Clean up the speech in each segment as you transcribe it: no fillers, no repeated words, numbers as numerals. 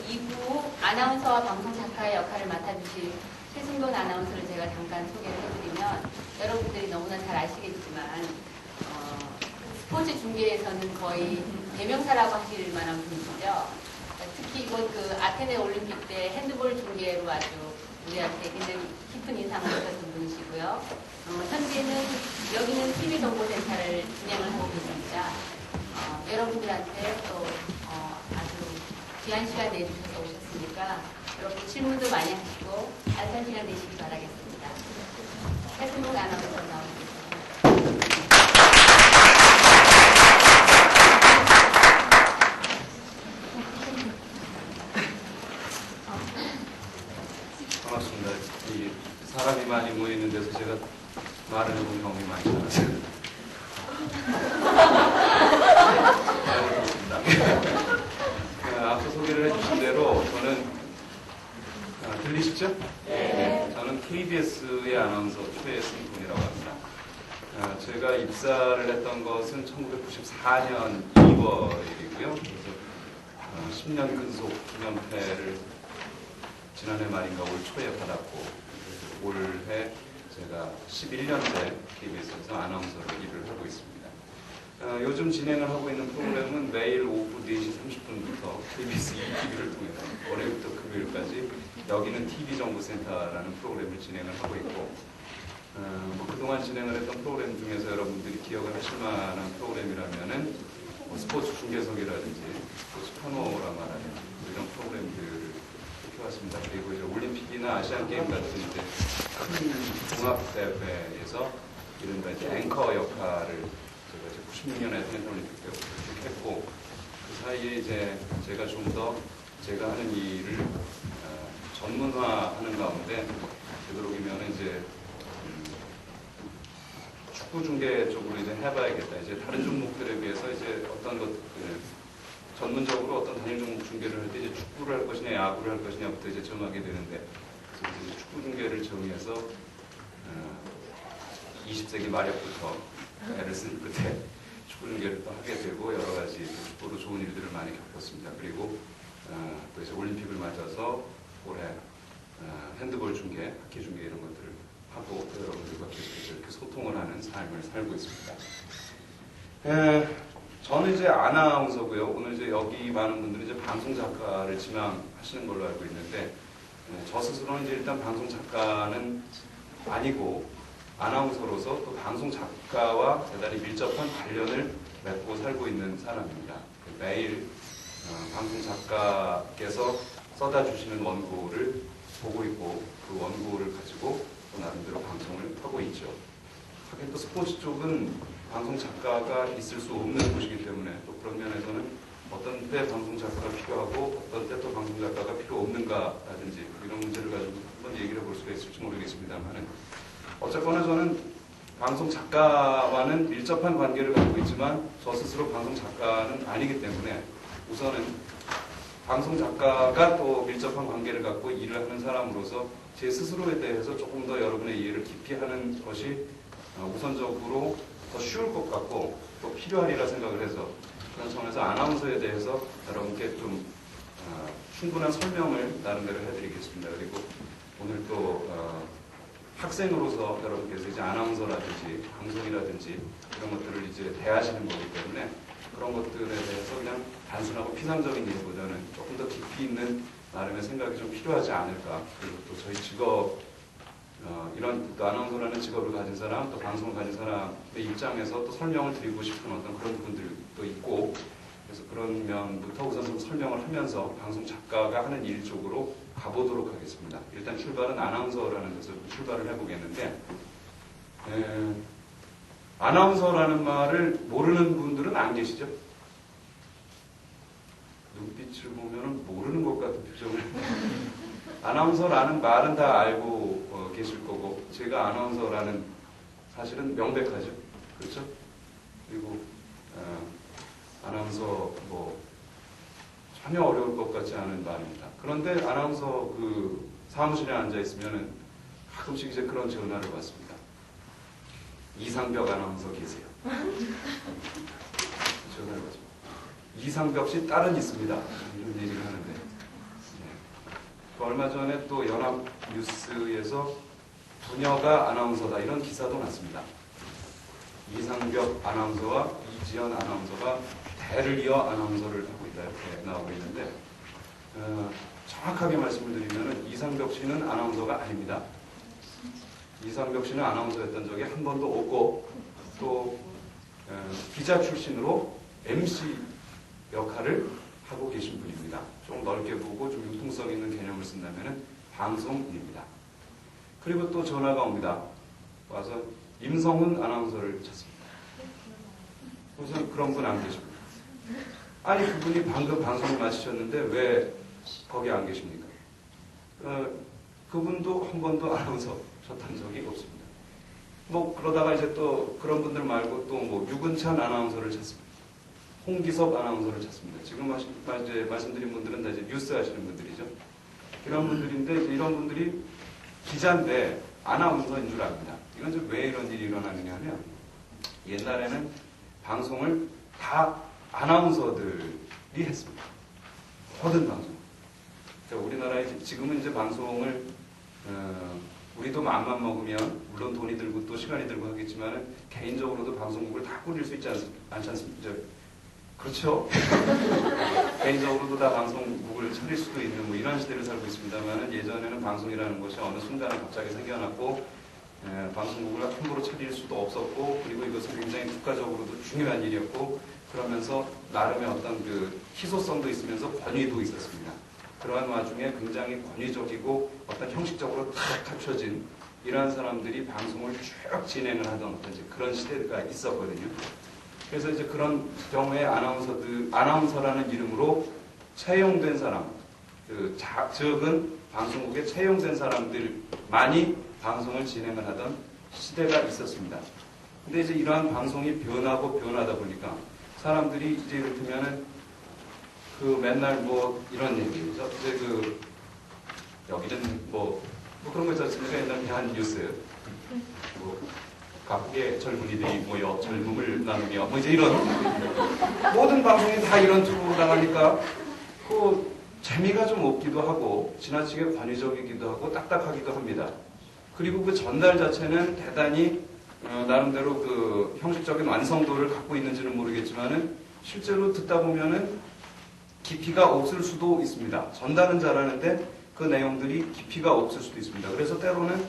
2부 아나운서와 방송 작가의 역할을 맡아주신 최승돈 아나운서를 제가 잠깐 소개를 해드리면, 여러분들이 너무나 잘 아시겠지만 스포츠 중계에서는 거의 대명사라고 하실 만한 분이시죠. 특히 이번 그 아테네 올림픽 때 핸드볼 중계로 아주 우리한테 굉장히 깊은 인상을 주셨던 분이시고요. 현재는 여기는 TV정보센터를 진행을 하고 계십니다. 여러분들한테 또 아주 귀한 시간 내주셔서 오셨으니까 여러분 질문도 많이 하시고 알찬 시간 내시기 바라겠습니다. 최승동 아나운서 나오겠습니다. 반갑습니다. 이 사람이 많이 모이는 데서 제가 말을 해본 경험이 많이 많았어요. 앞서 소개를 해주신 대로 저는 들리시죠? 네. 저는 KBS의 아나운서 최승돈이라고 합니다. 제가 입사를 했던 것은 1994년 2월이고요. 그래서 10년 근속 기념패를 지난해 말인가 올 초에 받았고, 올해 제가 11년째 KBS에서 아나운서로 일을 하고 있습니다. 요즘 진행을 하고 있는 프로그램은 매일 오후 4시 30분부터 KBS ETV를 통해서 월요일부터 금요일까지 여기는 TV정보센터라는 프로그램을 진행을 하고 있고, 그동안 진행을 했던 프로그램 중에서 여러분들이 기억을 하실 만한 프로그램이라면은 스포츠 중계석이라든지 스포츠 파노라마라든지 이런 프로그램들을 해왔습니다. 그리고 이제 올림픽이나 아시안 게임 같은 이제 큰 종합 대회에서 이른바 이제 앵커 역할을 제가 이제 96년에 아테네 올림픽 때 했고, 그 사이에 이제 제가 좀 더 제가 하는 일을 전문화하는 가운데 되도록이면 이제 축구 중계 쪽으로 이제 해봐야겠다. 이제 다른 종목들에 비해서 이제 어떤 것들 전문적으로 어떤 단일 종목 중계를 할 때 이제 축구를 할 것이냐 야구를 할 것이냐부터 이제 정하게 되는데, 그래서 이제 축구 중계를 정해서 20세기 말역부터 애를 쓴 끝에 축구 중계를 또 하게 되고 여러 가지 축구로 좋은 일들을 많이 겪었습니다. 그리고 또 이제 올림픽을 맞아서 올해 핸드볼 중계, 하키 중계 이런 것들을 하고 또 여러분들과 계속해서 이렇게 소통을 하는 삶을 살고 있습니다. 저는 이제 아나운서고요. 오늘 이제 여기 많은 분들이 이제 방송 작가를 지망하시는 걸로 알고 있는데, 저 스스로는 이제 일단 방송 작가는 아니고 아나운서로서 또 방송 작가와 대단히 밀접한 관련을 맺고 살고 있는 사람입니다. 매일 방송 작가께서 쏟아주시는 원고를 보고 있고 그 원고를 가지고 또 나름대로 방송을 하고 있죠. 하긴 또 스포츠 쪽은 방송 작가가 있을 수 없는 곳이기 때문에 또 그런 면에서는 어떤 때 방송 작가가 필요하고 어떤 때 또 방송 작가가 필요 없는가라든지 이런 문제를 가지고 한번 얘기를 해볼 수가 있을지 모르겠습니다만은, 어쨌거나 저는 방송 작가와는 밀접한 관계를 갖고 있지만 저 스스로 방송 작가는 아니기 때문에 우선은 방송 작가가 또 밀접한 관계를 갖고 일을 하는 사람으로서 제 스스로에 대해서 조금 더 여러분의 이해를 깊이 하는 것이 우선적으로 더 쉬울 것 같고 또 필요하리라 생각을 해서, 그런 차원에서 아나운서에 대해서 여러분께 좀 충분한 설명을 나름대로 해드리겠습니다. 그리고 오늘 또 학생으로서 여러분께서 이제 아나운서라든지 방송이라든지 이런 것들을 이제 대하시는 거기 때문에 그런 것들에 대해서 그냥 단순하고 피상적인 얘기보다는 조금 더 깊이 있는 나름의 생각이 좀 필요하지 않을까. 그리고 또 저희 직업, 이런 또 아나운서라는 직업을 가진 사람, 또 방송을 가진 사람의 입장에서 또 설명을 드리고 싶은 어떤 그런 부분들도 있고, 그래서 그런 면부터 우선 좀 설명을 하면서 방송 작가가 하는 일 쪽으로 가보도록 하겠습니다. 일단 출발은 아나운서라는 데서 출발을 해보겠는데, 아나운서라는 말을 모르는 분들은 안 계시죠? 눈빛을 보면 모르는 것 같은 표정을. 아나운서라는 말은 다 알고 계실 거고, 제가 아나운서라는 사실은 명백하죠. 그렇죠? 그리고 아나운서 뭐 전혀 어려울 것 같지 않은 말입니다. 그런데 아나운서 그 사무실에 앉아 있으면은 가끔씩 이제 그런 전화를 받습니다. 이상벽 아나운서 계세요. 전화를 받습니다. 이상벽 씨 딸은 있습니다. 이런 얘기를 하는데 얼마 전에 또 연합뉴스에서 부녀가 아나운서다 이런 기사도 났습니다. 이상벽 아나운서와 이지연 아나운서가 대를 이어 아나운서를 하고 있다 이렇게 나오고 있는데 정확하게 말씀을 드리면 이상벽 씨는 아나운서가 아닙니다. 이상벽 씨는 아나운서였던 적이 한 번도 없고 또 기자 출신으로 MC 역할을 하고 계신 분입니다. 좀 넓게 보고 좀 융통성 있는 개념을 쓴다면 방송인입니다. 그리고 또 전화가 옵니다. 와서 임성훈 아나운서를 찾습니다. 우선 그런 분 안 계십니다. 아니 그분이 방금 방송을 마치셨는데 왜 거기 안 계십니까? 그분도 한 번도 아나운서 셨던 적이 없습니다. 뭐 그러다가 이제 또 그런 분들 말고 또 뭐 유근찬 아나운서를 찾습니다. 홍기섭 아나운서를 찾습니다. 지금 이제 말씀드린 분들은 다 이제 뉴스 하시는 분들이죠. 이런 분들인데 이제 이런 분들이 기자인데 아나운서인 줄 압니다. 이건 이제 왜 이런 일이 일어나느냐 하면 옛날에는 방송을 다 아나운서들이 했습니다. 모든 방송. 그러니까 우리나라에 지금은 이제 방송을 우리도 마음만 먹으면 물론 돈이 들고 또 시간이 들고 하겠지만 개인적으로도 방송국을 다 꾸릴 수 있지 않지 않습니까? 그렇죠? 개인적으로도 다 방송국을 차릴 수도 있는 뭐 이런 시대를 살고 있습니다만 예전에는 방송이라는 것이 어느 순간에 갑자기 생겨났고 방송국을 함부로 차릴 수도 없었고 그리고 이것은 굉장히 국가적으로도 중요한 일이었고 그러면서 나름의 어떤 그 희소성도 있으면서 권위도 있었습니다. 그러한 와중에 굉장히 권위적이고 어떤 형식적으로 탁 갖춰진 이러한 사람들이 방송을 쭉 진행을 하던 어떤 이제 그런 시대가 있었거든요. 그래서 이제 그런 경우에 아나운서라는 이름으로 채용된 사람, 즉은 방송국에 채용된 사람들만이 방송을 진행을 하던 시대가 있었습니다. 근데 이제 이러한 방송이 변하고 변하다 보니까 사람들이 이제 이를테면은 맨날 뭐 이런 얘기죠. 이제 여기는 뭐 그런 거 있지 않습니까? 옛날 대한뉴스. 각국의 젊은이들이 모여 젊음을 나누며 뭐 이제 이런 모든 방송이 다 이런 투로 나가니까 재미가 좀 없기도 하고 지나치게 권위적이기도 하고 딱딱하기도 합니다. 그리고 그 전달 자체는 대단히 나름대로 형식적인 완성도를 갖고 있는지는 모르겠지만은 실제로 듣다 보면은 깊이가 없을 수도 있습니다. 전달은 잘하는데 그 내용들이 깊이가 없을 수도 있습니다. 그래서 때로는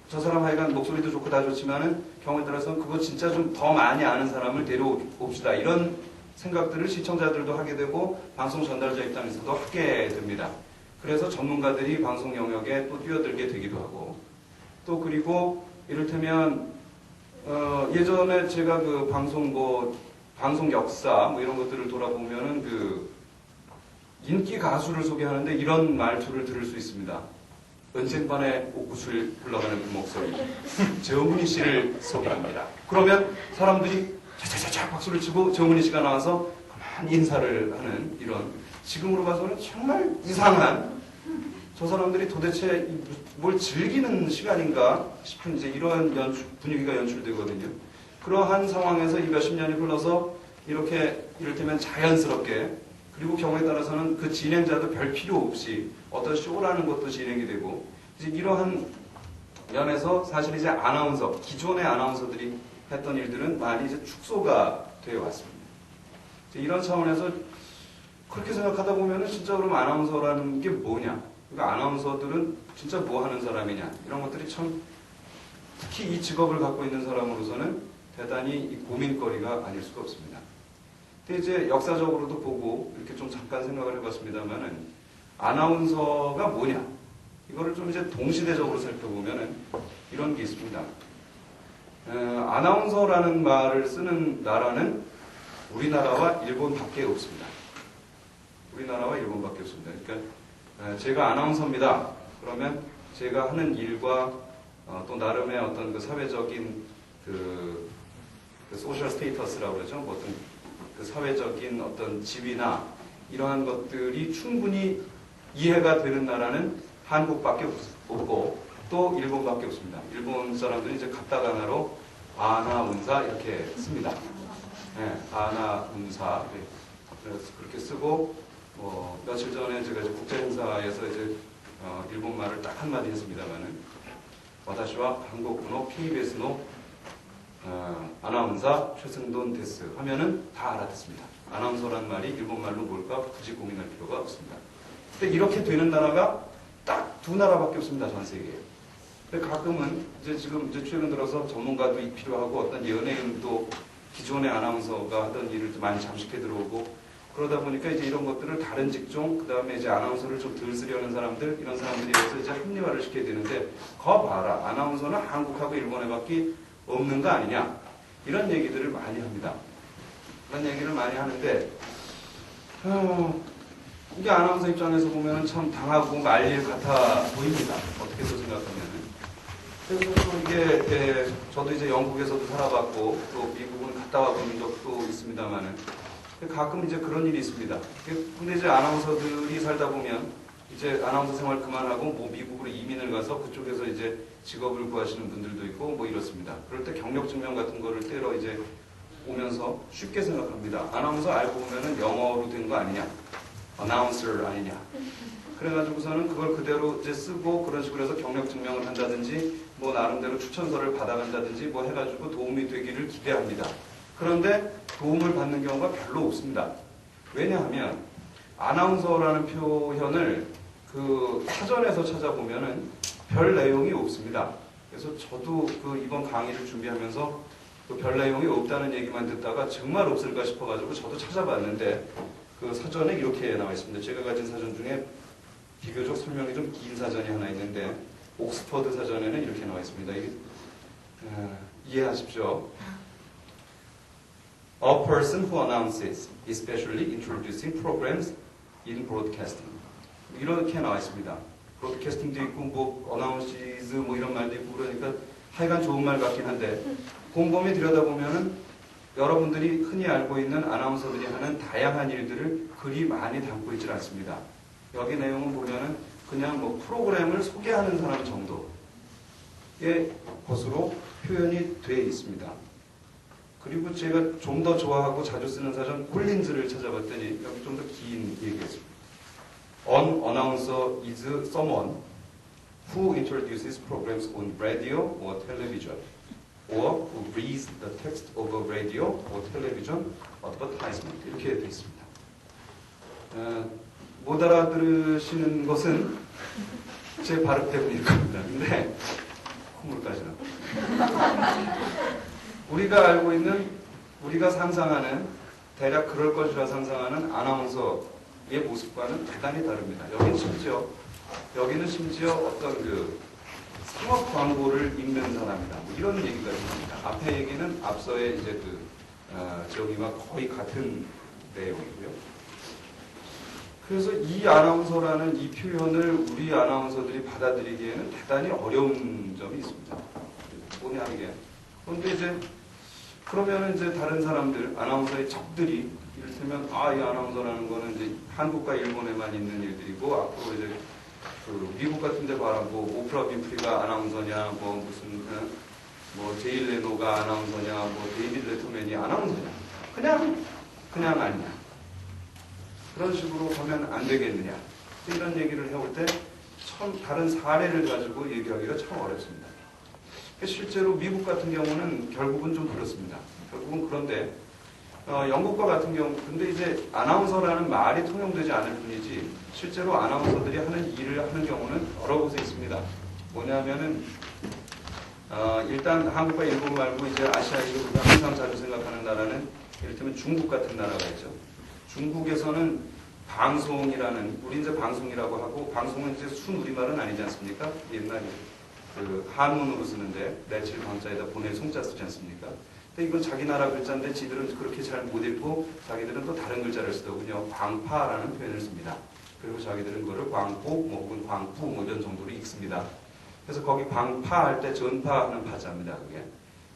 저 사람 하여간 목소리도 좋고 다 좋지만은 경우에 따라서는 그거 진짜 좀 더 많이 아는 사람을 데려옵시다. 이런 생각들을 시청자들도 하게 되고 방송 전달자 입장에서도 하게 됩니다. 그래서 전문가들이 방송 영역에 또 뛰어들게 되기도 하고 또 그리고 이를테면 예전에 제가 방송 역사 뭐 이런 것들을 돌아보면은 인기 가수를 소개하는데 이런 말투를 들을 수 있습니다. 은쟁반에 옥구슬 흘러가는 그 목소리. 정은희 씨를 소개합니다. 그러면 사람들이 차차차차 박수를 치고 정은희 씨가 나와서 가만히 인사를 하는 이런 지금으로 봐서는 정말 이상한 저 사람들이 도대체 뭘 즐기는 시간인가 싶은 이제 이러한 분위기가 연출되거든요. 그러한 상황에서 이 몇십 년이 흘러서 이렇게 이를테면 자연스럽게 그리고 경우에 따라서는 그 진행자도 별 필요 없이 어떤 쇼라는 것도 진행이 되고 이제 이러한 면에서 사실 이제 기존의 아나운서들이 했던 일들은 많이 이제 축소가 되어 왔습니다. 이런 차원에서 그렇게 생각하다 보면은 진짜 그럼 아나운서라는 게 뭐냐? 그러니까 아나운서들은 진짜 뭐 하는 사람이냐? 이런 것들이 참 특히 이 직업을 갖고 있는 사람으로서는 대단히 고민거리가 아닐 수가 없습니다. 근데 이제 역사적으로도 보고 이렇게 좀 잠깐 생각을 해봤습니다만은 아나운서가 뭐냐? 이거를 좀 이제 동시대적으로 살펴보면은 이런 게 있습니다. 아나운서라는 말을 쓰는 나라는 우리나라와 일본밖에 없습니다. 우리나라와 일본밖에 없습니다. 그러니까 제가 아나운서입니다. 그러면 제가 하는 일과 또 나름의 어떤 그 사회적인 그 소셜 스테이터스라고 그러죠. 뭐 어떤 그 사회적인 어떤 지위나 이러한 것들이 충분히 이해가 되는 나라는 한국밖에 없고 또 일본밖에 없습니다. 일본 사람들이 이제 가타가나로 아나운사 이렇게 씁니다. 네, 아나운사. 그래서 그렇게 쓰고 며칠 전에 제가 이제 국제 행사에서 이제 일본 말을 딱 한마디 했습니다만은 와다시와 한국군어 KBS노 아나운서 최승돈 데스 하면은 다 알아듣습니다. 아나운서란 말이 일본 말로 뭘까 굳이 고민할 필요가 없습니다. 근데 이렇게 되는 나라가 딱 두 나라밖에 없습니다. 전 세계에. 근데 가끔은 지금 최근 들어서 전문가도 필요하고 어떤 연예인도 기존의 아나운서가 하던 일을 좀 많이 잠식해 들어오고 그러다 보니까 이제 이런 것들을 다른 직종 그다음에 이제 아나운서를 좀 덜 쓰려는 사람들 이런 사람들이 해서 이제 합리화를 시켜야 되는데 거 봐라 아나운서는 한국하고 일본에밖에 없는 거 아니냐 이런 얘기들을 많이 합니다. 그런 얘기를 많이 하는데 이게 아나운서 입장에서 보면 참 당하고 말일 같아 보입니다. 어떻게 또 생각하면은. 그래서 또 이게 저도 이제 영국에서도 살아봤고 또 미국은 갔다 와본 적도 있습니다만은 가끔 이제 그런 일이 있습니다. 근데 이제 아나운서들이 살다 보면 이제 아나운서 생활 그만하고 뭐 미국으로 이민을 가서 그쪽에서 이제 직업을 구하시는 분들도 있고 뭐 이렇습니다. 그럴 때 경력 증명 같은 거를 떼러 이제 오면서 쉽게 생각합니다. 아나운서 알고 보면은 영어로 된 거 아니냐? 어나운서 아니냐? 그래가지고서는 그걸 그대로 이제 쓰고 그런 식으로 해서 경력 증명을 한다든지 뭐 나름대로 추천서를 받아간다든지 뭐 해가지고 도움이 되기를 기대합니다. 그런데 도움을 받는 경우가 별로 없습니다. 왜냐하면 아나운서라는 표현을 그 사전에서 찾아보면은 별 내용이 없습니다. 그래서 저도 그 이번 강의를 준비하면서 그 별 내용이 없다는 얘기만 듣다가 정말 없을까 싶어가지고 저도 찾아봤는데 그 사전에 이렇게 나와 있습니다. 제가 가진 사전 중에 비교적 설명이 좀 긴 사전이 하나 있는데 옥스퍼드 사전에는 이렇게 나와 있습니다. 이게, 이해하십시오. A person who announces, especially introducing programs in broadcasting. 이렇게 나와 있습니다. 브로드캐스팅도 있고 뭐 어나운시즈 뭐 이런 말도 있고 그러니까 하여간 좋은 말 같긴 한데 곰곰이 들여다보면은 여러분들이 흔히 알고 있는 아나운서들이 하는 다양한 일들을 그리 많이 담고 있질 않습니다. 여기 내용을 보면은 그냥 뭐 프로그램을 소개하는 사람 정도의 것으로 표현이 되어 있습니다. 그리고 제가 좀 더 좋아하고 자주 쓰는 사전 콜린즈를 찾아봤더니 여기 좀 더 긴 얘기가 있습니다. An announcer is someone who introduces programs on radio or television or who reads the text of a radio or television advertisement. 이렇게 되어 있습니다. 못 알아들으시는 것은 제 발음 때문일 겁니다. 근데 콧물까지는 우리가 알고 있는 우리가 상상하는 대략 그럴 것이라 상상하는 아나운서의 모습과는 대단히 다릅니다. 여기는 심지어 어떤 그 상업 광고를 읽는 사람이다. 뭐 이런 얘기가 있습니다. 앞에 얘기는 앞서의 이제 저기와 거의 같은 내용이고요. 그래서 이 아나운서라는 이 표현을 우리 아나운서들이 받아들이기에는 대단히 어려운 점이 있습니다. 뭐냐 이게. 그런데 이제 그러면 이제 다른 사람들, 아나운서의 적들이 이를테면 이 아나운서라는 거는 이제 한국과 일본에만 있는 일들이고 앞으로 이제 그 미국 같은 데 봐라 뭐 오프라 윈프리가 아나운서냐 뭐 무슨 뭐 제일 레노가 아나운서냐 뭐 데이비드 레터맨이 아나운서냐 그냥 아니냐 그런 식으로 하면 안 되겠느냐 이런 얘기를 해올 때 참 다른 사례를 가지고 얘기하기가 참 어렵습니다. 실제로 미국 같은 경우는 결국은 좀 그렇습니다. 결국은 그런데 영국과 같은 경우 근데 이제 아나운서라는 말이 통용되지 않을 뿐이지 실제로 아나운서들이 하는 일을 하는 경우는 여러 곳에 있습니다. 뭐냐면은 일단 한국과 일본 말고 이제 아시아에서 우리가 항상 자주 생각하는 나라는 이를테면 중국 같은 나라가 있죠. 중국에서는 방송이라는 우리 이제 방송이라고 하고 방송은 이제 순우리말은 아니지 않습니까? 옛날에 그 한문으로 쓰는데 내칠 방자에다 보낼 송자 쓰지 않습니까? 근데 이건 자기 나라 글자인데 지들은 그렇게 잘 못 읽고 자기들은 또 다른 글자를 쓰더군요. 광파라는 표현을 씁니다. 그리고 자기들은 그거를 광포 뭐 혹은 광푸 뭐 이런 정도로 읽습니다. 그래서 거기 광파 할 때 전파하는 파자입니다. 그게.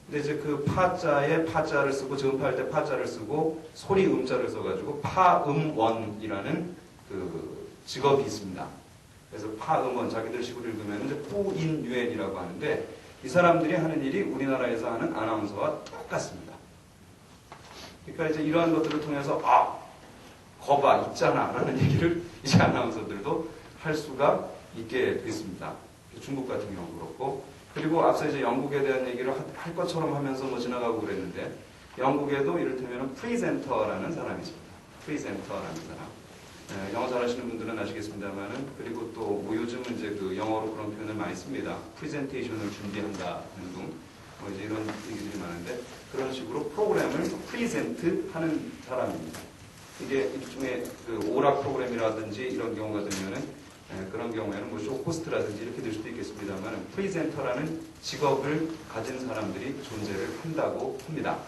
근데 이제 그 파자에 파자를 쓰고 전파할 때 파자를 쓰고 소리 음자를 써가지고 파음원이라는 그 직업이 있습니다. 그래서 파음원 자기들 식으로 읽으면 이제 포인유엔이라고 하는데 이 사람들이 하는 일이 우리나라에서 하는 아나운서와 똑같습니다. 그러니까 이제 이러한 것들을 통해서 거봐 있잖아 라는 얘기를 이제 아나운서들도 할 수가 있게 됐습니다. 중국 같은 경우 그렇고, 그리고 앞서 이제 영국에 대한 얘기를 할 것처럼 하면서 뭐 지나가고 그랬는데, 영국에도 이를테면 프리젠터라는 사람이 있습니다. 프리젠터라는 사람. 영어 잘하시는 분들은 아시겠습니다만은, 그리고 또 뭐 요즘은 이제 그 영어로 그런 표현을 많이 씁니다. 프레젠테이션을 준비한다 등, 뭐 이제 이런 얘기들이 많은데, 그런 식으로 프로그램을 프리젠트 하는 사람입니다. 이게 일종의 그 오락 프로그램이라든지 이런 경우가 되면은, 그런 경우에는 뭐 쇼호스트라든지 이렇게 될 수도 있겠습니다만, 프리젠터라는 직업을 가진 사람들이 존재를 한다고 합니다.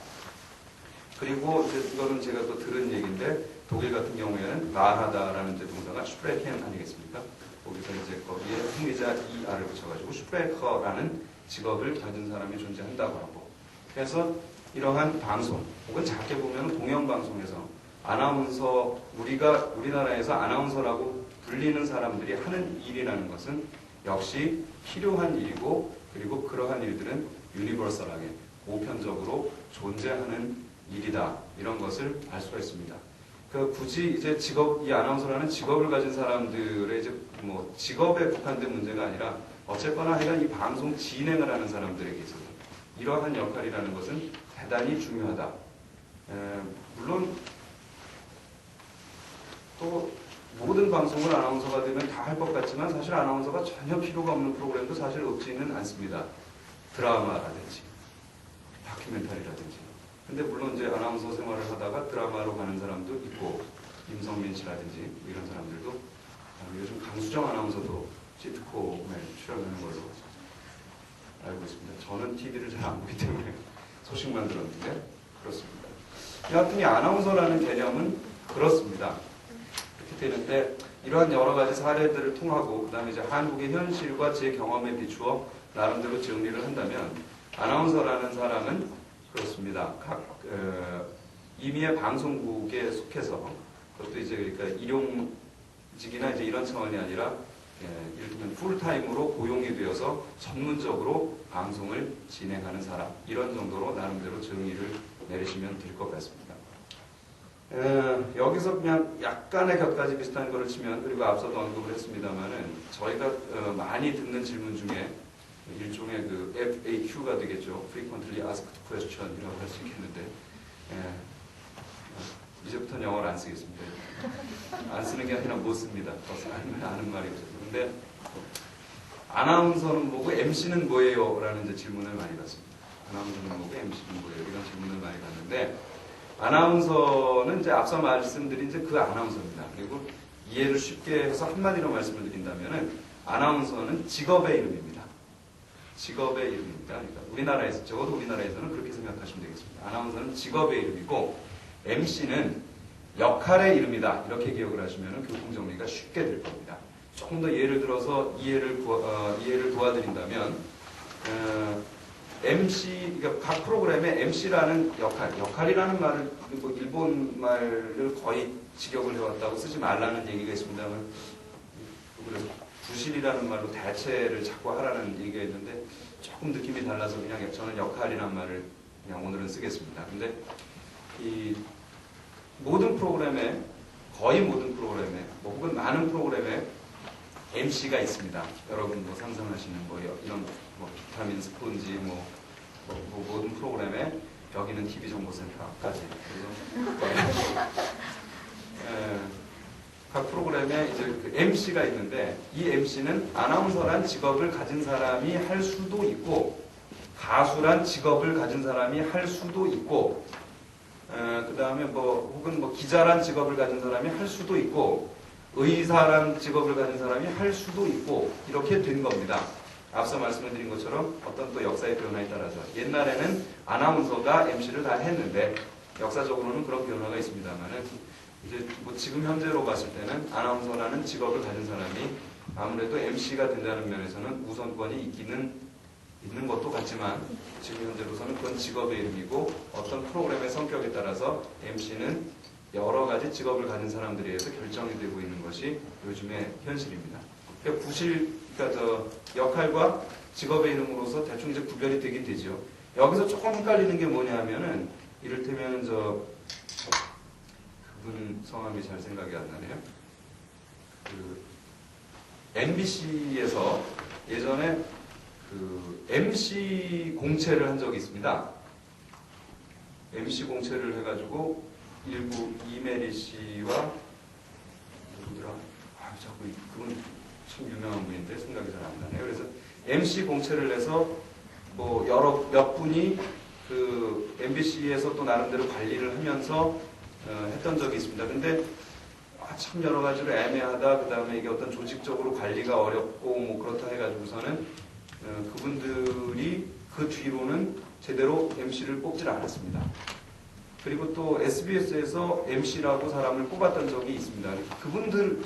그리고 이제 이거는 제가 또 들은 얘기인데, 독일 같은 경우에는 말하다라는 이제 동사가 슈프레켄 아니겠습니까? 거기서 이제 거기에 흥미자 ER을 붙여가지고 슈프레커라는 직업을 가진 사람이 존재한다고 하고, 그래서 이러한 방송 혹은 작게 보면 공영방송에서 아나운서, 우리나라에서 아나운서라고 불리는 사람들이 하는 일이라는 것은 역시 필요한 일이고, 그리고 그러한 일들은 유니버설하게 보편적으로 존재하는 일이다, 이런 것을 알 수가 있습니다. 굳이 이제 이 아나운서라는 직업을 가진 사람들의 이제 뭐 직업에 국한된 문제가 아니라, 어쨌거나 하여간 이 방송 진행을 하는 사람들에게 있어서 이러한 역할이라는 것은 대단히 중요하다. 물론 또 모든 방송을 아나운서가 되면 다 할 것 같지만, 사실 아나운서가 전혀 필요가 없는 프로그램도 사실 없지는 않습니다. 드라마라든지 다큐멘터리라든지. 근데 물론 이제 아나운서 생활을 하다가 드라마로 가는 사람도 있고, 임성민 씨라든지 이런 사람들도, 요즘 강수정 아나운서도 시트콤에 출연하는 걸로 알고 있습니다. 저는 TV를 잘 안 보기 때문에 소식만 들었는데 그렇습니다. 여하튼 이 아나운서라는 개념은 그렇습니다. 이렇게 되는데, 이러한 여러 가지 사례들을 통하고, 그 다음에 이제 한국의 현실과 제 경험에 비추어 나름대로 정리를 한다면, 아나운서라는 사람은 그렇습니다. 임의의 방송국에 속해서, 그것도 이제 그러니까 일용직이나 이제 이런 차원이 아니라, 이를테면 풀타임으로 고용이 되어서 전문적으로 방송을 진행하는 사람, 이런 정도로 나름대로 정의를 내리시면 될 것 같습니다. 여기서 그냥 약간의 곁가지 비슷한 거를 치면, 그리고 앞서도 언급을 했습니다만은, 저희가 많이 듣는 질문 중에 일종의 그 FAQ가 되겠죠. Frequently Asked Question이라고 할 수 있겠는데, 이제부터는 영어를 안 쓰겠습니다. 안 쓰는 게 아니라 못 씁니다. 아는 말이 없어서. 근데 아나운서는 뭐고 MC는 뭐예요? 라는 이제 질문을 많이 받습니다. 아나운서는 뭐고 MC는 뭐예요? 이런 질문을 많이 받는데, 아나운서는 이제 앞서 말씀드린 이제 그 아나운서입니다. 그리고 이해를 쉽게 해서 한마디로 말씀을 드린다면은, 아나운서는 직업의 이름입니다. 직업의 이름입니다. 그러니까 우리나라에서, 적어도 우리나라에서는 그렇게 생각하시면 되겠습니다. 아나운서는 직업의 이름이고, MC는 역할의 이름이다. 이렇게 기억을 하시면 교통 정리가 쉽게 될 겁니다. 조금 더 예를 들어서 이해를 도와드린다면, MC, 그러니까 각 프로그램의 MC라는 역할이라는 말을, 뭐 일본 말을 거의 직역을 해왔다고 쓰지 말라는 얘기가 있습니다만, 그래서 부실이라는 말로 대체를 자꾸 하라는 얘기가 있는데, 조금 느낌이 달라서 그냥 저는 역할이라는 말을 그냥 오늘은 쓰겠습니다. 근데 이 모든 프로그램에, 거의 모든 프로그램에, 뭐 혹은 많은 프로그램에 MC가 있습니다. 여러분 뭐 상상하시는 뭐 이런 뭐 비타민 스폰지 뭐 모든 프로그램에, 여기는 TV정보센터까지. 각 프로그램에 이제 그 MC가 있는데, 이 MC는 아나운서란 직업을 가진 사람이 할 수도 있고, 가수란 직업을 가진 사람이 할 수도 있고, 그 다음에 뭐 혹은 뭐 기자란 직업을 가진 사람이 할 수도 있고, 의사란 직업을 가진 사람이 할 수도 있고, 이렇게 된 겁니다. 앞서 말씀을 드린 것처럼 어떤 또 역사의 변화에 따라서 옛날에는 아나운서가 MC를 다 했는데, 역사적으로는 그런 변화가 있습니다만은, 이제 뭐 지금 현재로 봤을 때는 아나운서라는 직업을 가진 사람이 아무래도 MC가 된다는 면에서는 우선권이 있는 것도 같지만, 지금 현재로서는 그건 직업의 이름이고, 어떤 프로그램의 성격에 따라서 MC는 여러 가지 직업을 가진 사람들에 의해서 결정이 되고 있는 것이 요즘의 현실입니다. 그러니까 그러니까 역할과 직업의 이름으로서 대충 이제 구별이 되긴 되죠. 여기서 조금 헷갈리는 게 뭐냐 하면은, 이를테면 그분 성함이 잘 생각이 안 나네요. 그 MBC에서 예전에 그 MC 공채를 한 적이 있습니다. MC 공채를 해가지고 일부 이메리 씨와 누구더라? 자꾸 그분 참 유명한 분인데 생각이 잘 안 나네요. 그래서 MC 공채를 해서 뭐 몇 분이 그 MBC에서 또 나름대로 관리를 하면서 했던 적이 있습니다. 근데 참 여러 가지로 애매하다. 그 다음에 이게 어떤 조직적으로 관리가 어렵고 뭐 그렇다 해가지고서는 그분들이 그 뒤로는 제대로 MC를 뽑질 않았습니다. 그리고 또 SBS에서 MC라고 사람을 뽑았던 적이 있습니다.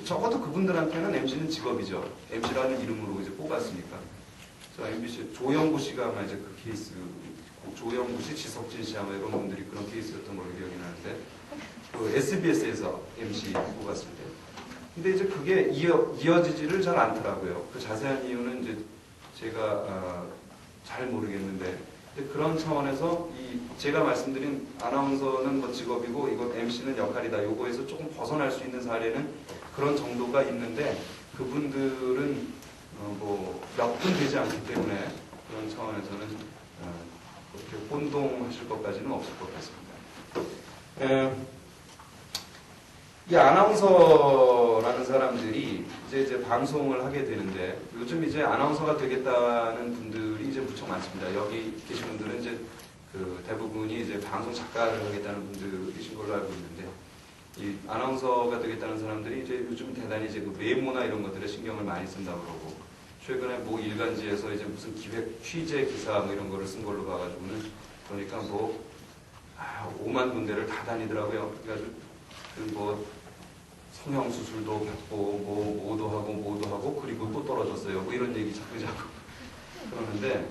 적어도 그분들한테는 MC는 직업이죠. MC라는 이름으로 이제 뽑았으니까. 저 MBC 조영구 씨가 아마 이제 그 케이스, 조영구 씨, 지석진 씨 아마 이런 분들이 그런 케이스였던 걸로 기억이 나는데, 그 SBS에서 MC 뽑았을 때. 근데 이제 그게 이어지지를 잘 않더라고요. 그 자세한 이유는 이제 제가 잘 모르겠는데, 그런 차원에서 제가 말씀드린 아나운서는 뭐 직업이고 이건 MC는 역할이다. 요거에서 조금 벗어날 수 있는 사례는 그런 정도가 있는데 그분들은 뭐 몇 분 되지 않기 때문에 그런 차원에서는 그렇게 혼동하실 것까지는 없을 것 같습니다. 이 아나운서라는 사람들이 이제 방송을 하게 되는데 요즘 이제 아나운서가 되겠다는 분들이 이제 무척 많습니다. 여기 계신 분들은 이제 그 대부분이 이제 방송 작가를 하겠다는 분들이신 걸로 알고 있는데 이 아나운서가 되겠다는 사람들이 이제 요즘 대단히 이제 그 메모나 이런 것들에 신경을 많이 쓴다고 그러고 최근에 뭐 일간지에서 이제 무슨 기획 취재 기사 뭐 이런 거를 쓴 걸로 봐가지고는 그러니까 뭐 5만 군데를 다 다니더라고요. 그래가지고 뭐 성형수술도 받고 뭐도 하고 그리고 또 떨어졌어요. 뭐 이런 얘기 자꾸 그러는데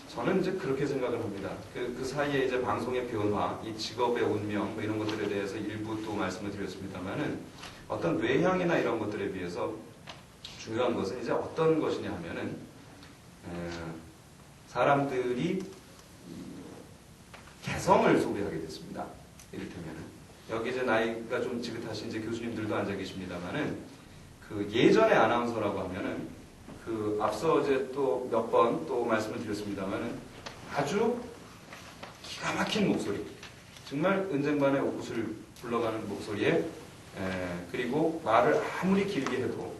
저는 이제 그렇게 생각을 합니다. 그 사이에 이제 방송의 변화, 이 직업의 운명 뭐 이런 것들에 대해서 일부 또 말씀을 드렸습니다만은 어떤 외향이나 이런 것들에 비해서 중요한 것은 이제 어떤 것이냐 하면은 사람들이 개성을 소비하게 됐습니다. 이를테면은 여기 이제 나이가 좀 지긋하신 이제 교수님들도 앉아 계십니다만은 그 예전의 아나운서라고 하면은 그 앞서 이제 또 몇 번 또 말씀을 드렸습니다만은 아주 기가 막힌 목소리, 정말 은쟁반의 옥구슬을 불러가는 목소리에 그리고 말을 아무리 길게 해도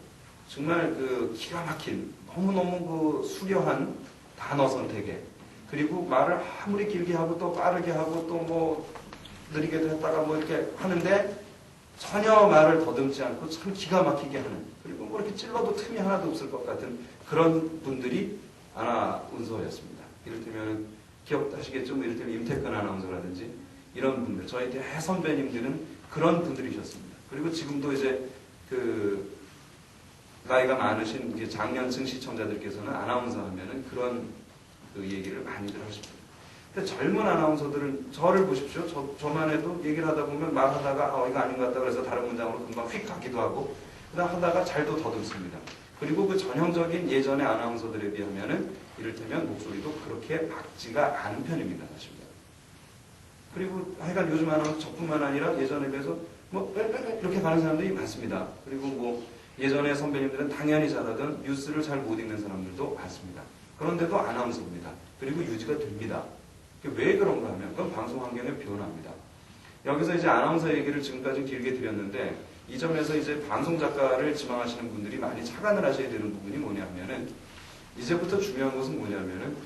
정말 그 기가 막힌 너무너무 그 수려한 단어 선택에 그리고 말을 아무리 길게 하고 또 빠르게 하고 또 뭐 느리게도 했다가 뭐 이렇게 하는데 전혀 말을 더듬지 않고 참 기가 막히게 하는 그리고 뭐 이렇게 찔러도 틈이 하나도 없을 것 같은 그런 분들이 아나운서였습니다. 이를테면 기억하시겠죠? 뭐 이를테면 임태근 아나운서라든지 이런 분들 저희 대선배님들은 그런 분들이셨습니다. 그리고 지금도 이제 그 나이가 많으신 이제 장년층 시청자들께서는 아나운서 하면은 그런 그 얘기를 많이들 하십니다. 근데 젊은 아나운서들은 저를 보십시오. 저만 해도 얘기를 하다 보면 말하다가 이거 아닌 것 같다 그래서 다른 문장으로 금방 휙 가기도 하고 그다음 하다가 잘도 더듬습니다. 그리고 그 전형적인 예전의 아나운서들에 비하면은 이를테면 목소리도 그렇게 밝지가 않은 편입니다. 사실은. 그리고 하여간 요즘 아나운서 저뿐만 아니라 예전에 비해서 뭐 이렇게 가는 사람들이 많습니다. 그리고 뭐 예전에 선배님들은 당연히 잘하던 뉴스를 잘 못 읽는 사람들도 많습니다. 그런데도 아나운서입니다. 그리고 유지가 됩니다. 왜 그런가 하면 그건 방송 환경의 변화입니다. 여기서 이제 아나운서 얘기를 지금까지 길게 드렸는데 이 점에서 이제 방송 작가를 지망하시는 분들이 많이 착안을 하셔야 되는 부분이 뭐냐면은 이제부터 중요한 것은 뭐냐면은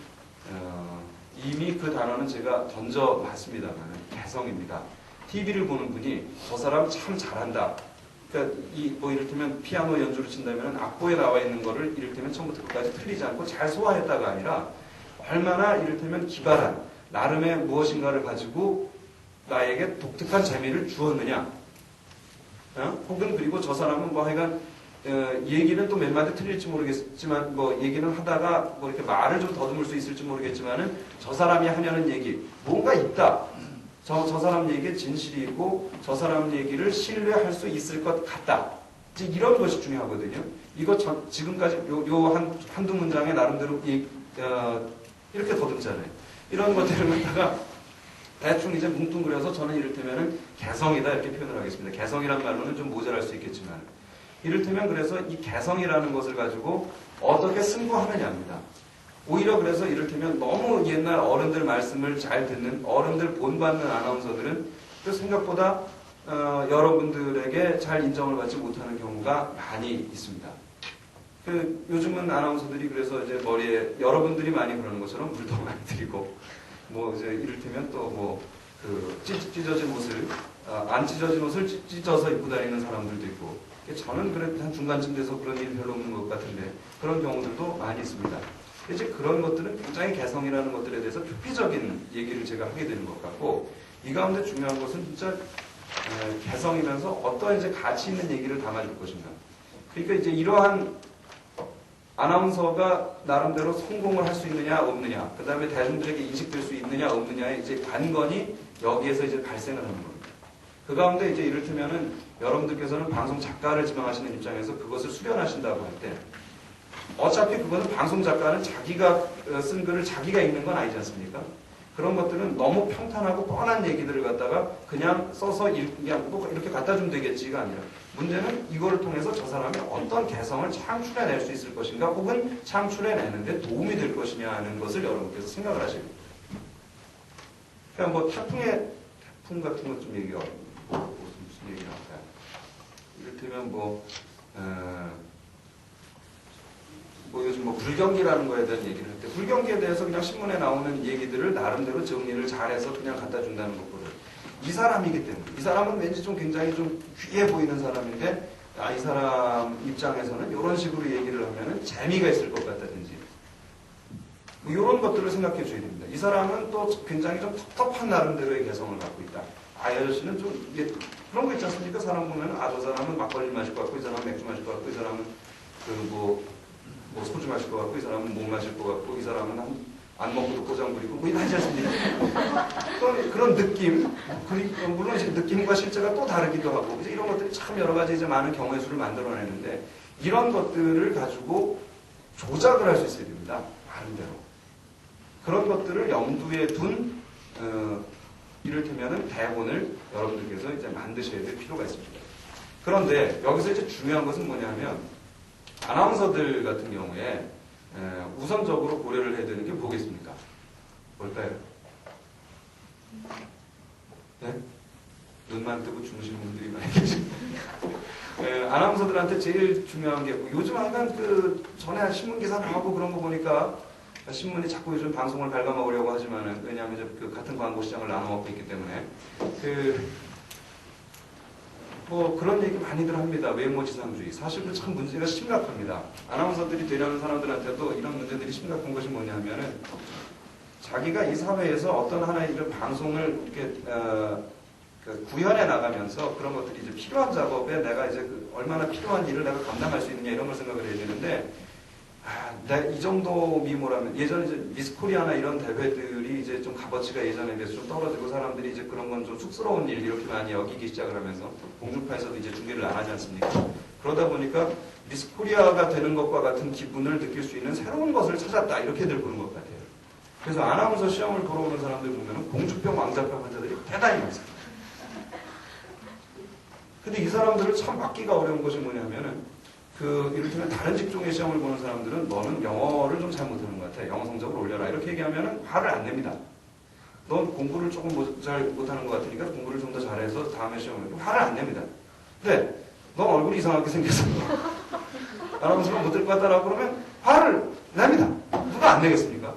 이미 그 단어는 제가 던져봤습니다만은 개성입니다. TV를 보는 분이 저 사람 참 잘한다. 그러니까 뭐 이를테면 피아노 연주를 친다면 악보에 나와 있는 거를 이를테면 처음부터 끝까지 틀리지 않고 잘 소화했다가 아니라 얼마나 이를테면 기발한 나름의 무엇인가를 가지고 나에게 독특한 재미를 주었느냐. 혹은 그리고 저 사람은 뭐 하여간 얘기는 또 몇 마디 틀릴지 모르겠지만 뭐 얘기는 하다가 뭐 이렇게 말을 좀 더듬을 수 있을지 모르겠지만은 저 사람이 하려는 얘기 뭔가 있다. 저 사람 얘기에 진실이 있고 저 사람 얘기를 신뢰할 수 있을 것 같다. 이제 이런 것이 중요하거든요. 이거 지금까지 한두 문장에 나름대로 이렇게 더듬잖아요. 이런 것들을 갖다가 대충 이제 뭉뚱그려서 저는 이를테면은 개성이다 이렇게 표현을 하겠습니다. 개성이란 말로는 좀 모자랄 수 있겠지만 이를테면 그래서 이 개성이라는 것을 가지고 어떻게 승부하느냐입니다. 오히려 그래서 이를테면 너무 옛날 어른들 말씀을 잘 듣는 어른들 본받는 아나운서들은 또 생각보다 여러분들에게 잘 인정을 받지 못하는 경우가 많이 있습니다. 요즘은 아나운서들이 그래서 이제 머리에 여러분들이 많이 그러는 것처럼 물도 많이 들이고 뭐 이제 이를테면 또 뭐 찢어진 옷을 안 찢어진 옷을 찢어서 입고 다니는 사람들도 있고 저는 그래도 한 중간쯤 돼서 그런 일이 별로 없는 것 같은데 그런 경우들도 많이 있습니다. 이제 그런 것들은 굉장히 개성이라는 것들에 대해서 표피적인 얘기를 제가 하게 되는 것 같고 이 가운데 중요한 것은 진짜 개성이면서 어떤 이제 가치 있는 얘기를 담아줄 것인가. 그러니까 이제 이러한 아나운서가 나름대로 성공을 할 수 있느냐 없느냐, 그 다음에 대중들에게 인식될 수 있느냐 없느냐의 이제 관건이 여기에서 이제 발생을 하는 겁니다. 그 가운데 이제 이를테면은 여러분들께서는 방송 작가를 지망하시는 입장에서 그것을 수련하신다고 할 때 어차피 그거는 방송 작가는 자기가 쓴 글을 자기가 읽는 건 아니지 않습니까? 그런 것들은 너무 평탄하고 뻔한 얘기들을 갖다가 그냥 써서 그냥 뭐 이렇게 갖다 주면 되겠지가 아니라 문제는 이거를 통해서 저 사람이 어떤 개성을 창출해낼 수 있을 것인가 혹은 창출해내는데 도움이 될 것이냐 하는 것을 여러분께서 생각을 하셔야 됩니다. 그냥 뭐 태풍 같은 것 좀 얘기가 무슨 얘기를 할까요? 이를테면 요즘 불경기라는 거에 대한 얘기를 할 때 불경기에 대해서 그냥 신문에 나오는 얘기들을 나름대로 정리를 잘해서 그냥 갖다 준다는 것보다 이 사람이기 때문에 이 사람은 왠지 좀 굉장히 좀 귀해 보이는 사람인데 이 사람 입장에서는 이런 식으로 얘기를 하면은 재미가 있을 것 같다든지 이런 것들을 생각해 줘야 됩니다. 이 사람은 또 굉장히 좀 텁텁한 나름대로의 개성을 갖고 있다. 이 아저씨는 좀 그런 거 있지 않습니까? 사람 보면은 저 사람은 막걸리 마실 것 같고 이 사람은 맥주 마실 것 같고 이 사람은 소주 마실 것 같고 이 사람은 못 마실 것 같고 이 사람은 안 먹고도 포장 부리고 뭐 이러지 않습니까? 그런 느낌, 물론 이제 느낌과 실제가 또 다르기도 하고 이제 이런 것들이 참 여러 가지 이제 많은 경우의 수를 만들어내는데 이런 것들을 가지고 조작을 할 수 있어야 됩니다. 나름대로. 그런 것들을 염두에 둔 이를테면은 대본을 여러분들께서 이제 만드셔야 될 필요가 있습니다. 그런데 여기서 이제 중요한 것은 뭐냐면 아나운서들 같은 경우에 우선적으로 고려를 해야 되는 게 뭐겠습니까? 뭘까요? 네? 눈만 뜨고 주무시는 분들이 많이 계십니다. 아나운서들한테 제일 중요한 게 요즘 항상 전에 신문 기사 나오고 그런 거 보니까 신문이 자꾸 요즘 방송을 갉아먹으려고 하지만은 왜냐하면 이제 같은 광고 시장을 나눠먹고 있기 때문에 그런 얘기 많이들 합니다. 외모지상주의. 사실 참 문제가 심각합니다. 아나운서들이 되려는 사람들한테도 이런 문제들이 심각한 것이 뭐냐면은 자기가 이 사회에서 어떤 하나의 이런 방송을 이렇게 구현해 나가면서 그런 것들이 이제 필요한 작업에 내가 이제 얼마나 필요한 일을 내가 감당할 수 있느냐 이런 걸 생각을 해야 되는데 내가 이 정도 미모라면 예전에 이제 미스코리아나 이런 대회들이 이제 좀 값어치가 예전에 비해서 좀 떨어지고 사람들이 이제 그런 건 좀 쑥스러운 일 이렇게 많이 여기기 시작을 하면서 공중파에서도 이제 중계를 안 하지 않습니까? 그러다 보니까 미스코리아가 되는 것과 같은 기분을 느낄 수 있는 새로운 것을 찾았다 이렇게들 보는 것 같아요. 그래서 아나운서 시험을 보러 오는 사람들 보면은 공주병 왕자병 환자들이 대단히 많습니다. 근데 이 사람들을 참 막기가 어려운 것이 뭐냐면은 이를테면 다른 직종의 시험을 보는 사람들은 너는 영어를 좀 잘 못하는 것 같아. 영어 성적을 올려라. 이렇게 얘기하면 화를 안 냅니다. 넌 공부를 조금 잘 못하는 것 같으니까 공부를 좀 더 잘해서 다음에 시험을 화를 안 냅니다. 근데 넌 얼굴이 이상하게 생겨서 아나운서가 못 될 것 같다라고 그러면 화를 냅니다. 누가 안 내겠습니까?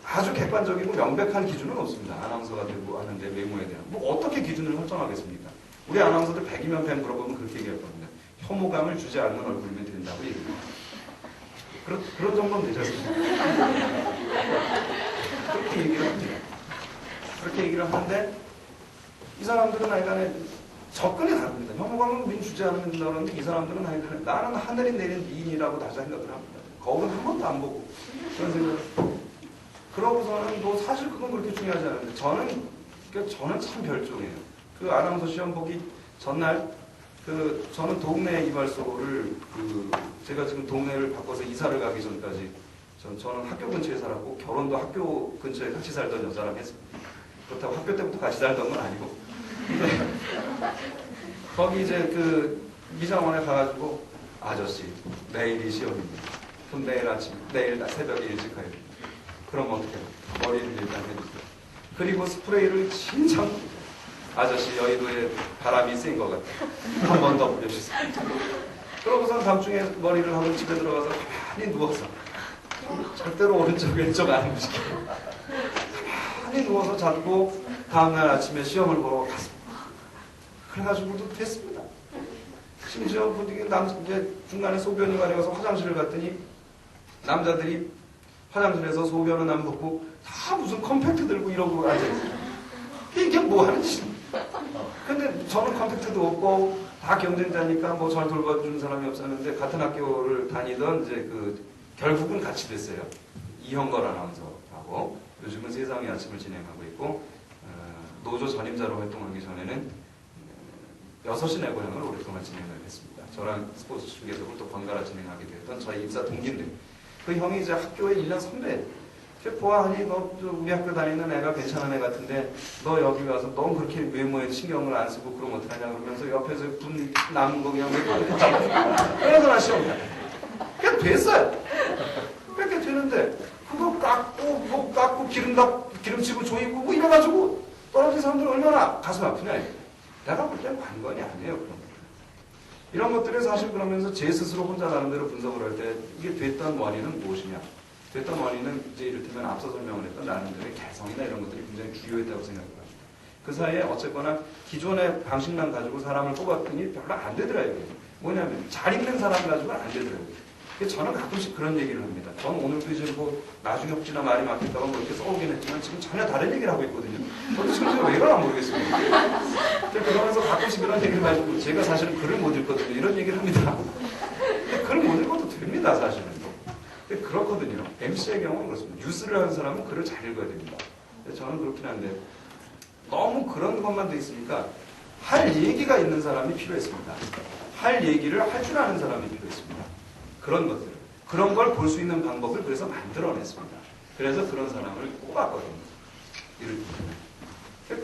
아주 객관적이고 명백한 기준은 없습니다. 아나운서가 되고 하는데 외모에 대한. 어떻게 기준을 설정하겠습니까? 우리 아나운서들 100이면 100 물어보면 그렇게 얘기할 겁니다. 혐오감을 주지 않는 얼굴이면 된다고 얘기합니다. 그런 정도는 되지 않습니까? 그렇게 얘기를 합니다. 그렇게 얘기를 하는데 이 사람들은 하여간에 접근이 다릅니다. 혐오감을 우린 주지 않는다고 그러는데 이 사람들은 하여간에 나는 하늘이 내린 미인이라고 다 생각을 합니다. 거울은 한 번도 안 보고 그런 생각을 그러고서는 사실 그건 그렇게 중요하지 않은데 저는 참 별종이에요. 아나운서 시험 보기 전날 저는 동네 이발소를 제가 지금 동네를 바꿔서 이사를 가기 전까지 저는 학교 근처에 살았고 결혼도 학교 근처에 같이 살던 여자랑 했습니다. 그렇다고 학교 때부터 같이 살던 건 아니고. 근데 거기 이제 그 미장원에 가가지고 아저씨 내일이 시험입니다. 그럼 내일 새벽에 일찍 가야 됩니다. 그럼 어떻게 해요? 머리를 일단 해주세요. 그리고 스프레이를 진짜 아저씨 여의도에 바람이 센 것 같아요. 한 번 더 뿌려주세요. 그러고선 밤중에 머리를 하고 집에 들어가서 가만히 누워서 절대로 오른쪽 왼쪽 안 움직이고 가만히 누워서 자고 다음날 아침에 시험을 보러 갔습니다. 그래가지고도 됐습니다. 심지어 이제 중간에 소변이 가려서 화장실을 갔더니 남자들이 화장실에서 소변은 안 먹고 다 무슨 컴팩트 들고 이러고 앉아있어요. 이게 뭐 하는 짓입니까? 근데 저는 컴팩트도 없고 다 경쟁자니까 뭐 잘 돌봐주는 사람이 없었는데 같은 학교를 다니던 이제 결국은 같이 됐어요. 이형걸 아나운서하고 요즘은 세상의 아침을 진행하고 있고 노조 전임자로 활동하기 전에는 6시 내 고향을 오랫동안 진행을 했습니다. 저랑 스포츠 중계석을 또 번갈아 진행하게 되었던 저희 입사 동기인데 그 형이 이제 학교에 1년 선배. 보아하니 너 우리 학교 다니는 애가 괜찮은 애 같은데 너 여기 와서 넌 그렇게 외모에 신경을 안 쓰고 그럼 어떡하냐 그러면서 옆에서 분 남은 거 그냥 외모에 잡아주고 그래서 나 시험 갔다. 그냥 됐어요. 그렇게 되는데 그거 깎고 기름치고 조이고 뭐 이래가지고 떨어진 사람들 얼마나 가슴 아프냐 이거. 내가 볼 때는 관건이 아니에요. 그런 거. 이런 것들을 사실 그러면서 제 스스로 혼자 나름대로 분석을 할 때 이게 됐던 원인은 무엇이냐. 됐던 원인은 이제 이를테면 앞서 설명을 했던 나름대로의 개성이나 이런 것들이 굉장히 주요했다고 생각을 합니다. 그 사이에 어쨌거나 기존의 방식만 가지고 사람을 뽑았더니 별로 안 되더라고요. 뭐냐면 잘 읽는 사람 가지고는 안 되더라고요. 저는 가끔씩 그런 얘기를 합니다. 저는 오늘도 이제 뭐 나중에 혹시나 말이 막힐까봐 뭐 이렇게 써오긴 했지만 지금 전혀 다른 얘기를 하고 있거든요. 저도 지금 왜 그런가 모르겠습니다. 그러면서 가끔씩 이런 얘기를 가지고 제가 사실은 글을 못 읽거든요. 이런 얘기를 합니다. 근데 글을 못 읽어도 됩니다, 사실은. 그렇거든요. MC의 경우는 그렇습니다. 뉴스를 하는 사람은 글을 잘 읽어야 됩니다. 저는 그렇긴 한데 너무 그런 것만 돼 있으니까 할 얘기가 있는 사람이 필요했습니다. 할 얘기를 할 줄 아는 사람이 필요했습니다. 그런 것들. 그런 걸 볼 수 있는 방법을 그래서 만들어냈습니다. 그래서 그런 사람을 뽑았거든요.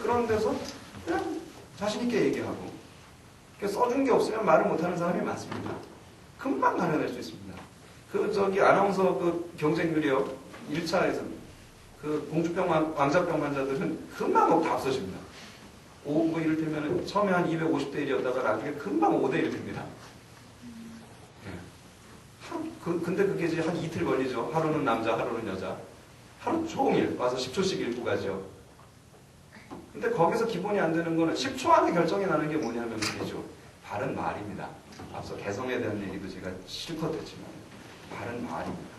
그런 데서 그냥 자신있게 얘기하고 써준 게 없으면 말을 못하는 사람이 많습니다. 금방 가려낼 수 있습니다. 아나운서 경쟁률이요. 1차에서 공주병, 왕자병 환자들은 금방 다 없어집니다. 뭐 이를테면 처음에 한 250대 1이었다가 나중에 금방 5대 1 됩니다. 근데 그게 이제 한 이틀 걸리죠. 하루는 남자, 하루는 여자. 하루 종일 와서 10초씩 읽고 가죠. 근데 거기서 기본이 안 되는 거는 10초 안에 결정이 나는 게 뭐냐면 그게죠. 바른 말입니다. 앞서 개성에 대한 얘기도 제가 실컷 했지만 바른 말입니다.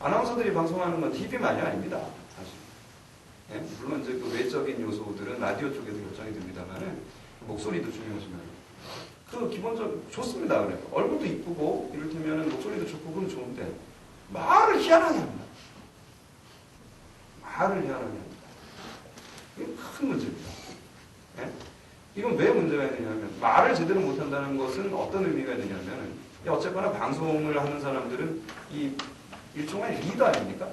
아나운서들이 방송하는 건 TV만이 아닙니다. 사실. 예? 물론 이제 그 외적인 요소들은 라디오 쪽에도 결정이 됩니다만은 목소리도 중요하지만 기본적으로 좋습니다. 그래. 얼굴도 이쁘고 이를테면 목소리도 좋고 그럼 좋은데 말을 희한하게 합니다. 말을 희한하게 합니다. 이게 큰 문제입니다. 예? 이건 왜 문제가 있느냐면 말을 제대로 못한다는 것은 어떤 의미가 있느냐면 어쨌거나 방송을 하는 사람들은 이 일종의 리더 아닙니까?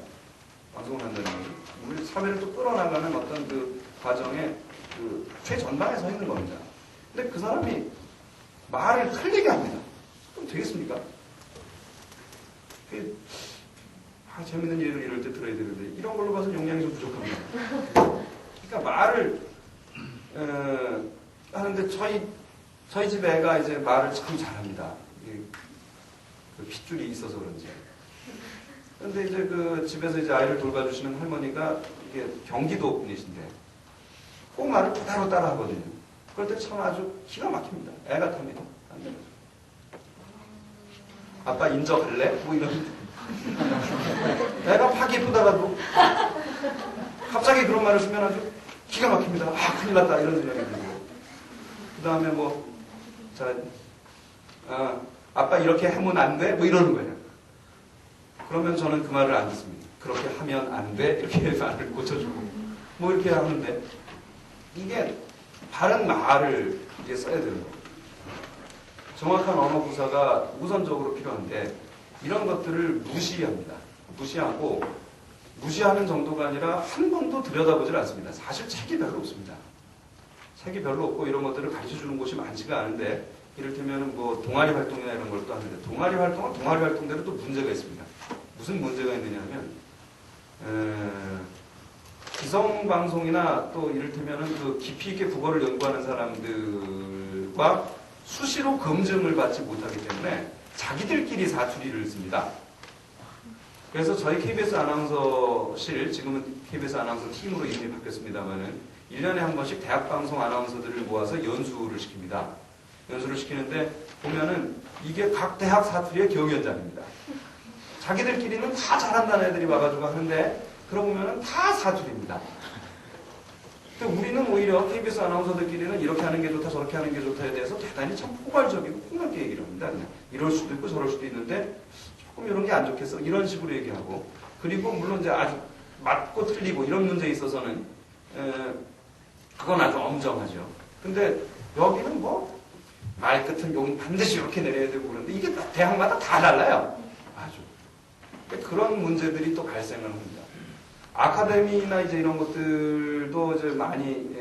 방송을 한다는 것은 우리 사회를 또 끌어나가는 어떤 그 과정의 최전방에 서 있는 겁니다. 근데 그 사람이 말을 틀리게 합니다. 그럼 되겠습니까? 재밌는 예를 이럴 때 들어야 되는데 이런 걸로 봐서 용량이 좀 부족합니다. 그러니까 말을 하는데 저희 집 애가 이제 말을 참 잘합니다. 핏줄이 있어서 그런지. 그런데 이제 집에서 이제 아이를 돌봐주시는 할머니가 이게 경기도 분이신데 꼭 말을 그대로 따라 하거든요. 그럴 때 참 아주 기가 막힙니다. 애가 탑니다. 안 돼요. 아빠 인적할래? 뭐 이런. 애가 팍 예쁘다가도 갑자기 그런 말을 쓰면 아주 기가 막힙니다. 큰일 났다. 이런 생각이 들고. 그 다음에 아빠 이렇게 하면 안 돼? 뭐 이러는 거예요. 그러면 저는 그 말을 안 듣습니다. 그렇게 하면 안 돼? 이렇게 말을 고쳐주고. 뭐 이렇게 하는데 이게 바른 말을 이제 써야 되는 거예요. 정확한 언어 구사가 우선적으로 필요한데 이런 것들을 무시합니다. 무시하고 무시하는 정도가 아니라 한 번도 들여다보질 않습니다. 사실 책이 별로 없습니다. 책이 별로 없고 이런 것들을 가르쳐주는 곳이 많지가 않은데 이를테면 뭐 동아리 활동이나 이런 걸 또 하는데 동아리 활동은 동아리 활동대로 또 문제가 있습니다. 무슨 문제가 있느냐면 기성방송이나 또 이를테면 그 깊이 있게 국어를 연구하는 사람들과 수시로 검증을 받지 못하기 때문에 자기들끼리 사투리를 씁니다. 그래서 저희 KBS 아나운서실, 지금은 KBS 아나운서 팀으로 이름이 바뀌었습니다만은 1년에 한 번씩 대학방송 아나운서들을 모아서 연수를 시킵니다. 연수를 시키는데 보면은 이게 각 대학 사투리의 경연장입니다. 자기들끼리는 다 잘한다는 애들이 와가지고 하는데 그러고 보면은 다 사투리입니다. 근데 우리는 오히려 KBS 아나운서들끼리는 이렇게 하는 게 좋다 저렇게 하는 게 좋다에 대해서 대단히 참 포괄적이고 폭넓게 얘기를 합니다. 그냥 이럴 수도 있고 저럴 수도 있는데 조금 이런 게 안 좋겠어 이런 식으로 얘기하고 그리고 물론 이제 아주 맞고 틀리고 이런 문제에 있어서는 그건 아주 엄정하죠. 근데 여기는 뭐 말끝은 여기 반드시 이렇게 내려야 되고 그런데 이게 대학마다 다 달라요. 아주. 그런 문제들이 또 발생을 합니다. 아카데미나 이제 이런 것들도 이제 많이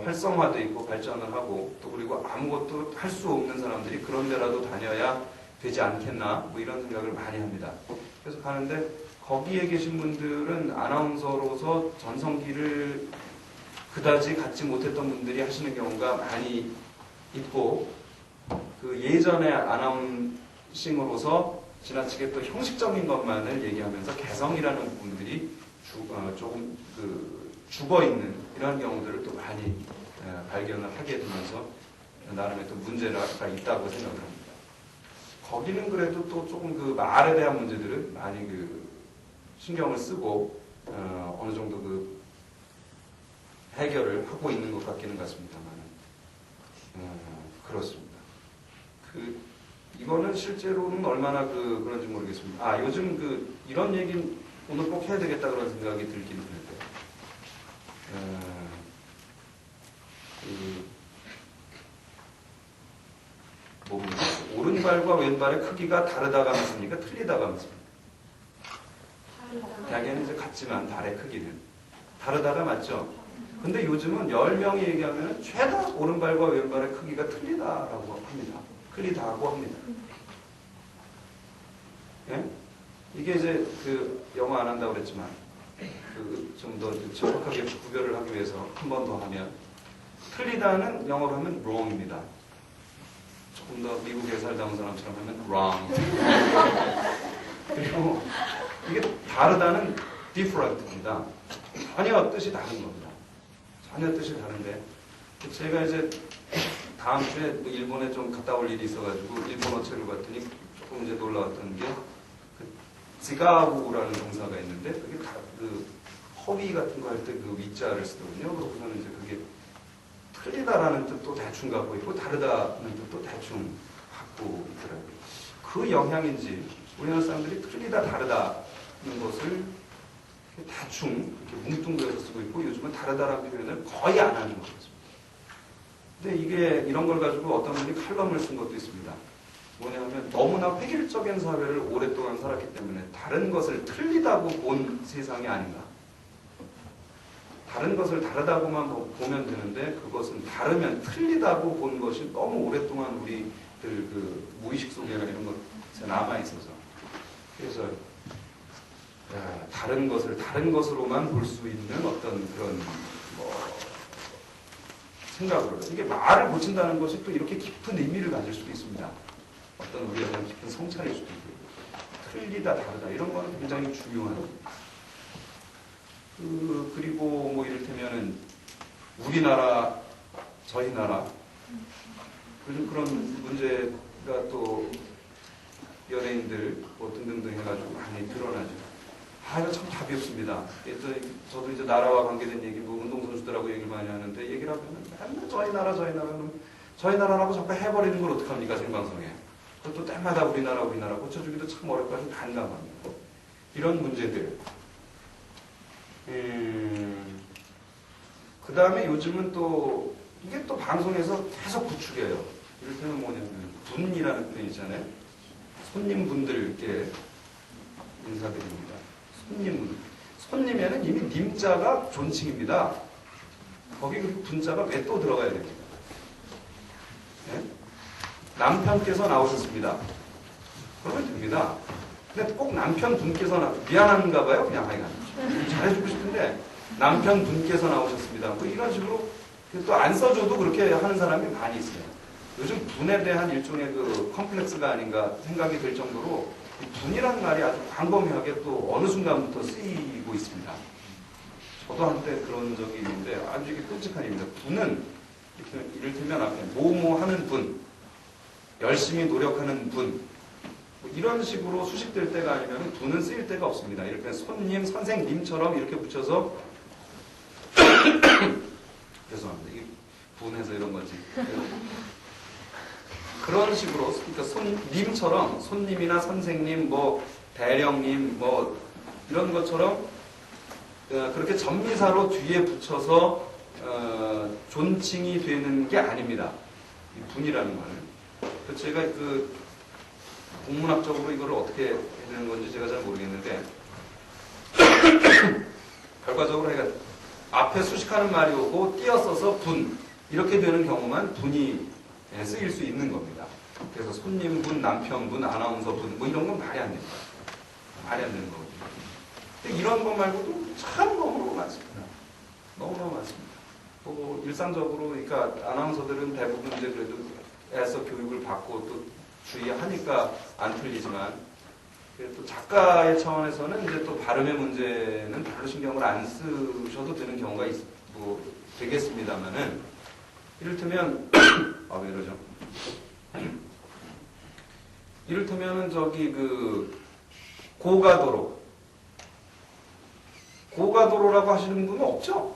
활성화돼 있고 발전을 하고 또 그리고 아무것도 할 수 없는 사람들이 그런 데라도 다녀야 되지 않겠나 뭐 이런 생각을 많이 합니다. 그래서 가는데 거기에 계신 분들은 아나운서로서 전성기를 그다지 갖지 못했던 분들이 하시는 경우가 많이 있고 그 예전의 아나운싱으로서 지나치게 또 형식적인 것만을 얘기하면서 개성이라는 부분들이 조금 죽어있는 이런 경우들을 또 많이 발견을 하게 되면서 나름의 또 문제가 있다고 생각을 합니다. 거기는 그래도 또 조금 그 말에 대한 문제들은 많이 그 신경을 쓰고 어느 정도 그 해결을 하고 있는 것 같기는 같습니다만 그렇습니다. 이거는 실제로는 얼마나 그런지 모르겠습니다. 요즘 이런 얘기는 오늘 꼭 해야 되겠다 그런 생각이 들긴 드는데 뭡니까? 오른발과 왼발의 크기가 다르다가 맞습니까? 틀리다가 맞습니까? 대개는 이제 같지만 발의 크기는 다르다가 맞죠? 근데 요즘은 10명이 얘기하면 최다 오른발과 왼발의 크기가 틀리다라고 합니다. 틀리다고 합니다. 예? 이게 이제 영어 안 한다고 그랬지만 좀 더 정확하게 구별을 하기 위해서 한 번 더 하면 틀리다는 영어로 하면 wrong입니다. 조금 더 미국에 살다 온 사람처럼 하면 wrong. 그리고 이게 다르다는 different입니다. 전혀 뜻이 다른 겁니다. 전혀 뜻이 다른데 제가 이제 다음 주에 일본에 좀 갔다 올 일이 있어가지고 일본어 책을 봤더니 조금 이제 놀라웠던 게 지가우라는 동사가 있는데 그게 다 허위 같은 거 할 때 그 위자를 쓰거든요. 그러고서는 이제 그게 틀리다라는 뜻도 대충 갖고 있고 다르다는 뜻도 대충 갖고 있더라고요. 그 영향인지 우리나라 사람들이 틀리다 다르다는 것을 대충 이렇게 뭉뚱그려서 쓰고 있고 요즘은 다르다라는 표현을 거의 안 하는 것 같습니다. 근데 이게 이런 걸 가지고 어떤 분이 칼럼을 쓴 것도 있습니다. 뭐냐면 너무나 획일적인 사회를 오랫동안 살았기 때문에 다른 것을 틀리다고 본 세상이 아닌가. 다른 것을 다르다고만 보면 되는데 그것은 다르면 틀리다고 본 것이 너무 오랫동안 우리들 무의식 속에나 이런 것에 남아있어서 그래서 다른 것을 다른 것으로만 볼 수 있는 어떤 그런 생각으로 이게 말을 고친다는 것이 또 이렇게 깊은 의미를 가질 수도 있습니다. 어떤 우리에 대한 깊은 성찰일 수도 있고 틀리다 다르다 이런 거는 굉장히 중요한 그리고 뭐 이를테면은 우리나라 저희 나라 요즘 그런 문제가 또 연예인들 뭐 등등등 해가지고 많이 드러나죠. 이거 참 답이 없습니다. 저도 이제 나라와 관계된 얘기, 뭐 운동선수들하고 얘기를 많이 하는데 얘기를 하면 맨날 저희 나라는 저희 나라라고 자꾸 해버리는 걸 어떡합니까 생방송에. 그것도 때마다 우리나라 고쳐주기도 참 어렵고 아주 난감합니다. 이런 문제들. 그 다음에 요즘은 또 이게 또 방송에서 계속 부추겨요. 이를테면 뭐냐면 분이라는 표현 있잖아요. 손님분들께 인사드립니다. 손님분. 손님에는 이미 님자가 존칭입니다. 거기 그 분자가 왜 또 들어가야 됩니까? 네? 남편께서 나오셨습니다. 그러면 됩니다. 근데 꼭 남편분께서 미안한가 봐요. 그냥 아이가 잘해주고 싶은데 남편분께서 나오셨습니다. 뭐 이런 식으로 또 안 써줘도 그렇게 하는 사람이 많이 있어요. 요즘 분에 대한 일종의 그 컴플렉스가 아닌가 생각이 들 정도로 이 분이라는 말이 아주 광범위하게 또 어느 순간부터 쓰이고 있습니다. 저도 한때 그런 적이 있는데 아주 이게 끔찍한 일입니다. 분은 이를테면 앞에 뭐뭐 하는 분, 열심히 노력하는 분, 뭐 이런 식으로 수식될 때가 아니면 분은 쓰일 때가 없습니다. 이렇게 손님, 선생님처럼 이렇게 붙여서 죄송합니다. 이게 분해서 이런 거지. 그런 식으로 그러니까 손님처럼 손님이나 선생님, 뭐 대령님, 뭐 이런 것처럼 그렇게 전미사로 뒤에 붙여서 존칭이 되는 게 아닙니다. 이 분이라는 말은. 제가 그 국문학적으로 이걸 어떻게 해야 되는 건지 제가 잘 모르겠는데 결과적으로 해가 앞에 수식하는 말이 오고 띄어써서 분 이렇게 되는 경우만 분이 쓰일 수 있는 겁니다. 그래서 손님분, 남편분, 아나운서분 뭐 이런 건 말이 안 됩니다. 말이 안 되는 거거든요. 근데 이런 것 말고도 참 너무너무 많습니다. 너무너무 많습니다. 뭐 일상적으로 그러니까 아나운서들은 대부분 이제 그래도 애써 교육을 받고 또 주의하니까 안 틀리지만 또 작가의 차원에서는 이제 또 발음의 문제는 별로 신경을 안 쓰셔도 되는 경우가 뭐 되겠습니다만은 이를테면 아 왜 이러죠? 이를테면은 저기 그 고가도로라고 하시는 분은 없죠?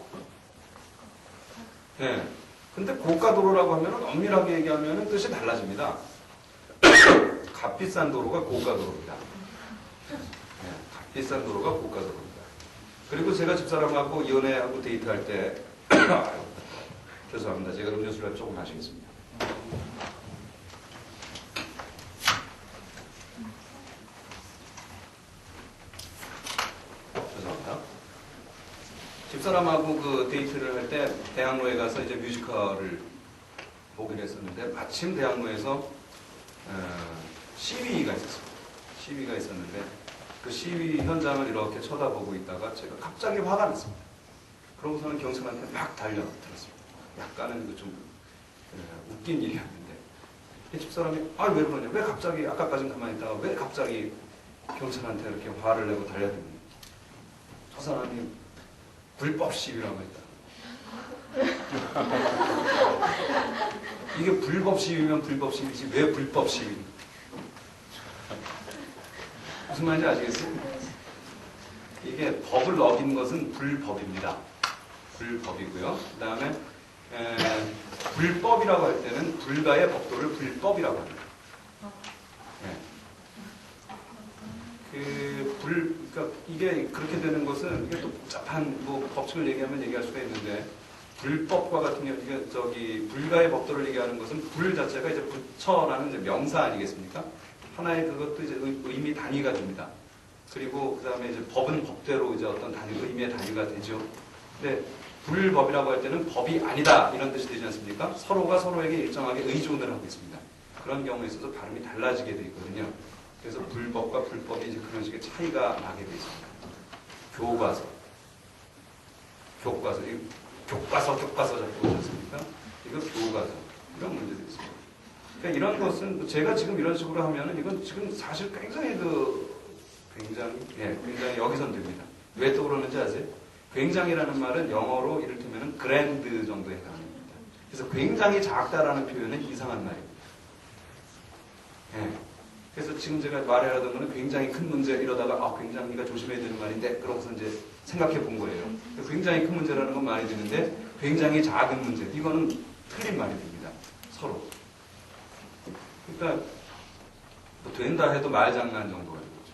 예. 네. 근데 고가도로라고 하면은 엄밀하게 얘기하면은 뜻이 달라집니다. 값비싼 도로가 고가도로입니다. 네, 값비싼 도로가 고가도로입니다. 그리고 제가 집사람하고 연애하고 데이트할 때 죄송합니다. 제가 음료수를 조금 마시겠습니다. 죄송합니다. 집사람하고 그 데이트를 할 때 대학로에 가서 이제 뮤지컬을 보기로 했었는데 마침 대학로에서 시위가 있었습니다. 시위가 있었는데 그 시위 현장을 이렇게 쳐다보고 있다가 제가 갑자기 화가 났습니다. 그러고서는 경찰한테 막 달려들었습니다. 약간은 그 좀 웃긴 일이었는데 집사람이 왜 그러냐? 왜 갑자기 아까까지는 가만히 있다가 왜 갑자기 경찰한테 이렇게 화를 내고 달려드는 저 사람이 불법 시위라고 했다. 이게 불법 시위면 불법 시위지 왜 불법 시위? 무슨 말인지 아시겠어요? 이게 법을 어긴 것은 불법입니다. 불법이고요. 그 다음에 불법이라고 할 때는 불가의 법도를 불법이라고 합니다. 그러니까 이게 그렇게 되는 것은 이게 또 복잡한 뭐 법칙을 얘기할 수가 있는데 불법과 같은 경우 이게 저기 불가의 법도를 얘기하는 것은 불 자체가 이제 부처라는 이제 명사 아니겠습니까? 하나의 그것도 이제 의미 단위가 됩니다. 그리고 그 다음에 이제 법은 법대로 이제 어떤 의미의 단위가 되죠. 근데 불법이라고 할 때는 법이 아니다 이런 뜻이 되지 않습니까? 서로가 서로에게 일정하게 의존을 하고 있습니다. 그런 경우에 있어서 발음이 달라지게 되어 있거든요. 그래서 불법과 불법이 이제 그런 식의 차이가 나게 되어 있습니다. 교과서 자꾸 오지 않습니까? 이거 교과서 이런 문제들이 있습니다. 그러니까 이런 것은 제가 지금 이런 식으로 하면은 이건 지금 사실 굉장히 굉장히 여기선 됩니다. 왜 또 그러는지 아세요? 굉장히라는 말은 영어로 이를테면 그랜드 정도에 해당합니다. 그래서 굉장히 작다라는 표현은 이상한 말입니다. 그래서 지금 제가 말하려던 거는 굉장히 큰 문제 이러다가 굉장히가 조심해야 되는 말인데 그러고서 이제 생각해 본 거예요. 굉장히 큰 문제라는 건 말이 되는데 굉장히 작은 문제 이거는 틀린 말이 됩니다. 서로. 그러니까 뭐 된다 해도 말장난 정도가 되는 거죠.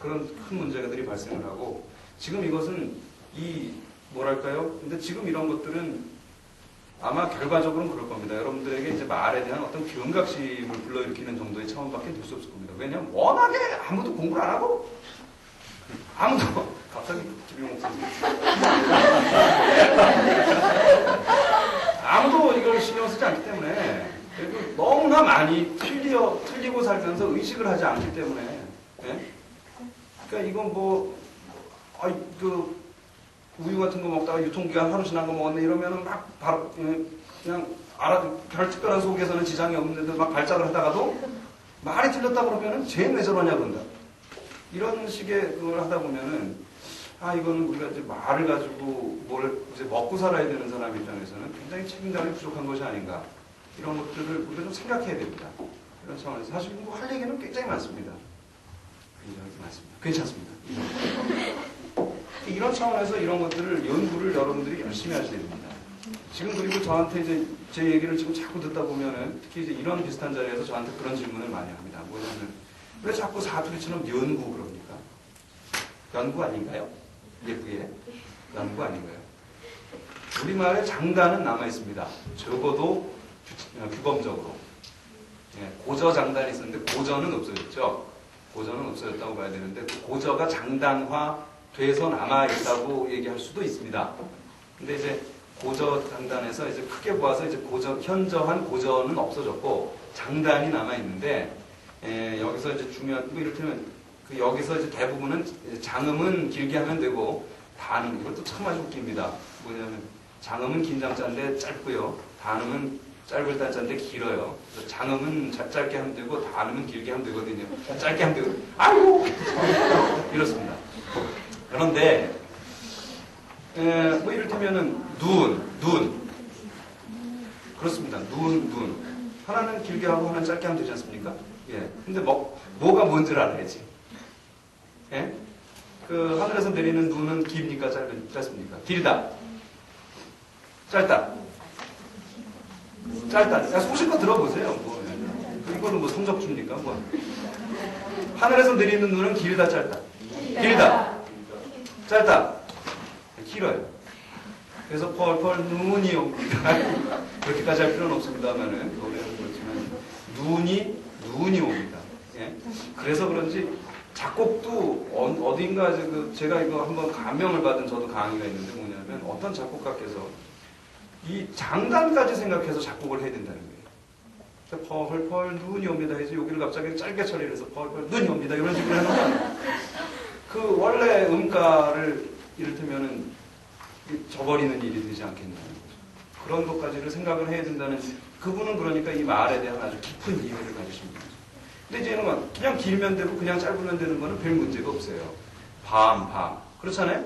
그런 큰 문제들이 발생을 하고 지금 이것은 뭐랄까요? 근데 지금 이런 것들은 아마 결과적으로는 그럴 겁니다. 여러분들에게 이제 말에 대한 어떤 경각심을 불러일으키는 정도의 차원밖에 될 수 없을 겁니다. 왜냐하면 워낙에 아무도 공부를 안 하고 아무도 갑자기 김용 목사님 아무도 이걸 신경 쓰지 않기 때문에 그리고 너무나 많이 틀리고 살면서 의식을 하지 않기 때문에 예? 그러니까 이건 그 우유 같은 거 먹다가 유통기한 하루 지난 거 먹었네 이러면은 막 바로 그냥 별특별한 속에서는 지장이 없는데 막 발작을 하다가도 말이 틀렸다 그러면은 쟤는 왜 저러냐 그런다. 이런 식의 그걸 하다 보면은 이거는 우리가 이제 말을 가지고 뭘 이제 먹고 살아야 되는 사람 입장에서는 굉장히 책임감이 부족한 것이 아닌가. 이런 것들을 우리가 좀 생각해야 됩니다. 이런 차원에서 사실 뭐 할 얘기는 굉장히 많습니다. 굉장히 많습니다. 괜찮습니다. 이런 차원에서 이런 것들을 연구를 여러분들이 열심히 하셔야 됩니다. 지금 그리고 저한테 이제 제 얘기를 지금 자꾸 듣다 보면은 특히 이제 이런 비슷한 자리에서 저한테 그런 질문을 많이 합니다. 뭐냐면 왜 자꾸 사투리처럼 연구 그럽니까? 연구 아닌가요? 예쁘게 연구 아닌가요? 우리말에 장단은 남아 있습니다. 적어도 규범적으로 고저 장단이 있었는데 고저는 없어졌죠. 고저는 없어졌다고 봐야 되는데 그 고저가 장단화 돼서 남아있다고 얘기할 수도 있습니다. 근데 이제 고저 장단에서 이제 크게 보아서 이제 현저한 고저는 없어졌고 장단이 남아있는데, 여기서 이제 중요한, 뭐 이를테면, 여기서 이제 대부분은 장음은 길게 하면 되고, 단음, 이것도 참 아주 웃깁니다. 뭐냐면, 장음은 긴 장자인데 짧고요. 단음은 짧을 단자인데 길어요. 장음은 짧게 하면 되고, 단음은 길게 하면 되거든요. 짧게 하면 되고, 아이고! 이렇습니다. 그런데 뭐 이를테면은 눈 그렇습니다. 눈 하나는 길게 하고 하나는 짧게 하면 되지 않습니까? 예. 근데 뭐가 뭔지를 알아야지. 예? 그 하늘에서 내리는 눈은 깁니까 짧습니까? 길다. 짧다. 야, 소식껏 들어보세요. 이거는 뭐 성적 줍니까? 하늘에서 내리는 눈은 길다 짧다. 길다. 짧다. 길어요. 그래서 펄펄 눈이 옵니다. 그렇게까지 할 필요는 없습니다만은 노래는 그렇지만 눈이 옵니다. 예? 그래서 그런지 작곡도 어딘가 제가 이거 한번 감명을 받은 저도 강의가 있는데 뭐냐면 어떤 작곡가께서 이 장단까지 생각해서 작곡을 해야 된다는 거예요. 펄펄 눈이 옵니다 해서 여기를 갑자기 짧게 처리를 해서 펄펄 눈이 옵니다 이런 식으로 해놓으면 그 원래 음가를 이를테면은 저버리는 일이 되지 않겠냐는 거죠. 그런 것까지를 생각을 해야 된다는, 그분은 그러니까 이 말에 대한 아주 깊은 이해를 가지신 분이죠. 근데 이제 이런 그냥 길면 되고 그냥 짧으면 되는 거는 별 문제가 없어요. 밤. 그렇잖아요?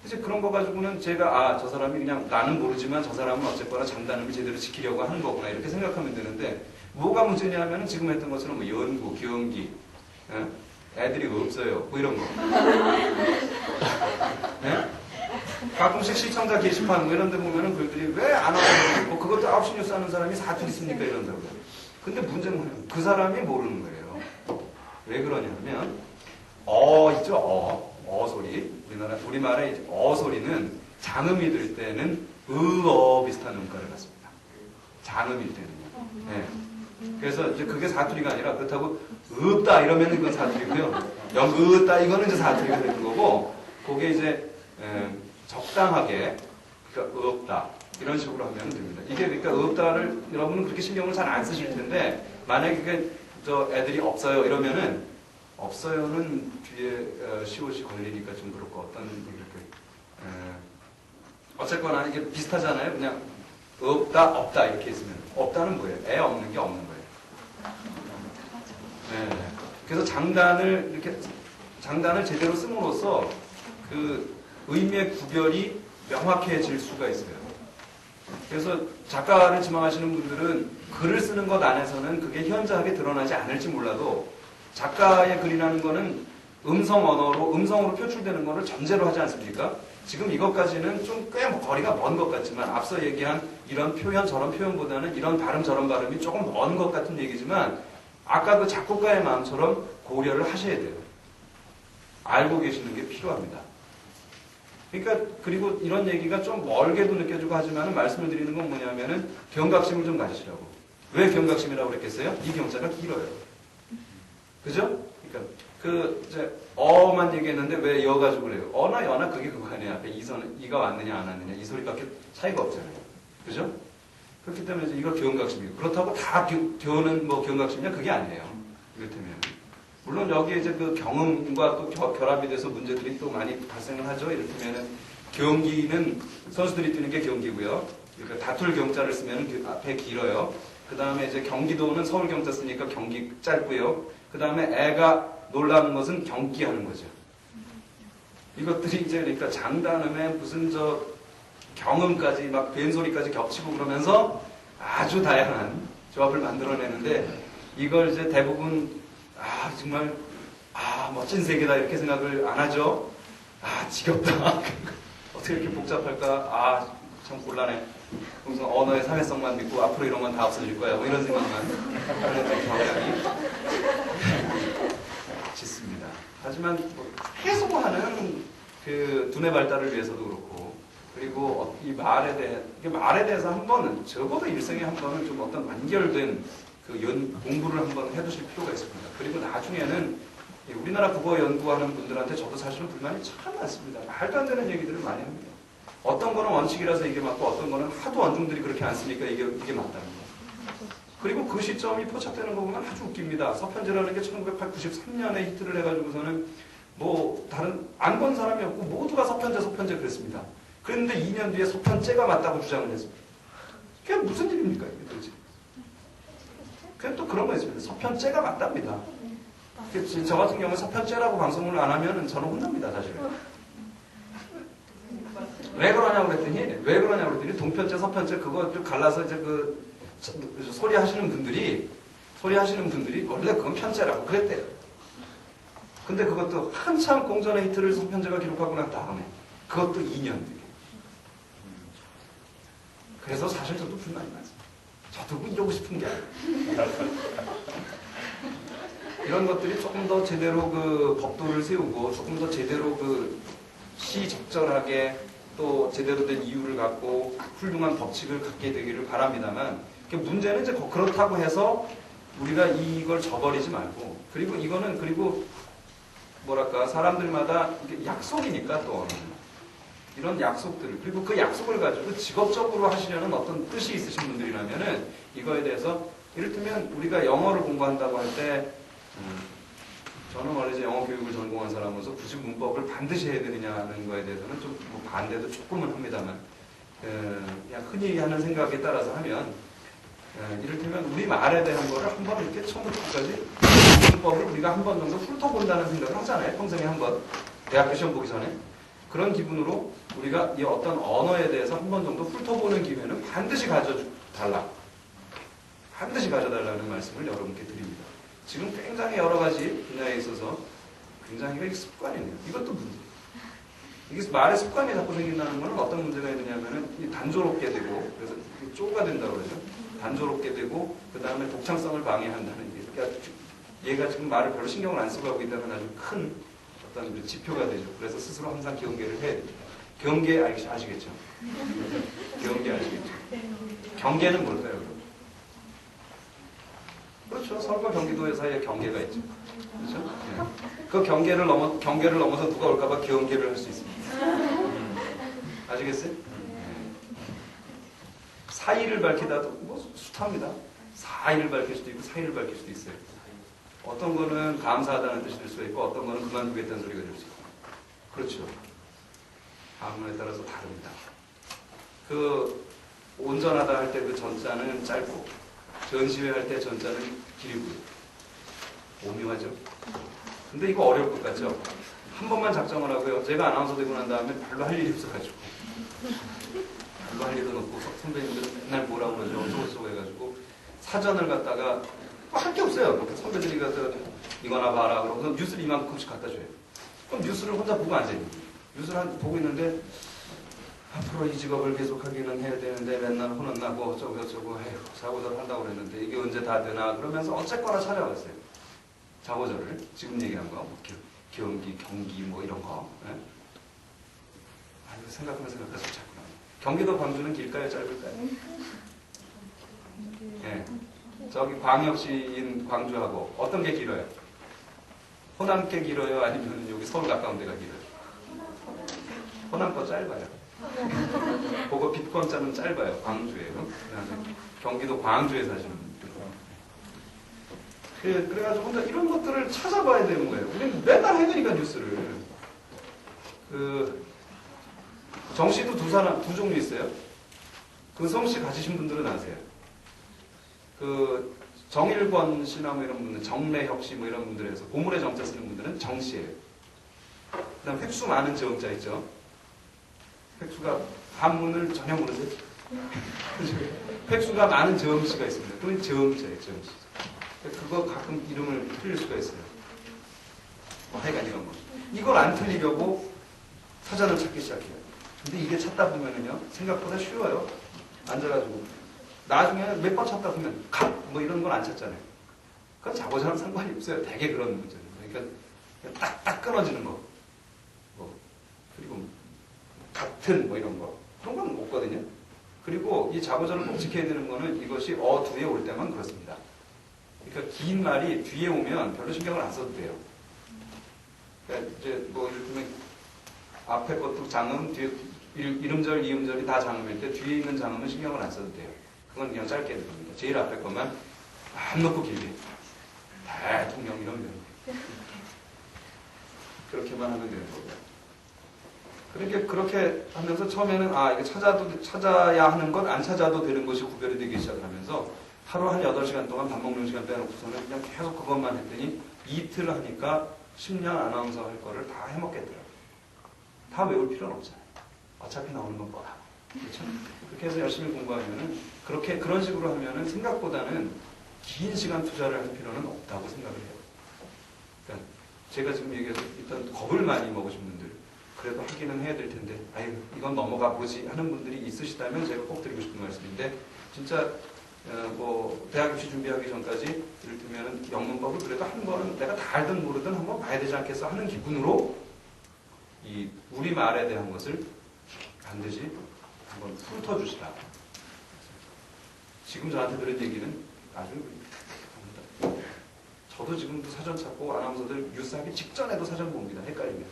이제 그런 거 가지고는 제가 저 사람이 그냥 나는 모르지만 저 사람은 어쨌거나 장단음을 제대로 지키려고 하는 거구나 이렇게 생각하면 되는데, 뭐가 문제냐면은 지금 했던 것처럼 뭐 연구, 경기, 애들이 없어요. 뭐 이런 거. 네? 가끔씩 시청자 게시판 뭐 이런 데 보면은 글들이 왜 안 하고 뭐 그것도 9시 뉴스 하는 사람이 사투리 씁니까 이런다고요. 근데 문제는 뭐냐면 그 사람이 모르는 거예요. 왜 그러냐면 있죠. 소리. 우리말에 이제 소리는 장음이 들 때는 비슷한 음가를 갖습니다. 장음일 때는요. 네. 그래서 이제 그게 사투리가 아니라 그렇다고 없다 이러면 이건 사투리고요. 없다 이거는 이제 사투리가 되는 거고, 그게 이제 적당하게 그러니까 없다 이런 식으로 하면 됩니다. 이게 그러니까 없다를 여러분은 그렇게 신경을 잘 안 쓰실 텐데, 만약에 그게 애들이 없어요 이러면은 없어요는 뒤에 시옷이 걸리니까 좀 그렇고 어떤 이렇게 어쨌거나 이게 비슷하잖아요. 그냥 없다 이렇게 있으면 없다는 뭐예요? 애 없는 게 없는 거예요. 네. 그래서 장단을 제대로 씀으로써 그 의미의 구별이 명확해질 수가 있어요. 그래서 작가를 지망하시는 분들은 글을 쓰는 것 안에서는 그게 현저하게 드러나지 않을지 몰라도 작가의 글이라는 거는 음성으로 표출되는 거를 전제로 하지 않습니까? 지금 이것까지는 좀 꽤 거리가 먼 것 같지만 앞서 얘기한 이런 표현 저런 표현보다는 이런 발음 저런 발음이 조금 먼 것 같은 얘기지만 아까 그 작곡가의 마음처럼 고려를 하셔야 돼요. 알고 계시는 게 필요합니다. 그러니까 그리고 이런 얘기가 좀 멀게도 느껴지고 하지만 말씀을 드리는 건 뭐냐면은 경각심을 좀 가지시라고. 왜 경각심이라고 그랬겠어요? 이 경자가 길어요. 그죠? 그러니까 이제 어만 얘기했는데 왜 여 가지고 그래요? 어나 여나 그게 그거 아니야. 앞에 이가 왔느냐 안 왔느냐 이 소리밖에 차이가 없잖아요. 그죠? 그렇기 때문에 이제 이걸 경각심이고 그렇다고 다 교는 뭐 경각심이냐 그게 아니에요. 이를테면 물론 여기에 이제 그 경험과 또 결합이 돼서 문제들이 또 많이 발생을 하죠. 이를테면은 경기는 선수들이 뛰는 게 경기고요. 그러니까 다툴 경자를 쓰면 앞에 길어요. 그 다음에 이제 경기도는 서울 경자 쓰니까 경기 짧고요. 그 다음에 애가 놀라는 것은 경기하는 거죠. 이것들이 이제 그러니까 장단음에 무슨 경음까지 막 벤소리까지 겹치고 그러면서 아주 다양한 조합을 만들어내는데 이걸 이제 대부분 정말 멋진 세계다 이렇게 생각을 안 하죠. 지겹다. 어떻게 이렇게 복잡할까? 참 곤란해. 그래서 언어의 사회성만 믿고 앞으로 이런 건 다 없어질 거야. 뭐 이런 생각만 하는 경향이 짓습니다. 하지만 해소하는 그 두뇌 발달을 위해서도 그렇고 그리고 이 말에 대해서 한 번은 적어도 일생에 한 번은 좀 어떤 완결된 공부를 한번 해두실 필요가 있습니다. 그리고 나중에는 우리나라 국어 연구하는 분들한테 저도 사실은 불만이 참 많습니다. 말도 안 되는 얘기들을 많이 합니다. 어떤 거는 원칙이라서 이게 맞고 어떤 거는 하도 원중들이 그렇게 안 쓰니까 이게 맞답니다. 그리고 그 시점이 포착되는 거 보면 아주 웃깁니다. 서편제라는 게 1993년에 히트를 해가지고서는 뭐 다른 안 본 사람이 없고 모두가 서편제 그랬습니다. 그런데 2년 뒤에 서편제가 맞다고 주장을 했습니다. 그게 무슨 일입니까 이게 도대체? 그냥 또 그런 거 있습니다. 서편제가 맞답니다. 저 같은 경우는 서편제라고 방송을 안 하면 저는 혼납니다 사실. 왜 그러냐고 그랬더니 동편제 서편제 그거 좀 갈라서 이제 소리 하시는 분들이 원래 그건 편제라고 그랬대요. 근데 그것도 한참 공전의 히트를 서편제가 기록하고 난 다음에 그것도 2년 뒤에. 그래서 사실 저도 불만이 많습니다. 저도 이러고 싶은 게 아니에요. 이런 것들이 조금 더 제대로 법도를 세우고 조금 더 제대로 시적절하게 또 제대로 된 이유를 갖고 훌륭한 법칙을 갖게 되기를 바랍니다만 문제는 이제 그렇다고 해서 우리가 이걸 저버리지 말고 그리고 뭐랄까 사람들마다 약속이니까 또 이런 약속들을 그리고 그 약속을 가지고 직업적으로 하시려는 어떤 뜻이 있으신 분들이라면은 이거에 대해서 이를테면 우리가 영어를 공부한다고 할 때 저는 원래 이제 영어 교육을 전공한 사람으로서 굳이 문법을 반드시 해야 되느냐는 거에 대해서는 좀 반대도 조금은 합니다만 그냥 흔히 하는 생각에 따라서 하면 이를테면 우리 말에 대한 거를 한번 이렇게 처음부터 끝까지 문법을 우리가 한 번 정도 훑어본다는 생각을 하잖아요. 평생에 한 번 대학교 시험 보기 전에 그런 기분으로 우리가 이 어떤 언어에 대해서 한 번 정도 훑어보는 기회는 반드시 가져달라는 말씀을 여러분께 드립니다. 지금 굉장히 여러 가지 분야에 있어서 굉장히 습관이네요. 이것도 문제. 이게 말의 습관이 자꾸 생긴다는 것은 어떤 문제가 있느냐면은 단조롭게 되고 그래서 쪼가 된다고 그러죠. 단조롭게 되고 그 다음에 독창성을 방해한다는 게. 그러니까 얘가 지금 말을 별로 신경을 안 쓰고 하고 있다는 아주 큰 어떤 지표가 되죠. 그래서 스스로 항상 경계를 해야 됩니다. 경계 아시겠죠? 경계 아시겠죠? 경계는 뭘까요, 그럼? 그렇죠. 서울과 경기도 사이에 경계가 있죠. 그렇죠? 네. 그 경계를 넘어서 누가 올까봐 경계를 할 수 있습니다. 아시겠어요? 사이를 밝히다도 뭐 숱합니다. 사이를 밝힐 수도 있고 사이를 밝힐 수도 있어요. 어떤 거는 감사하다는 뜻이 될 수가 있고 어떤 거는 그만두겠다는 소리가 될 수 있고 그렇죠. 방문에 따라서 다릅니다. 온전하다 할 때 그 전자는 짧고 전시회 할 때 전자는 길고요. 오묘하죠. 근데 이거 어려울 것 같죠? 한 번만 작정을 하고요. 제가 아나운서 되고 난 다음에 별로 할 일이 없어가지고 별로 할 일은 없고 선배님들은 맨날 뭐라고 그러죠. 어쩌고저쩌고 해가지고 사전을 갖다가 할 게 없어요. 선배들이 가서 이거나 봐라 그러고 뉴스를 이만큼씩 갖다 줘요. 그럼 뉴스를 혼자 보고 앉아있는 거예요. 뉴스를 보고 있는데 앞으로 이 직업을 계속하기는 해야 되는데 맨날 혼은 나고 어쩌고저쩌고 자고저를 한다고 그랬는데 이게 언제 다 되나 그러면서 어쨌거나 찾아왔어요. 자고저를 지금 얘기한 거 뭐 경기 뭐 이런 거 생각하면 생각할수록 자꾸 나와요. 경기도 광주는 길까요, 짧을까요? 예. 저기 광역시인 광주하고 어떤 게 길어요? 호남 게 길어요? 아니면 여기 서울 가까운 데가 길어요? 호남 거 짧아요. 그거 빛권자는 짧아요. 광주예요. 그다음에 경기도 광주에 사시는 분들. 그래가지고 혼자 이런 것들을 찾아봐야 되는 거예요. 우리는 맨날 해드니까 뉴스를. 정씨도 두 종류 있어요. 그 성씨 가지신 분들은 아세요. 정일권 씨나 뭐 이런 분들, 정래혁 씨 뭐 이런 분들에서 보물의 정자 쓰는 분들은 정씨예요. 그 다음 획수 많은 저음자 있죠. 획수가 한문을 전혀 모르세요? 획수가 많은 저음씨가 있습니다. 그건 저음자예요, 저음씨. 그거 가끔 이름을 틀릴 수가 있어요. 하여간 이런 거. 이걸 안 틀리려고 사전을 찾기 시작해요. 근데 이게 찾다 보면은요, 생각보다 쉬워요. 앉아가지고. 나중에는 몇 번 찾다 보면, 뭐 이런 건 안 찾잖아요. 그건 자고자랑 상관이 없어요. 되게 그런 문제는. 그러니까 딱딱 끊어지는 거. 그리고 같은 뭐 이런 거. 그런 건 없거든요. 그리고 이 자고자를 꼭 지켜야 되는 거는 이것이 뒤에 올 때만 그렇습니다. 그러니까 긴 말이 뒤에 오면 별로 신경을 안 써도 돼요. 그러니까 이제 뭐 예를 들면 앞에 것도 장음, 뒤에 이음절, 이음절이 다 장음일 때 뒤에 있는 장음은 신경을 안 써도 돼요. 그건 그냥 짧게 해도 됩니다. 제일 앞에 것만 안 넣고 길게. 대통령 이러면 그렇게만 하면 되는 거고요. 그렇게 하면서 처음에는 이거 찾아야 하는 것, 안 찾아도 되는 것이 구별이 되기 시작하면서 하루 한 8시간 동안 밥 먹는 시간 빼놓고서는 그냥 계속 그것만 했더니 이틀 하니까 10년 아나운서 할 거를 다 해먹겠더라고요. 다 외울 필요는 없잖아요. 어차피 나오는 건 뻔하고. 그렇죠? 그렇게 해서 열심히 공부하면은, 그런 식으로 하면은 생각보다는 긴 시간 투자를 할 필요는 없다고 생각을 해요. 그러니까 제가 지금 얘기해서 일단 겁을 많이 먹으신 분들, 그래도 하기는 해야 될 텐데, 이건 넘어가 보지 하는 분들이 있으시다면 제가 꼭 드리고 싶은 말씀인데, 진짜, 대학 입시 준비하기 전까지, 이를테면 영문법을 그래도 한 번은 내가 다 알든 모르든 한번 봐야 되지 않겠어 하는 기분으로, 이 우리말에 대한 것을 반드시 한번 훑어주시라. 지금 저한테 들은 얘기는 아주 저도 지금도 사전 찾고 아나운서들 뉴스하기 직전에도 사전 봅니다. 헷갈리면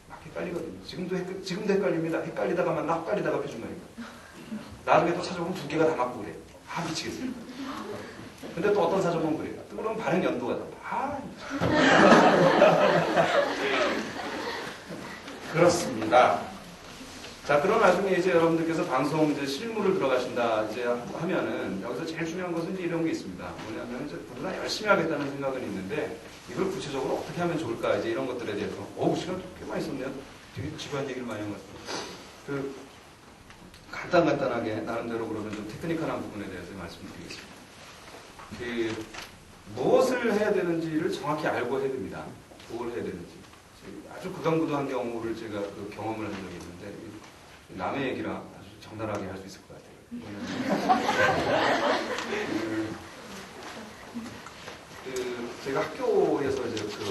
막 헷갈리거든요. 지금도 헷갈립니다. 헷갈리다가만 헷갈리다가 표준말이고 나중에 또 사전 보면 두 개가 다 맞고 그래요. 미치겠어요. 근데 또 어떤 사전 보면 그래요. 또 그럼 발음 연도가 다 그렇습니다. 자, 그럼 나중에 이제 여러분들께서 방송 이제 실무를 들어가신다 이제 하면은 여기서 제일 중요한 것은 이제 이런 게 있습니다. 뭐냐면 이제 누구나 열심히 하겠다는 생각은 있는데 이걸 구체적으로 어떻게 하면 좋을까 이제 이런 것들에 대해서 시간 꽤 많이 썼네요. 되게 집요한 얘기를 많이 한 것 같아요. 간단하게 나름대로 그러면 좀 테크니컬한 부분에 대해서 말씀드리겠습니다. 무엇을 해야 되는지를 정확히 알고 해야 됩니다. 뭘 해야 되는지. 아주 극강무도한 경우를 제가 경험을 한 적이 있는데 남의 얘기라 아주 적나라하게 할 수 있을 것 같아요. 제가 학교에서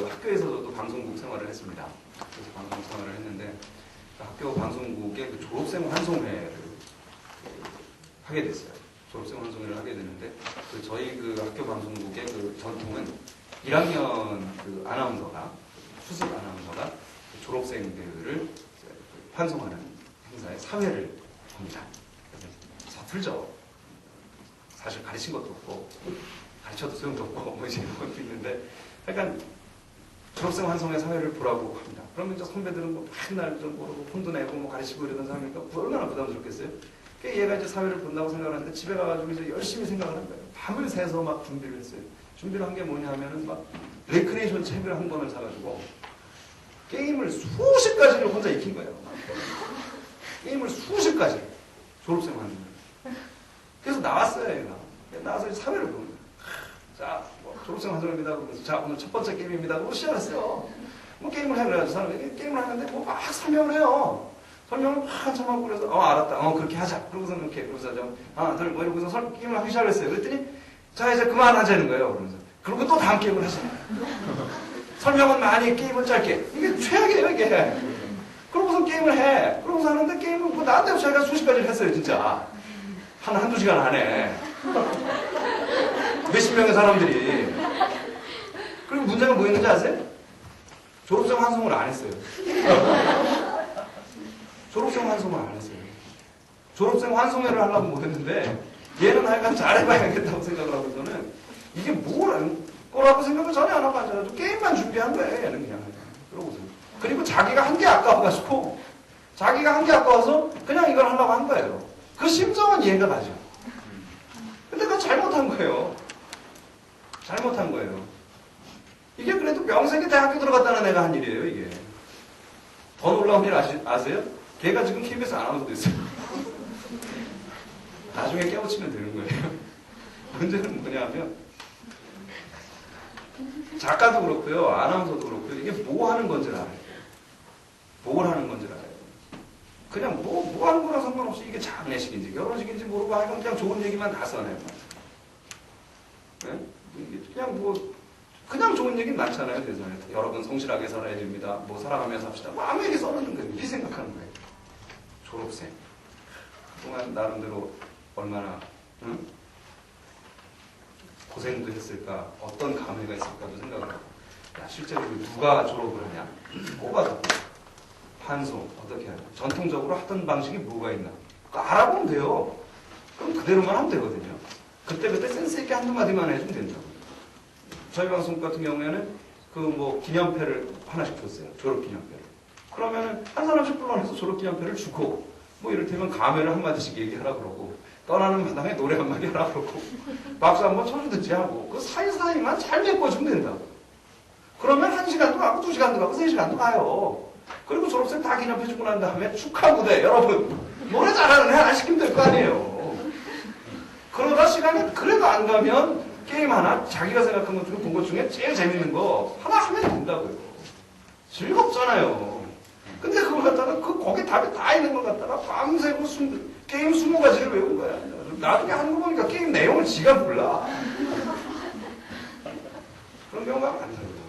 학교에서도 방송국 생활을 했습니다. 그래서 방송 생활을 했는데 학교 방송국의 졸업생 환송회를 하게 됐어요. 졸업생 환송회를 하게 되는데 저희 학교 방송국의 전통은 1학년 아나운서가 수습 아나운서가 졸업생들을 환송하는 행사에 사회를 합니다. 서툴죠. 사실 가르친 것도 없고 가르쳐도 소용도 없고 뭐 이제 이런 것도 있는데 약간 졸업생 환송회 사회를 보라고 합니다. 그러면 이제 선배들은 뭐 맨날 좀 모르고 혼도 내고 뭐 가르치고 이러던 사람이니까 얼마나 부담스럽겠어요. 얘가 이제 사회를 본다고 생각을 하는데 집에 가가지고 이제 열심히 생각을 한 거예요. 밤을 새서 막 준비를 했어요. 준비를 한 게 뭐냐 하면은 막 레크레이션 책을 한 권을 사가지고 게임을 수십 가지를 혼자 익힌 거예요. 게임을 수십 가지. 졸업생 하는 거예요. 그래서 나왔어요, 얘가. 나와서 이제 사회를 보는 거예요. 자, 졸업생 환송입니다. 그러면서 자, 오늘 첫 번째 게임입니다. 그러고 시작했어요. 뭐 게임을 해그래야죠. 사람이 게임을 하는데 뭐 막 설명을 해요. 설명을 막 한참 하고 그래서 알았다. 그렇게 하자. 그러고서는 이렇게 그러고서 좀 하나 둘 뭐 이러고서 게임을 하기 시작했어요. 그랬더니 자 이제 그만하자는 거예요. 그러면서 그리고 또 다음 게임을 하잖아요. 설명은 많이 게임은 짧게. 이게 최악이에요 이게. 그러고서 게임을 해. 그러고 사는데 게임을 뭐 나한테 자기가 수십 가지를 했어요, 진짜. 한두 시간 안에. 몇십 명의 사람들이. 그리고 문제가 뭐였는지 아세요? 졸업생 환송을 안 했어요. 졸업생 환송을 안 했어요. 졸업생 환송회를 하려고 못 했는데 얘는 하여간 잘해봐야겠다고 생각을 하고서는 이게 뭐라는 거라고 생각을 전혀 안 하고 앉아가지고 게임만 준비한 거예요. 얘는 그냥. 그러고서. 그리고 자기가 한 게 아까워가지고 자기가 한 게 아까워서 그냥 이걸 하려고 한 거예요. 그 심정은 이해가 가죠. 근데 그건 잘못한 거예요. 잘못한 거예요. 이게 그래도 명색이 대학교 들어갔다는 애가 한 일이에요, 이게. 더 놀라운 일 아세요? 걔가 지금 KBS 아나운서 됐어요. 나중에 깨우치면 되는 거예요. 문제는 뭐냐면, 작가도 그렇고요, 아나운서도 그렇고요, 이게 뭐 하는 건지를 알아요. 뭘 하는 건지를 알아요. 그냥 뭐 하는 거랑 상관없이 이게 장례식인지 결혼식인지 모르고 하여간 그냥 좋은 얘기만 다 써내요. 네? 그냥 좋은 얘기 많잖아요, 세상에. 여러분 성실하게 살아야 됩니다. 뭐 사랑하며 삽시다. 뭐 아무 얘기 써놓는 거예요. 이렇게 생각하는 거예요. 졸업생. 그동안 나름대로 얼마나 고생도 했을까, 어떤 감회가 있을까도 생각을 하고. 야, 실제로 누가 졸업을 하냐? 꼽아서 환송 어떻게 하냐? 전통적으로 하던 방식이 뭐가 있나? 그거 알아보면 돼요. 그럼 그대로만 하면 되거든요. 그때 센스 있게 한두 마디만 해주면 된다고. 저희 방송 같은 경우에는 기념패를 하나씩 줬어요. 졸업 기념패를. 그러면은 한 사람씩 불러내서 졸업 기념패를 주고, 뭐 이를테면 가면을 한마디씩 얘기하라 그러고, 떠나는 마당에 노래 한마디 하라 그러고, 박수 한번 쳐주든지 하고, 그 사이사이만 잘 메꿔주면 된다고. 그러면 1시간도 가고 2시간도 가고 3시간도 가요. 그리고 졸업생 다 기념해 주고 난 다음에 축하 무대, 여러분 노래 잘하는 애 하나 시키면 될 거 아니에요. 그러다 시간이 그래도 안 가면 게임 하나, 자기가 생각한 것 중에 본 것 중에 제일 재밌는 거 하나 하면 된다고요. 즐겁잖아요. 근데 그걸 갖다가 거기 답이 다 있는 걸 갖다가 밤새고 게임 20가지를 외운 거야. 나중에 하는 거 보니까 게임 내용을 지가 몰라. 그런 경우가 많더라고요.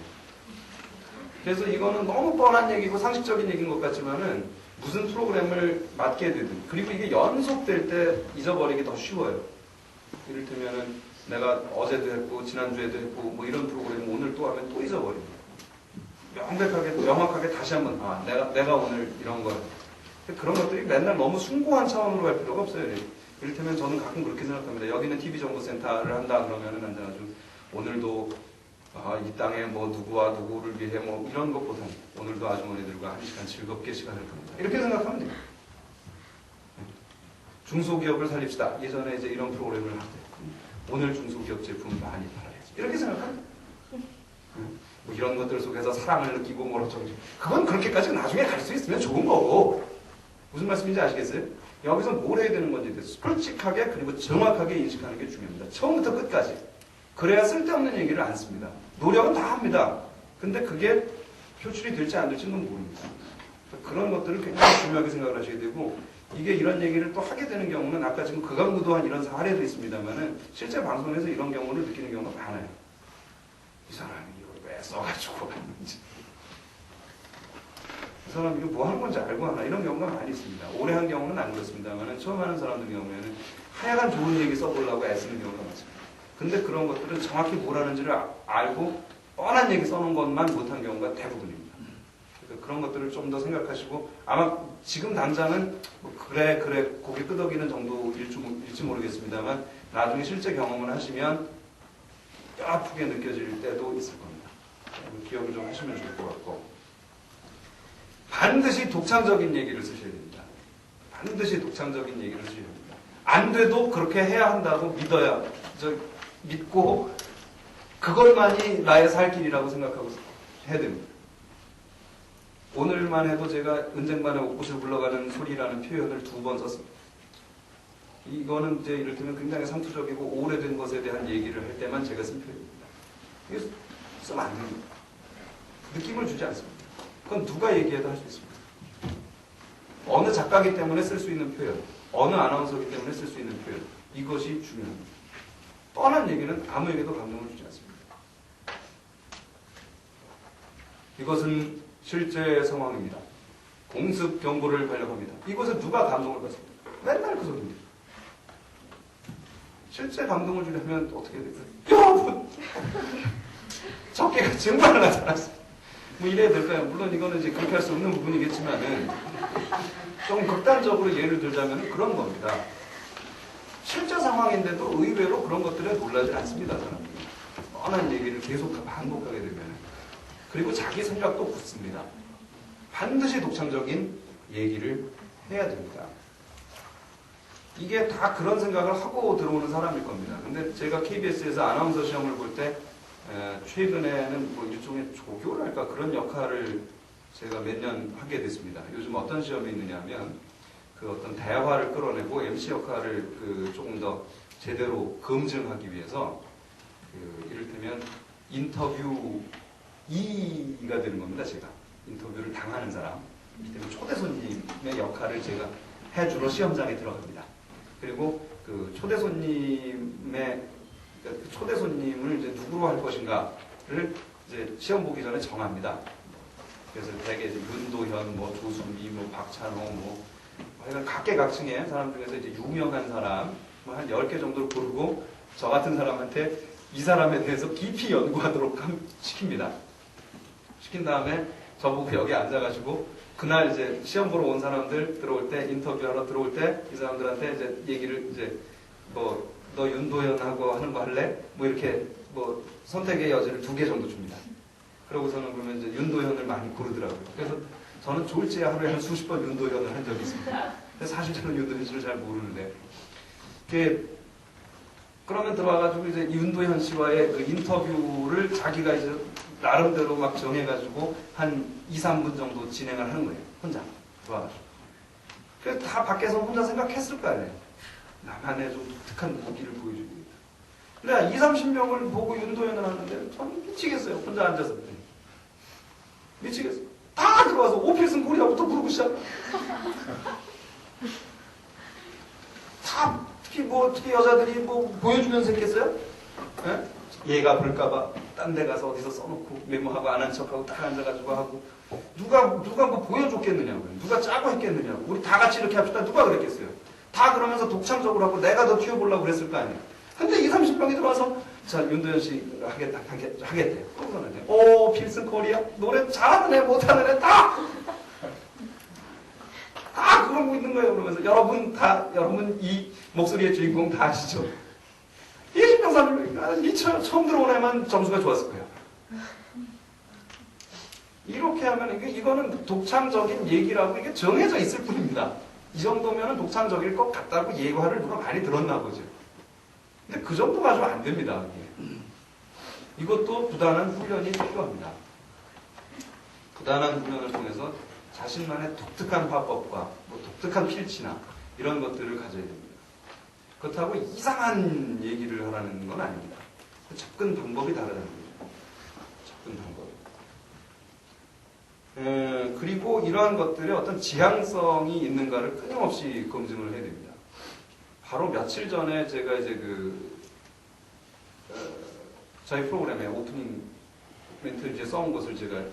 그래서 이거는 너무 뻔한 얘기고 상식적인 얘기인 것 같지만은 무슨 프로그램을 맡게 되든, 그리고 이게 연속될 때 잊어버리기 더 쉬워요. 이를테면은 내가 어제도 했고 지난주에도 했고 뭐 이런 프로그램 오늘 또 하면 또 잊어버립니다. 명확하게 다시 한번 내가 오늘 이런 걸, 그런 것들이 맨날 너무 숭고한 차원으로 갈 필요가 없어요. 이를테면 저는 가끔 그렇게 생각합니다. 여기는 TV정보센터를 한다 그러면은 아주 오늘도 이 땅에 뭐 누구와 누구를 위해 뭐 이런 것보다는 오늘도 아주머니들과 1시간 즐겁게 시간을 보낸다. 이렇게 생각하면 돼요. 중소기업을 살립시다. 예전에 이제 이런 프로그램을 할 때 오늘 중소기업 제품 많이 팔아야지. 이렇게 생각하면 돼요. 뭐 이런 것들 속에서 사랑을 느끼고 뭐 어쩌고 그건 그렇게까지 나중에 갈 수 있으면 좋은 거고. 무슨 말씀인지 아시겠어요? 여기서 뭘 해야 되는 건지 솔직하게 그리고 정확하게 인식하는 게 중요합니다. 처음부터 끝까지. 그래야 쓸데없는 얘기를 안 씁니다. 노력은 다 합니다. 근데 그게 표출이 될지 안 될지는 모릅니다. 그런 것들을 굉장히 중요하게 생각을 하셔야 되고, 이게 이런 얘기를 또 하게 되는 경우는 아까 지금 극악무도한 이런 사례도 있습니다만은 실제 방송에서 이런 경우를 느끼는 경우가 많아요. 이 사람이 이걸 왜 써가지고 하는지, 이 사람이 이거 뭐 하는 건지 알고 하나, 이런 경우가 많이 있습니다. 오래 한 경우는 안 그렇습니다만은 처음 하는 사람들 경우에는 하여간 좋은 얘기 써보려고 애쓰는 경우가 많습니다. 근데 그런 것들은 정확히 뭘 하는지를 알고 뻔한 얘기 써놓은 것만 못한 경우가 대부분입니다. 그래서 그런 것들을 좀 더 생각하시고, 아마 지금 당장은 뭐 그래 고개 끄덕이는 정도일지 모르겠습니다만 나중에 실제 경험을 하시면 뼈 아프게 느껴질 때도 있을 겁니다. 기억을 좀 하시면 좋을 것 같고, 반드시 독창적인 얘기를 쓰셔야 됩니다. 반드시 독창적인 얘기를 쓰셔야 됩니다. 안 돼도 그렇게 해야 한다고 믿고 그걸만이 나의 살 길이라고 생각하고 해야 됩니다. 오늘만 해도 제가 은쟁반의 옥구슬 굴러가는 소리라는 표현을 2번 썼습니다. 이거는 이제 이를테면 굉장히 상투적이고 오래된 것에 대한 얘기를 할 때만 제가 쓴 표현입니다. 이게 쓰면 안 됩니다. 느낌을 주지 않습니다. 그건 누가 얘기해도 할 수 있습니다. 어느 작가기 때문에 쓸 수 있는 표현, 어느 아나운서기 때문에 쓸 수 있는 표현, 이것이 중요합니다. 뻔한 얘기는 아무에게도 감동을 주지 않습니다. 이것은 실제 상황입니다. 공습 경보를 발령합니다. 이곳에 누가 감동을 받습니까? 맨날 그 소리입니다. 실제 감동을 주려면 어떻게 해야 될까요? 여러분! 적개가 증발을 나타났어요. 뭐 이래야 될까요? 물론 이거는 이제 그렇게 할 수 없는 부분이겠지만은 좀 극단적으로 예를 들자면 그런 겁니다. 실제 상황인데도 의외로 그런 것들에 놀라지 않습니다. 사람들이. 뻔한 얘기를 계속 반복하게 되면. 그리고 자기 생각도 굳습니다. 반드시 독창적인 얘기를 해야 됩니다. 이게 다 그런 생각을 하고 들어오는 사람일 겁니다. 근데 제가 KBS에서 아나운서 시험을 볼 때 최근에는 뭐 일종의 조교랄까 그런 역할을 제가 몇 년 하게 됐습니다. 요즘 어떤 시험이 있느냐면 그 어떤 대화를 끌어내고 MC 역할을 그 조금 더 제대로 검증하기 위해서 그 이를테면 인터뷰 2가 되는 겁니다. 제가 인터뷰를 당하는 사람, 이때는 초대 손님의 역할을 제가 해주러 시험장에 들어갑니다. 그리고 그 초대 손님의 초대 손님을 이제 누구로 할 것인가를 이제 시험 보기 전에 정합니다. 그래서 대개 윤도현, 뭐 조수미, 뭐 박찬호, 뭐 하여간 각계각층의 사람 중에서 이제 유명한 사람 한 10개 정도를 고르고 저 같은 사람한테 이 사람에 대해서 깊이 연구하도록 시킵니다. 시킨 다음에 저보고 여기 앉아가지고 그날 이제 시험 보러 온 사람들 들어올 때 인터뷰하러 들어올 때 이 사람들한테 이제 얘기를 이제 뭐 너 윤도현하고 하는 거 할래? 뭐 이렇게 뭐 선택의 여지를 2개 정도 줍니다. 그러고서는 그러면 이제 윤도현을 많이 고르더라고요. 그래서 저는 졸지에 하루에 한 수십 번 윤도현을 한 적이 있습니다. 근데 사실 저는 윤도현 씨를 잘 모르는데 그러면 들어와가지고 이제 윤도현 씨와의 그 인터뷰를 자기가 이제 나름대로 막 정해가지고 한 2, 3분 정도 진행을 하는 거예요. 혼자 들어와가지고. 그래서 다 밖에서 혼자 생각했을 거 아니에요. 나만의 좀 독특한 무기를 보여주고 있다. 근데 2, 30명을 보고 윤도현을 하는데 저는 미치겠어요. 혼자 앉아서. 미치겠어요. 다 들어와서 오필슨 코리아부터 부르고 시작. 다 특히 여자들이 뭐 보여주면서 했겠어요? 예? 얘가 볼까봐 딴 데 가서 어디서 써놓고 메모하고 안 한 척하고 딱 앉아가지고 하고 누가 뭐 보여줬겠느냐고요. 누가 짜고 했겠느냐고. 우리 다 같이 이렇게 합시다. 누가 그랬겠어요? 다 그러면서 독창적으로 하고 내가 더 튀어보려고 그랬을 거 아니에요. 근데 2, 30명이 들어와서 자 윤도현 씨 하겠대요. 그러고서는 오 필슨 코리아 노래 잘하는 애 못하는 애 다 그러고 있는 거예요. 그러면서 여러분 이 목소리의 주인공 다 아시죠? 20명 30명 미쳐요. 처음 들어온 애만 점수가 좋았을 거예요. 이렇게 하면 이거는 독창적인 얘기라고 이게 정해져 있을 뿐입니다. 이 정도면 독창적일 것 같다고 예화를 누가 많이 들었나 보죠. 근데 그 정도 가지고 안 됩니다. 이것도 부단한 훈련이 필요합니다. 부단한 훈련을 통해서 자신만의 독특한 화법과 뭐 독특한 필치나 이런 것들을 가져야 됩니다. 그렇다고 이상한 얘기를 하라는 건 아닙니다. 접근 방법이 다르다는 거죠. 접근 방법. 그리고 이러한 것들의 어떤 지향성이 있는가를 끊임없이 검증을 해야 됩니다. 바로 며칠 전에 제가 이제 저희 프로그램에 오프닝 멘트를 이제 써온 것을 제가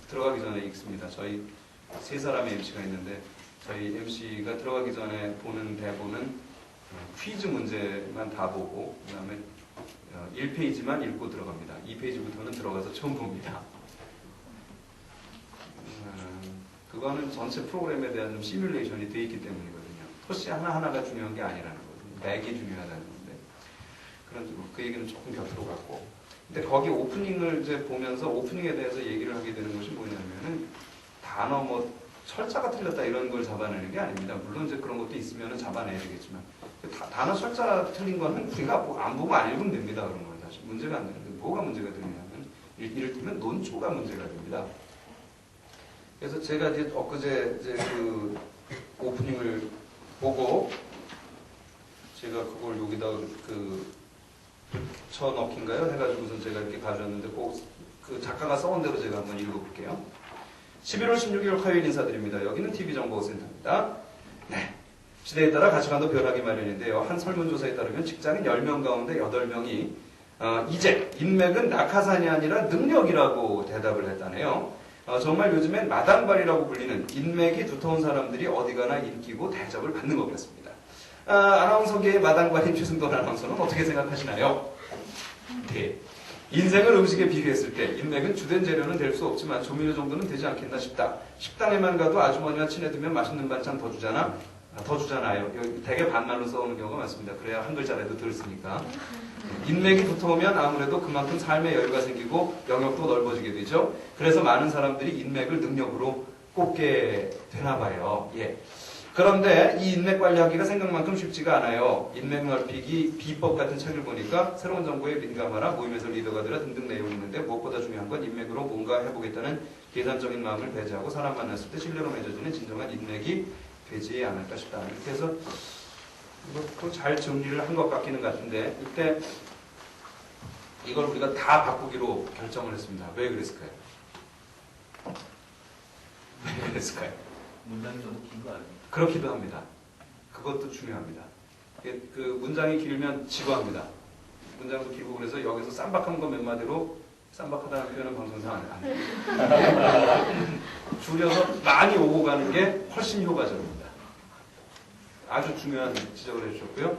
들어가기 전에 읽습니다. 저희 3사람의 MC가 있는데 저희 MC가 들어가기 전에 보는 대본은 퀴즈 문제만 다 보고 그 다음에 1페이지만 읽고 들어갑니다. 2페이지부터는 들어가서 처음 봅니다. 그거는 전체 프로그램에 대한 좀 시뮬레이션이 돼 있기 때문이거든요. 토시 하나하나가 중요한 게 아니라는 거거든요. 맥이 중요하다는 건데. 그 얘기는 조금 곁으로 갔고. 근데 거기 오프닝을 이제 보면서 오프닝에 대해서 얘기를 하게 되는 것이 뭐냐면은 단어 뭐 철자가 틀렸다 이런 걸 잡아내는 게 아닙니다. 물론 이제 그런 것도 있으면 잡아내야 되겠지만 단어 철자 틀린 거는 우리가 안 보고 안 읽으면 됩니다. 그런 건 사실 문제가 안 되는데 뭐가 문제가 되느냐면 이를테면 논조가 문제가 됩니다. 그래서 제가 이제 엊그제 이제 그 오프닝을 보고 제가 그걸 여기다 붙여넣기인가요? 해가지고선 제가 이렇게 가져왔는데 그 작가가 써온 대로 제가 한번 읽어볼게요. 11월 16일 화요일 인사드립니다. 여기는 TV정보센터입니다. 네. 시대에 따라 가치관도 변하기 마련인데요. 한 설문조사에 따르면 직장인 10명 가운데 8명이 이제 인맥은 낙하산이 아니라 능력이라고 대답을 했다네요. 정말 요즘엔 마당발이라고 불리는 인맥이 두터운 사람들이 어디 가나 인기고 대접을 받는 것 같습니다. 아나운서계의 마당발인 최승돈 아나운서는 어떻게 생각하시나요? 네. 인생을 음식에 비교했을 때 인맥은 주된 재료는 될 수 없지만 조미료 정도는 되지 않겠나 싶다. 식당에만 가도 아주머니와 친해두면 맛있는 반찬 더 주잖아. 더 주잖아요. 여기 되게 반말로 써오는 경우가 많습니다. 그래야 한 글자라도 들었으니까. 인맥이 두터우면 아무래도 그만큼 삶의 여유가 생기고 영역도 넓어지게 되죠. 그래서 많은 사람들이 인맥을 능력으로 꼽게 되나 봐요. 예. 그런데 이 인맥 관리하기가 생각만큼 쉽지가 않아요. 인맥 넓히기 비법 같은 책을 보니까 새로운 정보에 민감하라, 모임에서 리더가 되라 등등 내용이 있는데 무엇보다 중요한 건 인맥으로 뭔가 해보겠다는 계산적인 마음을 배제하고 사람 만났을 때 신뢰로 맺어지는 진정한 인맥이 되지 않을까 싶다. 이렇게 해서 이것도 잘 정리를 한 것 같기는 같은데 이때 이걸 우리가 다 바꾸기로 결정을 했습니다. 왜 그랬을까요? 왜 그랬을까요? 문장이 너무 긴 거 아니에요? 그렇기도 합니다. 그것도 중요합니다. 그 문장이 길면 지루합니다. 문장도 길고 그래서 여기서 쌈박한 거 몇 마디로 쌈박하다는 표현은 방송에서 안 해요. 줄여서 많이 오고 가는 게 훨씬 효과적입니다. 아주 중요한 지적을 해주셨고요.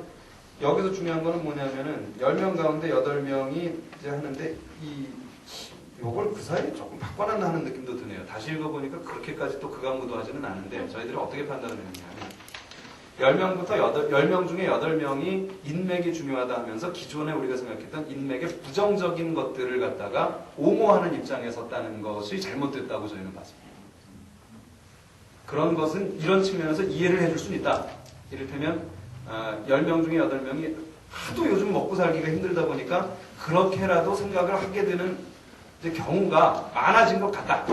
여기서 중요한 거는 뭐냐면은 10명 가운데 8명이 이제 하는데 요걸 그 사이에 조금 바꿔놨나 하는 느낌도 드네요. 다시 읽어보니까 그렇게까지 또 극악무도하지는 않은데 저희들이 어떻게 판단을 했냐면 10명 중에 8명이 인맥이 중요하다 하면서 기존에 우리가 생각했던 인맥의 부정적인 것들을 갖다가 옹호하는 입장에 섰다는 것이 잘못됐다고 저희는 봤습니다. 그런 것은 이런 측면에서 이해를 해줄 수는 있다. 이를테면 10명 중에 8명이 하도 요즘 먹고 살기가 힘들다 보니까 그렇게라도 생각을 하게 되는 경우가 많아진 것 같다.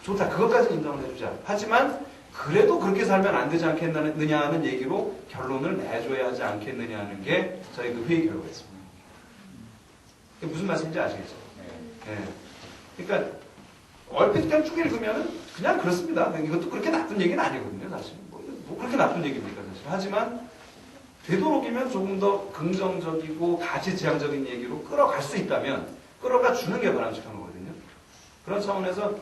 좋다. 그것까지 인정을 해주자. 하지만 그래도 그렇게 살면 안 되지 않겠느냐 하는 얘기로 결론을 내줘야 하지 않겠느냐 하는 게 저희 그 회의 결과였습니다. 무슨 말씀인지 아시겠죠? 네. 그러니까 얼핏 그냥 쭉 읽으면 그냥 그렇습니다. 이것도 그렇게 나쁜 얘기는 아니거든요. 사실. 뭐 그렇게 나쁜 얘기입니까? 사실. 하지만 되도록이면 조금 더 긍정적이고 가치지향적인 얘기로 끌어갈 수 있다면 끌어가 주는 게 바람직한 거거든요. 그런 차원에서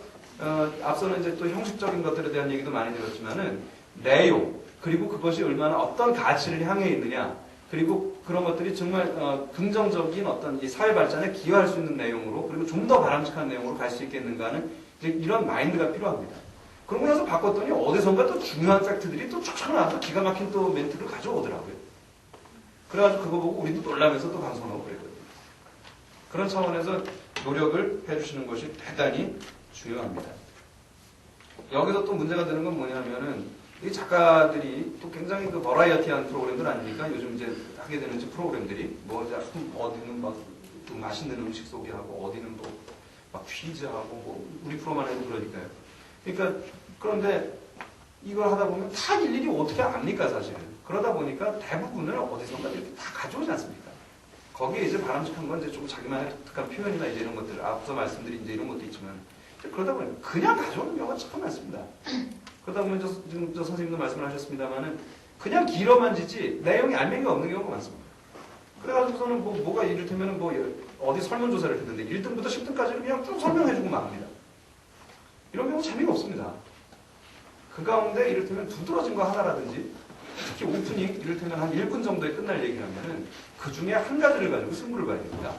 앞서는 이제 또 형식적인 것들에 대한 얘기도 많이 들었지만은 내용 그리고 그것이 얼마나 어떤 가치를 향해 있느냐 그리고 그런 것들이 정말 긍정적인 어떤 이 사회 발전에 기여할 수 있는 내용으로 그리고 좀 더 바람직한 내용으로 갈 수 있겠는가 하는 이제 이런 마인드가 필요합니다. 그러고 나서 바꿨더니 어디선가 또 중요한 팩트들이 또 쫙 나와서 기가 막힌 또 멘트를 가져오더라고요. 그래가지고 그거 보고 우리도 놀라면서 또 방송하고 그랬거든요. 그런 차원에서 노력을 해주시는 것이 대단히 중요합니다. 여기서 또 문제가 되는 건 뭐냐면은 이 작가들이 또 굉장히 그 버라이어티한 프로그램들 아닙니까? 요즘 이제 하게 되는 프로그램들이 뭐 어디는 막 맛있는 음식 소개하고 어디는 뭐 막 퀴즈하고 뭐 우리 프로만 해도 그러니까요. 그러니까 그런데 이걸 하다 보면 다 일일이 어떻게 압니까 사실은. 그러다 보니까 대부분을 어디선가 이렇게 다 가져오지 않습니까? 거기에 이제 바람직한 건 이제 좀 자기만의 독특한 표현이나 이제 이런 것들, 앞서 말씀드린 이제 이런 것도 있지만, 그러다 보니 그냥 가져오는 경우가 참 많습니다. 그러다 보면 지금 저 선생님도 말씀을 하셨습니다만은 그냥 길어만 지지 내용이 알맹이가 없는 경우가 많습니다. 그래가지고서는 뭐가 이를테면 뭐 어디 설문조사를 했는데 1등부터 10등까지를 그냥 쭉 설명해주고 맙니다. 이런 경우 재미가 없습니다. 그 가운데 이를테면 두드러진 거 하나라든지 특히 오프닝 이를테면 한 1분 정도에 끝날 얘기라면은 그 중에 한 가지를 가지고 승부를 봐야 됩니다.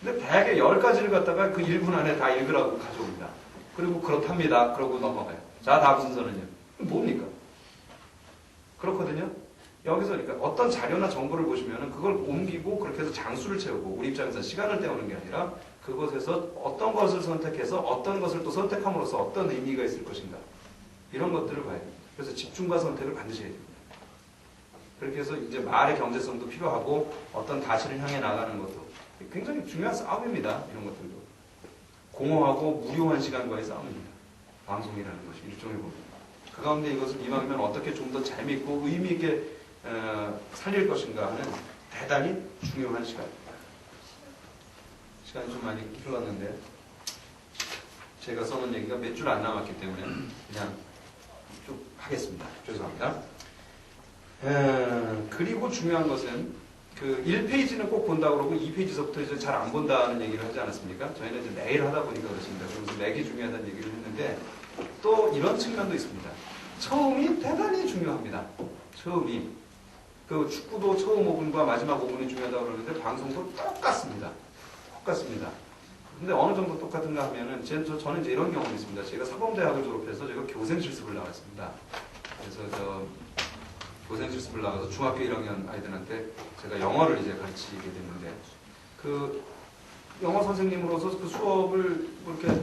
근데 대개 10가지를 갖다가 그 1분 안에 다 읽으라고 가져옵니다. 그리고 그렇답니다. 그러고 넘어가요. 자, 다음 순서는요. 뭡니까? 그렇거든요. 여기서 그러니까 어떤 자료나 정보를 보시면은 그걸 옮기고 그렇게 해서 장수를 채우고 우리 입장에서 시간을 때우는 게 아니라 그것에서 어떤 것을 선택해서 어떤 것을 또 선택함으로써 어떤 의미가 있을 것인가. 이런 것들을 봐야 됩니다. 그래서 집중과 선택을 반드시 해야 됩니다. 그렇게 해서 이제 말의 경제성도 필요하고 어떤 가치를 향해 나가는 것도 굉장히 중요한 싸움입니다. 이런 것들도. 공허하고 무료한 시간과의 싸움입니다. 방송이라는 것이 일종의 부분. 그 가운데 이것을 이왕이면 어떻게 좀 더 재미있고 의미있게 살릴 것인가 하는 대단히 중요한 시간입니다. 시간이 좀 많이 흘렀는데 제가 써놓은 얘기가 몇 줄 안 남았기 때문에 그냥 쭉 하겠습니다. 죄송합니다. 그리고 중요한 것은 그 1페이지는 꼭 본다 그러고 2페이지서부터 이제 잘 안 본다는 얘기를 하지 않았습니까? 저희는 이제 매일 하다 보니까 그렇습니다. 그러면서 맥이 중요하다는 얘기를 했는데 또 이런 측면도 있습니다. 처음이 대단히 중요합니다. 처음이. 그 축구도 처음 5분과 마지막 5분이 중요하다고 그러는데 방송도 똑같습니다. 똑같습니다. 근데 어느 정도 똑같은가 하면은 저는 이제 이런 경험이 있습니다. 제가 사범대학을 졸업해서 제가 교생 실습을 나갔습니다. 그래서 교생 실습을 나가서 중학교 1학년 아이들한테 제가 영어를 이제 가르치게 됐는데 그 영어 선생님으로서 그 수업을 뭐 이렇게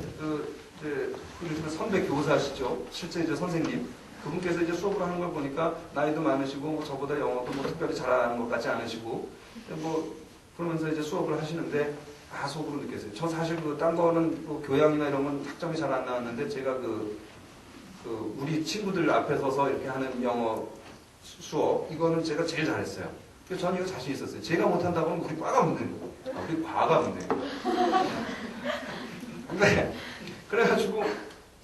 이제 선배 교사시죠. 실제 이제 선생님 그분께서 이제 수업을 하는 걸 보니까 나이도 많으시고 뭐 저보다 영어도 뭐 특별히 잘하는 것 같지 않으시고 뭐 그러면서 이제 수업을 하시는데 속으로 느꼈어요. 저 사실 그 딴 거는 뭐 교양이나 이런 건 학점이 잘 안 나왔는데 제가 그 우리 친구들 앞에 서서 이렇게 하는 영어 수업 이거는 제가 제일 잘했어요. 그래서 저는 이거 자신 있었어요. 제가 못한다고 하면 우리 과가 문제인 거예요. 우리 과가 문제인 거예요. 근데 그래가지고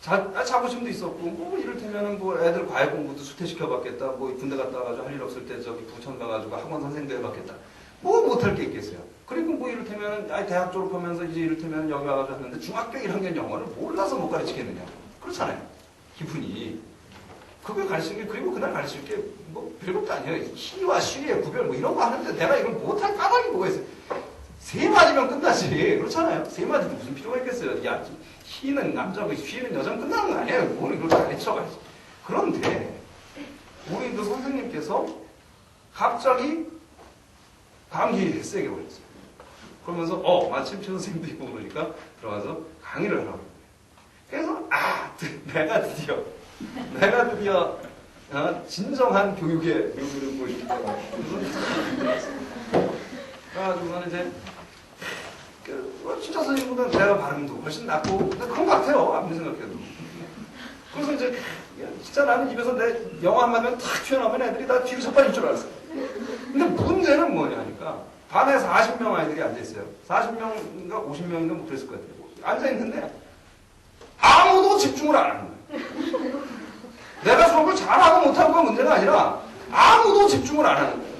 자부심도 있었고 뭐 이를테면은 뭐 애들 과외 공부도 수퇴시켜 받겠다. 뭐 군대 갔다 와가지고 할 일 없을 때 저기 부천 가가지고 학원 선생도 해봤겠다. 뭐 못할 게 있겠어요. 그리고 뭐 이를테면 대학 졸업하면서 이제 이를테면 여기 와가지고 하는데 중학교 1학년 영어를 몰라서 못 가르치겠느냐. 그렇잖아요. 기분이. 그걸 가르치는 게 그리고 그날 가르칠 게 뭐 별것도 아니에요. 희와 쉬의 구별 뭐 이런 거 하는데 내가 이걸 못할 까닭이 뭐가 있어요. 세 마디면 끝나지. 그렇잖아요. 세 마디도 무슨 필요가 있겠어요. 야, 희는 남자고 쉬는 여자는 끝나는 거 아니에요. 뭘 이걸 가르쳐가야지. 그런데 우리 그 선생님께서 갑자기 감기 세게 걸렸어요. 그러면서 마침 최 선생님도 있고 그러니까 들어가서 강의를 하라고. 그래서 내가 드디어 진정한 교육의 묘미를 보여주겠다. 그래가지고 나는 이제 진짜 선생님보다 내가 발음도 훨씬 낫고 그런 것 같아요. 아무리 생각해도. 그래서 이제 진짜 나는 입에서 내 영어 한마디만 탁 튀어나오면 애들이 다 뒤로 자빠질 줄 알았어요. 근데 문제는 뭐냐니까 반에 40명 아이들이 앉아있어요. 40명인가 50명인가 못 됐을 것 같아요. 앉아있는데 아무도 집중을 안 하는 거예요. 내가 수업을 잘하고 못하고가 문제가 아니라 아무도 집중을 안 하는 거예요.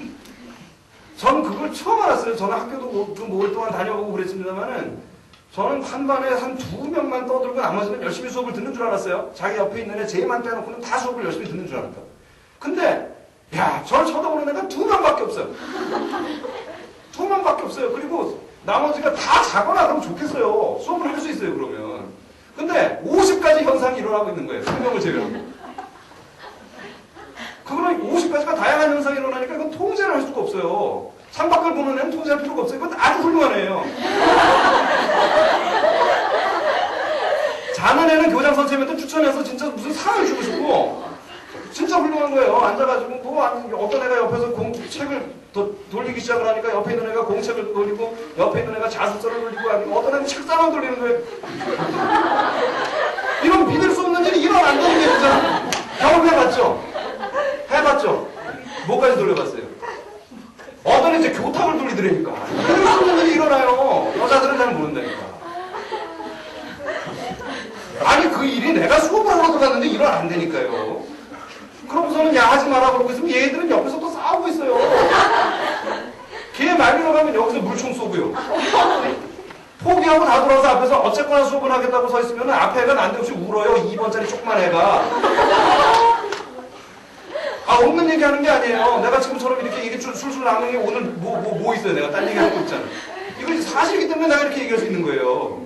저는 그걸 처음 알았어요. 저는 학교도 그 5일 동안 다녀보고 그랬습니다만은 저는 한 반에 한 2명만 떠들고 나머지는 열심히 수업을 듣는 줄 알았어요. 자기 옆에 있는 애 쟤만 빼놓고는 다 수업을 열심히 듣는 줄 알았다. 근데 저를 쳐다보는 애가 2명밖에 없어요. 2명밖에 없어요. 그리고 나머지가 다 자거나 그러면 좋겠어요. 수업을 할 수 있어요, 그러면. 근데 50가지 현상이 일어나고 있는 거예요. 2명을 제외하고. 그거는 50가지가 다양한 현상이 일어나니까 이건 통제를 할 수가 없어요. 창밖을 보는 애는 통제할 필요가 없어요. 이건 아주 훌륭한 애예요. 자는 애는 교장 선생님한테 추천해서 진짜 무슨 상을 주고 싶고 진짜 훌륭한 거예요. 앉아가지고 뭐 어떤 애가 옆에서 책을 돌리기 시작을 하니까 옆에 있는 애가 공책을 돌리고 옆에 있는 애가 자습서를 돌리고 하니까 어떤 애는 책상을 돌리는 거예요. 이런 믿을 수 없는 일이 일어난다는 게 진짜 경험해봤죠? 해봤죠? 뭐까지 돌려봤어요? 어떤 이제 교탁을 돌리더라니까. 믿을 수 없는 일이 일어나요. 여자들은 잘 모른다니까. 아니 그 일이 내가 수업을 하러 들어갔는데 일어난다니까요. 그러고서는 하지 마라 그러고 있으면 얘들은 옆에서 또 싸우고 있어요. 걔 말리러 가면 여기서 물총 쏘고요. 포기하고 다 돌아서 앞에서 어쨌거나 수업을 하겠다고 서 있으면 앞에 애가 난데없이 울어요. 2번짜리 조그만 애가. 없는 얘기 하는 게 아니에요. 내가 지금처럼 이렇게 얘기 술술 나누는 게 오늘 뭐 있어요. 내가 딴 얘기 하고 있잖아. 이거 사실이기 때문에 내가 이렇게 얘기할 수 있는 거예요.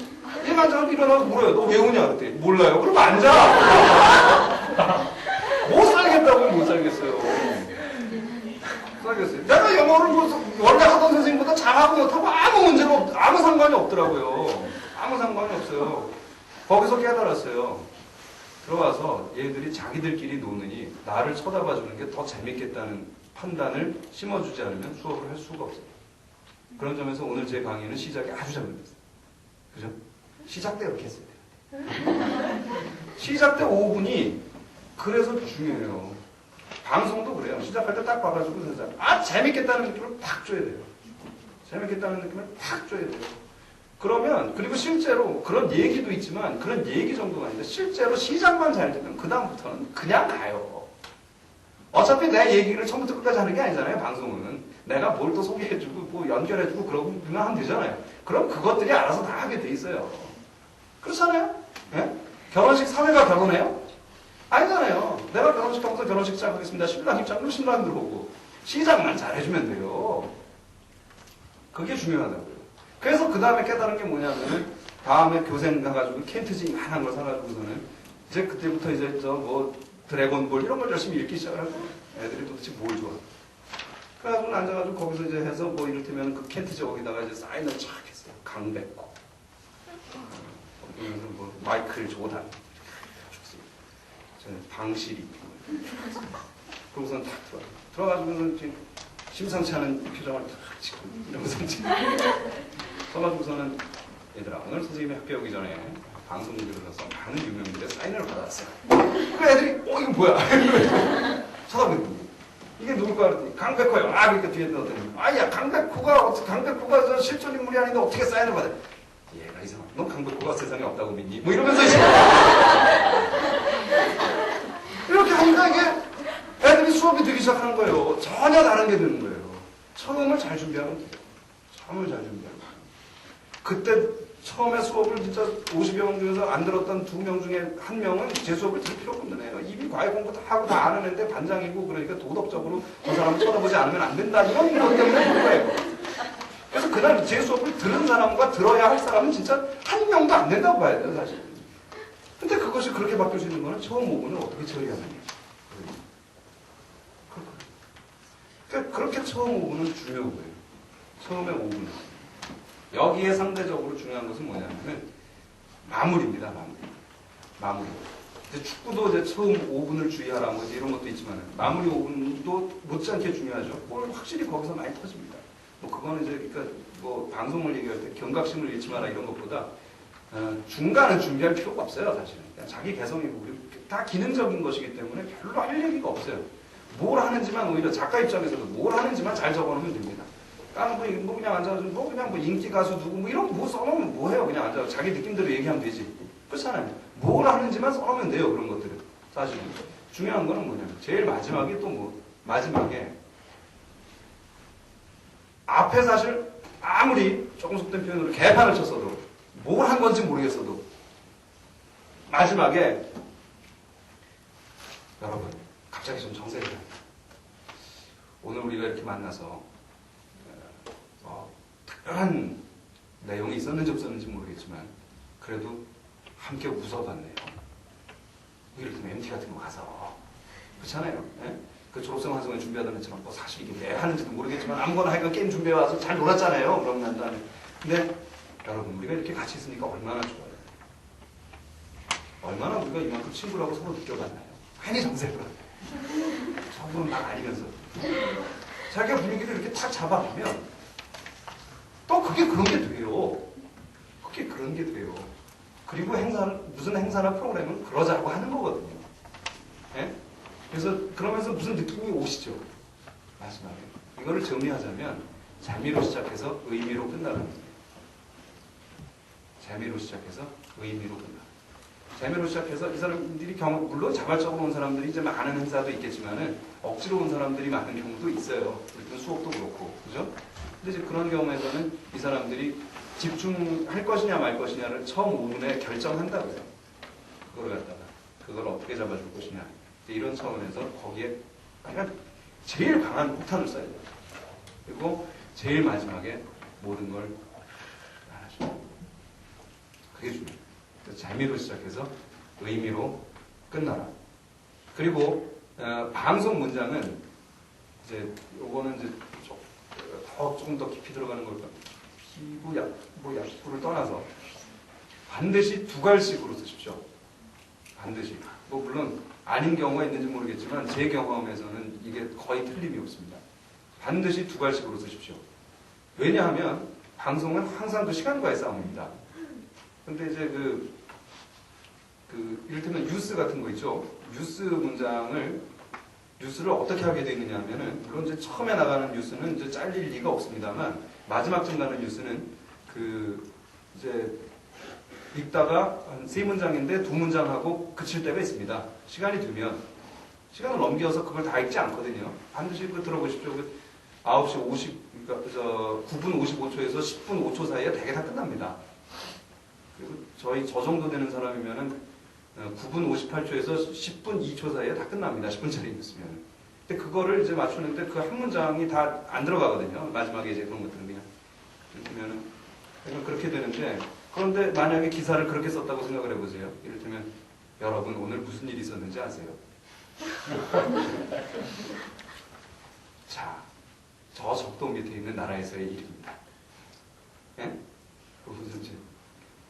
얘가 앉아서 일어나서 물어요. 너 왜 우냐? 그랬더니 몰라요. 그럼 앉아. 못 살겠다고 못 살겠어요. 못 살겠어요. 내가 영어를 원래 하던 선생님보다 잘하고 못하고 아무 문제가 아무 상관이 없더라고요. 아무 상관이 없어요. 거기서 깨달았어요. 들어가서 얘들이 자기들끼리 노느니 나를 쳐다봐주는 게 더 재밌겠다는 판단을 심어주지 않으면 수업을 할 수가 없어요. 그런 점에서 오늘 제 강의는 시작이 아주 잘못됐어요. 그죠? 시작 때 이렇게 했어요. 시작 때 5분이 그래서 중요해요. 방송도 그래요. 시작할 때 딱 봐가지고 재밌겠다는 느낌을 탁 줘야 돼요. 재밌겠다는 느낌을 탁 줘야 돼요. 그러면 그리고 실제로 그런 얘기도 있지만 그런 얘기 정도가 아닌데 실제로 시작만 잘 되면 그 다음부터는 그냥 가요. 어차피 내 얘기를 처음부터 끝까지 하는 게 아니잖아요, 방송은. 내가 뭘 또 소개해주고, 뭐 연결해주고, 그러고 하면 되잖아요. 그럼 그것들이 알아서 다 하게 돼 있어요. 그렇잖아요? 예? 결혼식 사회가 결혼해요? 아니잖아요. 내가 결혼식 하면서 결혼식 시작하겠습니다. 신랑 입장으로 신랑 들어오고. 시작만 잘해주면 돼요. 그게 중요하다고요. 그래서 그 다음에 깨달은 게 뭐냐면은, 다음에 교생 가가지고 켄트지 이만한 걸 사가지고서는, 이제 그때부터 이제 드래곤볼 이런 걸 열심히 읽기 시작하고, 애들이 도대체 뭘 좋아. 그래가지고 앉아가지고 거기서 이제 해서 뭐 이를테면 그 켄트지 거기다가 이제 사인을 쫙 했어요. 강백호. 그러면서 뭐 마이클 조단. 방실이. 그러고선 탁 들어가지고는 심상치 않은 표정을 탁 찍고 이러면서 이제 써가지고서는 얘들아 오늘 선생님이 학교 오기 전에 방송국에 들어서 많은 유명인들의 사인을 받았어요. 그 애들이 이거 뭐야? 쳐다보고 이게 누굴까 그랬더니 강백호요. 그러니까 뒤에 넣었더니 아야 강백호가 저 실존 인물이 아닌데 어떻게 사인을 받아? 얘가 이상하다. 너 강백호가 세상에 없다고 믿니? 뭐 이러면서 이렇게 하니까 이게 애들이 수업이 되기 시작하는 거예요. 전혀 다른 게 되는 거예요. 처음을 잘 준비하면 돼요. 처음을 잘 준비하면 돼요. 그때 처음에 수업을 진짜 50여 명 중에서 안 들었던 2명 중에 1명은 제 수업을 들을 필요가 없는 애예요. 이미 과외 공부 다 하고 다 아는 애인데 반장이고 그러니까 도덕적으로 저 사람 쳐다보지 않으면 안 된다. 이런 것 때문에 그런 거예요. 그래서 그날 제 수업을 들은 사람과 들어야 할 사람은 진짜 1명도 안 된다고 봐야 돼요, 사실. 근데 그것이 그렇게 바뀔 수 있는 거는 처음 5분을 어떻게 처리하느냐. 그러니까 그렇게 처음 5분은 중요한 거예요. 처음에 5분. 여기에 상대적으로 중요한 것은 뭐냐면은 마무리입니다, 마무리. 이제 축구도 이제 처음 5분을 주의하라 뭐 이런 것도 있지만 마무리 5분도 못지않게 중요하죠. 뭘 확실히 거기서 많이 터집니다. 뭐 그거는 이제 그러니까 뭐 방송을 얘기할 때 경각심을 잃지 마라 이런 것보다 중간은 준비할 필요가 없어요, 사실은. 그냥 자기 개성이고 다 기능적인 것이기 때문에 별로 할 얘기가 없어요. 뭘 하는지만 오히려 작가 입장에서도 뭘 하는지만 잘 적어놓으면 됩니다. 뭐 그냥 앉아가지고 뭐 그냥 뭐 인기 가수 누구 뭐 이런 뭐 써놓으면 뭐 해요? 그냥 앉아서 자기 느낌대로 얘기하면 되지. 그렇잖아요. 뭘 하는지만 써놓으면 돼요, 그런 것들은. 사실은. 중요한 거는 뭐냐면 제일 마지막에 또 뭐 마지막에 앞에 사실 아무리 조금 속된 표현으로 개판을 쳤어도 뭘 한 건지 모르겠어도 마지막에 여러분 갑자기 좀 정색을 합니다. 오늘 우리가 이렇게 만나서 특별한 내용이 있었는지 없었는지 모르겠지만 그래도 함께 웃어봤네요. 예를 들면 MT 같은 거 가서 그렇잖아요. 예? 그 졸업생 환송회 준비하던 애처럼 뭐 사실 이게 왜 하는지도 모르겠지만 아무거나 하여간 게임 준비해와서 잘 놀았잖아요. 그럼 난 다음에. 근데 여러분 우리가 이렇게 같이 있으니까 얼마나 좋아요. 얼마나 우리가 이만큼 친구라고 서로 느껴봤나요. 괜히 정색을 하네. 저분은 막 아니면서 자기가 분위기를 이렇게 탁 잡아보면 또 그게 그런 게 돼요. 그게 그런 게 돼요. 그리고 무슨 행사나 프로그램은 그러자고 하는 거거든요. 예? 그래서 그러면서 무슨 느낌이 오시죠. 마지막에. 이거를 정리하자면 재미로 시작해서 의미로 끝나는 거예요. 재미로 시작해서 의미로 끝나. 재미로 시작해서 이 사람들이 물론 자발적으로 온 사람들이 이제 많은 행사도 있겠지만은 억지로 온 사람들이 많은 경우도 있어요. 일단 수업도 그렇고, 그죠? 근데 이제 그런 경우에서는 이 사람들이 집중할 것이냐 말 것이냐를 처음 5분에 결정한다고요. 그걸 어떻게 잡아줄 것이냐. 이런 차원에서 거기에 그냥 제일 강한 폭탄을 쏴야 돼요. 그리고 제일 마지막에 모든 걸 말하죠. 그게 중요해요. 재미로 시작해서 의미로 끝나라. 그리고 방송 문장은 이제 요거는 이제 조금 더 깊이 들어가는 걸까. 기부, 약부를 떠나서 반드시 2갈씩으로 쓰십시오. 반드시. 뭐 물론 아닌 경우가 있는지 모르겠지만 제 경험에서는 이게 거의 틀림이 없습니다. 반드시 2갈씩으로 쓰십시오. 왜냐하면 방송은 항상 그 시간과의 싸움입니다. 근데 이제 이를테면 뉴스 같은 거 있죠. 뉴스를 어떻게 하게 되어 있느냐 하면은, 물론 이제 처음에 나가는 뉴스는 이제 잘릴 리가 없습니다만, 마지막쯤 가는 뉴스는 이제 읽다가 한 3문장인데 2문장 하고 그칠 때가 있습니다. 시간이 되면 시간을 넘겨서 그걸 다 읽지 않거든요. 반드시 그 들어보십시오. 9시 50, 그러니까 9분 55초에서 10분 5초 사이에 대개 다 끝납니다. 그리고 저 정도 되는 사람이면은 9분 58초에서 10분 2초 사이에 다 끝납니다. 10분짜리 있으면. 근데 그거를 이제 맞추는데 그 한 문장이 다 안 들어가거든요. 마지막에 이제 그런 것들은 그냥. 그러면은 그렇게 되는데, 그런데 만약에 기사를 그렇게 썼다고 생각을 해보세요. 이를테면, 여러분 오늘 무슨 일이 있었는지 아세요? 자, 저 적도 밑에 있는 나라에서의 일입니다. 예?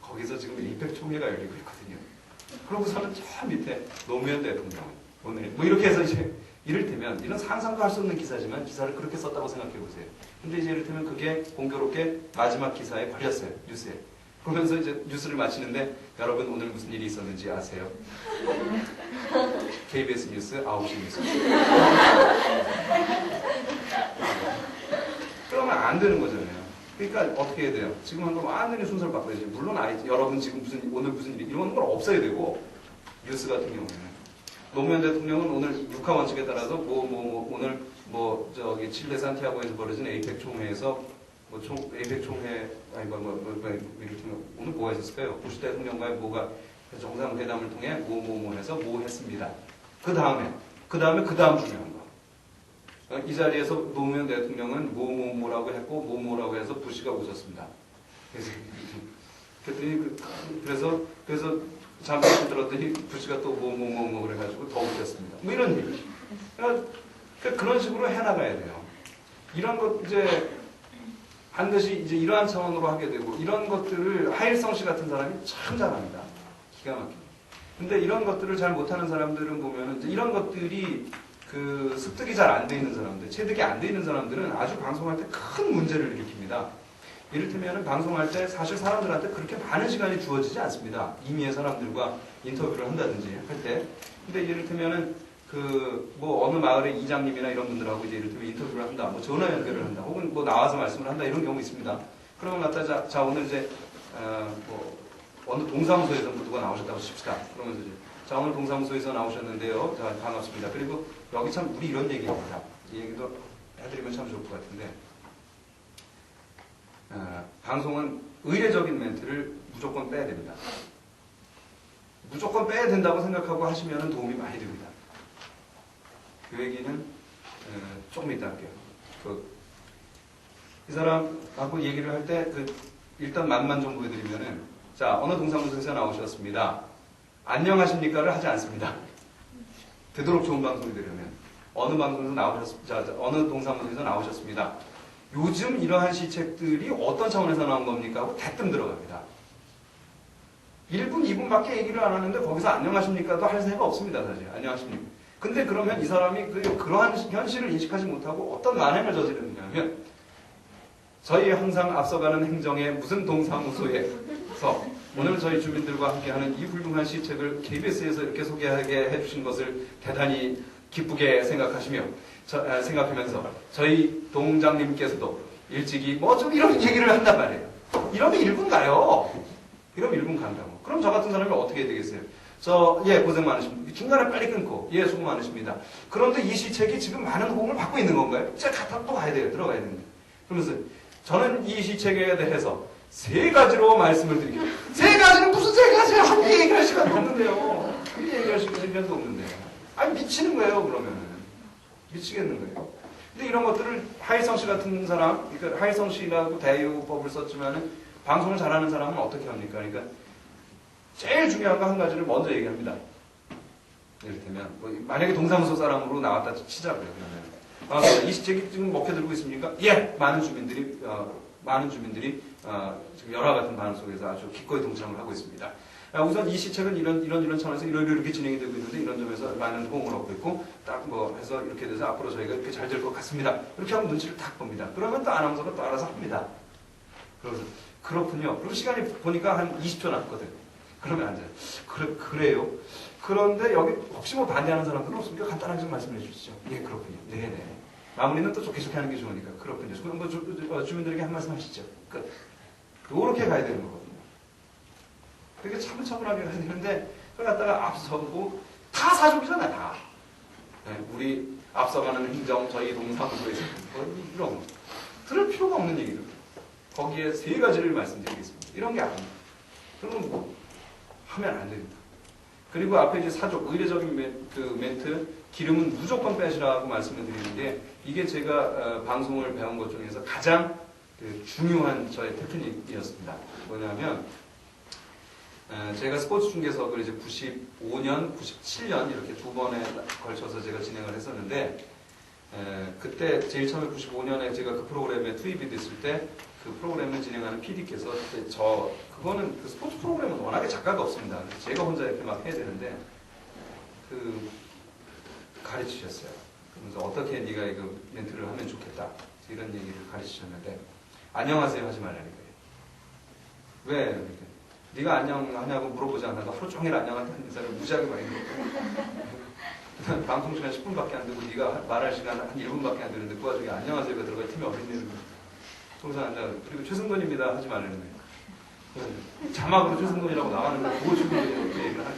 거기서 지금 에이펙 총회가 열리고 있거든요. 그러고서는 저 밑에 노무현 대통령 오늘 뭐 이렇게 해서 이제 이를테면 이런 상상도 할 수 없는 기사지만 기사를 그렇게 썼다고 생각해 보세요. 근데 이제 이를테면 그게 공교롭게 마지막 기사에 걸렸어요. 뉴스에. 그러면서 이제 뉴스를 마치는데 여러분 오늘 무슨 일이 있었는지 아세요? KBS 뉴스 9시 뉴스. 그러면 안 되는 거잖아요. 그러니까 어떻게 해야 돼요? 지금 한 거 완전히 순서를 바꿔야지. 물론 여러분 지금 오늘 무슨 일이 이런 건 없어야 되고, 뉴스 같은 경우는 노무현 대통령은 오늘 육하 원칙에 따라서 오늘 칠레 산티아고에서 벌어진 에이펙 총회에서 에이펙 총회 이를테면 오늘 뭐가 있었을까요? 부시 대통령과의 정상회담을 통해 해서 했습니다. 그 다음에 그 다음 중요한 거. 이 자리에서 노무현 대통령은 뭐라고 했고 뭐라고 해서 부시가 웃었습니다. 그래서 잠깐 들었더니 부시가 또 그래가지고 더 웃겼습니다. 뭐 이런 얘기. 그러니까 그런 식으로 해나가야 돼요. 이런 것 이제 반드시 이제 이러한 차원으로 하게 되고, 이런 것들을 하일성 씨 같은 사람이 참 잘합니다. 기가 막히게. 근데 이런 것들을 잘 못하는 사람들은 보면은 이제 이런 것들이 그 습득이 잘 안 돼 있는 사람들, 체득이 안 돼 있는 사람들은 아주 방송할 때 큰 문제를 일으킵니다. 이를테면 방송할 때 사실 사람들한테 그렇게 많은 시간이 주어지지 않습니다. 임의의 사람들과 인터뷰를 한다든지 할 때. 근데 이를테면은 어느 마을의 이장님이나 이런 분들하고 이제 이를테면 인터뷰를 한다, 전화 연결을 한다, 혹은 나와서 말씀을 한다, 이런 경우 있습니다. 그러면 자, 오늘 이제, 어느 동사무소에서 누가 나오셨다고 칩시다. 그러면서 이제, 자, 오늘 동사무소에서 나오셨는데요. 자, 반갑습니다. 그리고 여기 참 우리 이런 얘기입니다. 이 얘기도 해드리면 참 좋을 것 같은데, 방송은 의례적인 멘트를 무조건 빼야 됩니다. 무조건 빼야 된다고 생각하고 하시면 도움이 많이 됩니다. 그 얘기는 조금 이따 할게요. 이 사람하고 얘기를 할 때 일단 맛만 좀 보여드리면은, 자, 어느 동사무소에서 나오셨습니다. 안녕하십니까를 하지 않습니다. 되도록 좋은 방송이 되려면 어느 어느 동사무소에서 나오셨습니다. 요즘 이러한 시책들이 어떤 차원에서 나온 겁니까? 하고 대뜸 들어갑니다. 1분, 2분밖에 얘기를 안 하는데 거기서 안녕하십니까도 할 새가 없습니다. 사실 안녕하십니까. 근데 그러면 이 사람이 그러한 현실을 인식하지 못하고 어떤 만행을 저지르느냐면, 저희 항상 앞서가는 행정의 무슨 동사무소에서 오늘 저희 주민들과 함께하는 이 훌륭한 시책을 KBS에서 이렇게 소개하게 해주신 것을 대단히 기쁘게 생각하면서 저희 동장님께서도 일찍이 좀 이런 얘기를 한단 말이에요. 이러면 1분 가요. 이러면 1분 간다고. 그럼 저 같은 사람이 어떻게 해야 되겠어요? 고생 많으십니다. 중간에 빨리 끊고, 수고 많으십니다. 그런데 이 시책이 지금 많은 호응을 받고 있는 건가요? 제가 또 가야 돼요. 들어가야 됩니다. 그러면서 저는 이 시책에 대해서 3가지로 말씀을 드릴게요. 3가지는 무슨 3가지야? 함께 얘기할 시간도 없는데요. 함께 얘기할 시간도 없는데. 아니, 미치는 거예요, 그러면은. 미치겠는 거예요. 근데 이런 것들을 하일성 씨 같은 사람, 그러니까 하일성 씨라고 대유법을 썼지만은 방송을 잘하는 사람은 어떻게 합니까? 그러니까 제일 중요한 거 한 가지를 먼저 얘기합니다. 이를테면 만약에 동사무소 사람으로 나왔다 치자고요. 그러면 이 시책이 지금 먹혀들고 있습니까? 예, 많은 주민들이 지금 열화 같은 반응 속에서 아주 기꺼이 동참을 하고 있습니다. 우선 이 시책은 이런 차원에서 이렇게 진행이 되고 있는데 이런 점에서 많은 호응을 얻고 있고 딱 해서 이렇게 돼서 앞으로 저희가 이렇게 잘 될 것 같습니다. 이렇게 하면 눈치를 딱 봅니다. 그러면 또 아나운서가 또 알아서 합니다. 그렇군요. 그리고 시간이 보니까 한 20초 남거든. 그러면 앉아요. 그래요. 그런데 여기 혹시 반대하는 사람들은 없습니까? 간단하게 좀 말씀해 주시죠. 예, 그렇군요. 네네. 마무리는 또 좋게 하는 게 좋으니까. 그렇군요. 그럼 주민들에게 한 말씀 하시죠. 그렇게 가야 되는 거거든요. 그렇게 차분차분하게 가야 되는데, 그걸 갖다가 앞서고, 다 사족이잖아요, 다. 우리 앞서가는 행정, 저희 동사무소에서 이런 거. 들을 필요가 없는 얘기를. 거기에 세 가지를 말씀드리겠습니다. 이런 게 아닙니다. 그러면 뭐 하면 안 됩니다. 그리고 앞에 이제 사족, 의례적인 멘트, 기름은 무조건 빼시라고 말씀을 드리는데 이게 제가 방송을 배운 것 중에서 가장 중요한 저의 테크닉이었습니다. 뭐냐면 제가 스포츠 중계석을 이제 95년, 97년 이렇게 두 번에 걸쳐서 제가 진행을 했었는데 그때 제일 처음에 95년에 제가 그 프로그램에 투입이 됐을 때 그 프로그램을 진행하는 PD께서 그거는 그 스포츠 프로그램은 워낙에 작가가 없습니다. 제가 혼자 이렇게 막 해야 되는데 가르치셨어요. 그러면서 어떻게 네가 이거 멘트를 하면 좋겠다 이런 얘기를 가르치셨는데 안녕하세요 하지 말라는 거예요. 왜? 네가 안녕하냐고 물어보지 않아도 하루 종일 안녕한다는 인사를 무지하게 많이 들었고 방송 시간 10분밖에 안 되고 네가 말할 시간 한 1분밖에 안 되는데 그 와중에 안녕하세요가 들어가 팀이 어린이는 항상 앉아 그리고 최승돈입니다 하지 말라는 거예요. 자막으로 최승돈이라고 나가는 걸 보고 준비해서 이렇게 얘기를 하죠.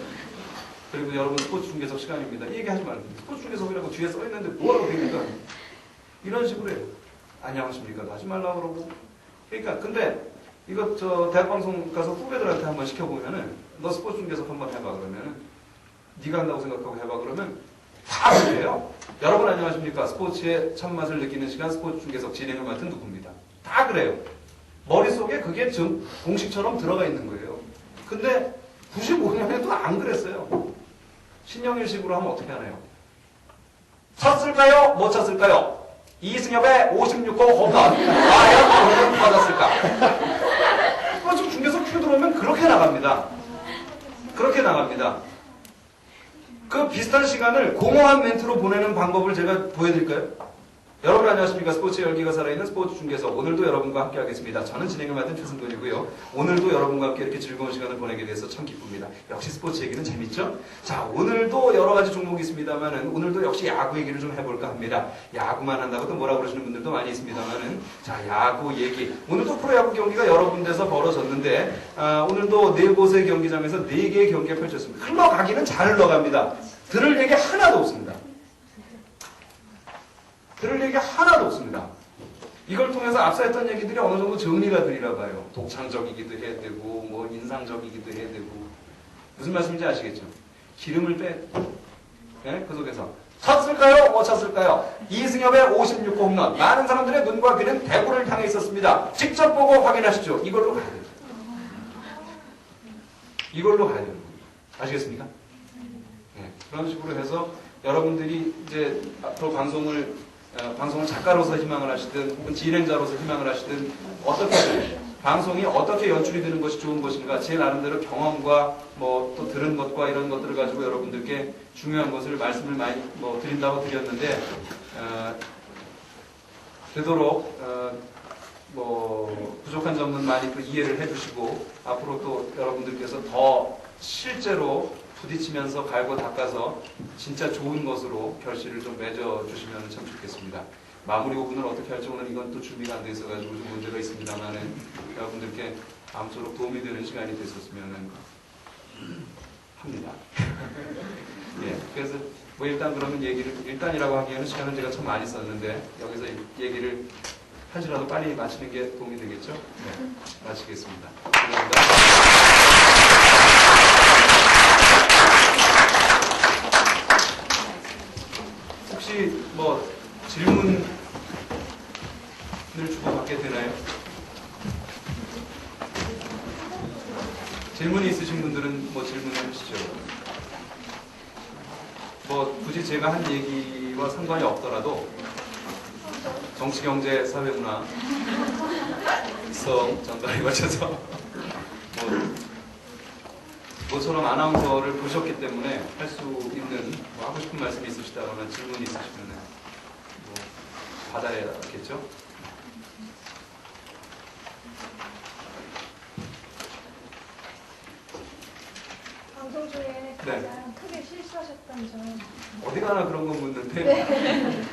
그리고 여러분 스포츠 중계석 시간입니다. 이 얘기하지 말고 스포츠 중계석이라고 뒤에 써 있는데 뭐라고 됩니까? 이런 식으로 해요. 안녕하십니까? 하지 말라고 그러고. 그러니까 근데 이거 대학방송 가서 후배들한테 한번 시켜보면은 너 스포츠 중계석 한번 해봐 그러면은 네가 한다고 생각하고 해봐 그러면 다 그래요. 여러분 안녕하십니까? 스포츠의 참맛을 느끼는 시간 스포츠 중계석 진행을 맡은 누구입니다. 다 그래요. 머릿속에 그게 공식처럼 들어가 있는 거예요. 근데 95년에도 안 그랬어요. 신영일식으로 하면 어떻게 하나요? 쳤을까요? 못 쳤을까요? 이승엽의 56호 홈런 과연 홈런 맞았을까? 스포츠 중계석 큐 들어오면 그렇게 나갑니다. 그렇게 나갑니다. 그 비슷한 시간을 공허한 멘트로 보내는 방법을 제가 보여드릴까요? 여러분 안녕하십니까? 스포츠의 열기가 살아있는 스포츠 중계석 오늘도 여러분과 함께 하겠습니다. 저는 진행을 맡은 최승돈이고요. 오늘도 여러분과 함께 이렇게 즐거운 시간을 보내게 돼서 참 기쁩니다. 역시 스포츠 얘기는 재밌죠? 자, 오늘도 여러 가지 종목이 있습니다만은 오늘도 역시 야구 얘기를 좀 해볼까 합니다. 야구만 한다고 또 뭐라고 그러시는 분들도 많이 있습니다만은 자, 야구 얘기. 오늘도 프로야구 경기가 여러 군데서 벌어졌는데 오늘도 4곳의 경기장에서 4개의 경기가 펼쳤습니다. 흘러가기는 잘 흘러갑니다. 들을 얘기 하나도 없습니다. 들을 얘기 하나도 없습니다. 이걸 통해서 앞서 했던 얘기들이 어느 정도 정리가 되리라 봐요. 독창적이기도 해야 되고, 뭐 인상적이기도 해야 되고. 무슨 말씀인지 아시겠죠? 기름을 네? 그 속에서. 쳤을까요? 못 쳤을까요? 이승엽의 56호 홈런. 많은 사람들의 눈과 귀는 대구를 향해 있었습니다. 직접 보고 확인하시죠. 이걸로 가야 돼요. 이걸로 가야 돼요. 아시겠습니까? 네. 그런 식으로 해서 여러분들이 이제 앞으로 방송을 작가로서 희망을 하시든 혹은 진행자로서 희망을 하시든 어떻게 방송이 어떻게 연출이 되는 것이 좋은 것인가 제 나름대로 경험과 뭐 또 들은 것과 이런 것들을 가지고 여러분들께 중요한 것을 말씀을 많이 드린다고 드렸는데 되도록 부족한 점은 많이 또 이해를 해주시고 앞으로 또 여러분들께서 더 실제로 부딪히면서 갈고 닦아서 진짜 좋은 것으로 결실을 좀 맺어주시면 참 좋겠습니다. 마무리 부분을 어떻게 할지 오늘 이건 또 준비가 안 돼 있어가지고 좀 문제가 있습니다만은 여러분들께 아무쪼록 도움이 되는 시간이 됐었으면 합니다. 예, 그래서 일단 그러면 일단이라고 하기에는 시간을 제가 참 많이 썼는데 여기서 얘기를 한시라도 빨리 마치는 게 도움이 되겠죠? 네, 마치겠습니다. 감사합니다. 혹시 질문을 주고받게 되나요? 질문이 있으신 분들은 질문을 해주시죠. 굳이 제가 한 얘기와 상관이 없더라도 정치, 경제, 사회, 문화, 성, 전달에 거쳐서 모처럼 아나운서를 보셨기 때문에 할 수 있는 하고 싶은 말씀이 있으시다거나 질문이 있으시면 받아야겠죠? 방송 중에 가장 크게 실수하셨던 점 어디 가나 그런 건 묻는데 네.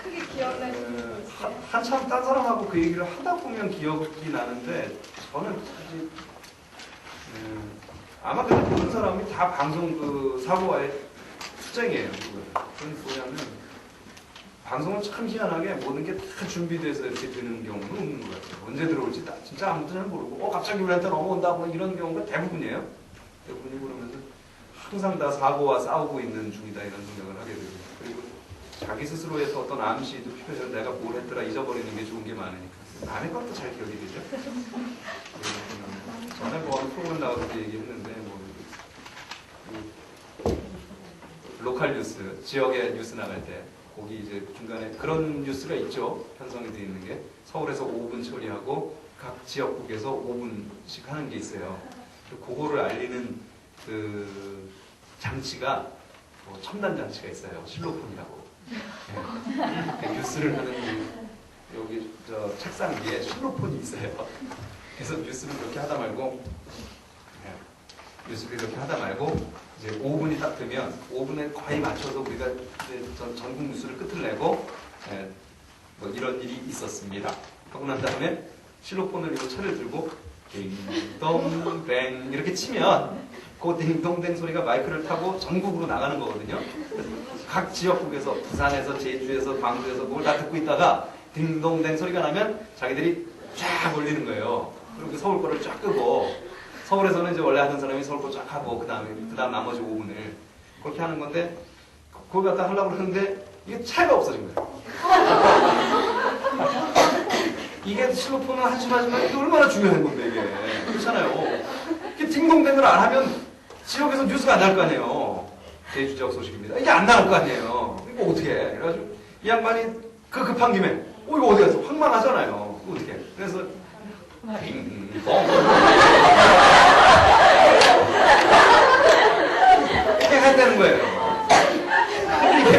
크게 기억나시는 거 있어요? 한참 딴 사람하고 그 얘기를 하다 보면 기억이 나는데 저는 사실 아마 근데 모든 사람이 다 방송 그 사고와의 투쟁이에요. 그건 뭐냐면 방송은 참 희한하게 모든 게 다 준비돼서 이렇게 되는 경우는 없는 것 같아요. 언제 들어올지 진짜 아무도 잘 모르고 갑자기 우리한테 넘어온다 뭐 이런 경우가 대부분이에요. 대부분이 그러면서 항상 다 사고와 싸우고 있는 중이다 이런 생각을 하게 되고 그리고 자기 스스로의 또 어떤 암시도 필요해서 내가 뭘 했더라 잊어버리는 게 좋은 게 많으니까 남의 것도 잘 기억이 되죠. 전에 뭐 프로그램 나가서 얘기했는데 뭐 로컬 뉴스, 지역의 뉴스 나갈 때 거기 이제 중간에 그런 뉴스가 있죠. 편성이 되어 있는 게 서울에서 5분 처리하고 각 지역국에서 5분씩 하는 게 있어요. 그거를 알리는 그 장치가 뭐 첨단 장치가 있어요. 실로폰이라고. 네. 뉴스를 하는 여기 저 책상 위에 실로폰이 있어요. 그래서 뉴스를 그렇게 하다 말고 뉴스를 그렇게 하다 말고 이제 5분이 딱 되면 5분에 거의 맞춰서 우리가 이제 전국 뉴스를 끝을 내고 뭐 이런 일이 있었습니다. 하고 난 다음에 실로폰을 이거 차를 들고 딩동댕 이렇게 치면 그 딩동댕 소리가 마이크를 타고 전국으로 나가는 거거든요. 각 지역국에서 부산에서 제주에서 광주에서 그걸 다 듣고 있다가 딩동댕 소리가 나면 자기들이 쫙 올리는 거예요. 그리고 서울 거를 쫙 끄고 서울에서는 이제 원래 하던 사람이 서울 거 쫙 하고 그 다음 나머지 5분을 그렇게 하는 건데 그걸 갖다 하려고 그러는데 이게 차이가 없어진 거예요. 이게 실로폰을 하지만 이게 얼마나 중요한 건데 이게 그렇잖아요. 이게 딩동댕을 안 하면 지역에서 뉴스가 안 날 거 아니에요. 제주 지역 소식입니다. 이게 안 나올 거 아니에요. 이거 어떻게 해? 그래가지고 이 양반이 그 급한 김에 이거 어디 가서 황망하잖아요. 이거 어떻게 해? 그래서 이렇게 했다는 거예요. 이게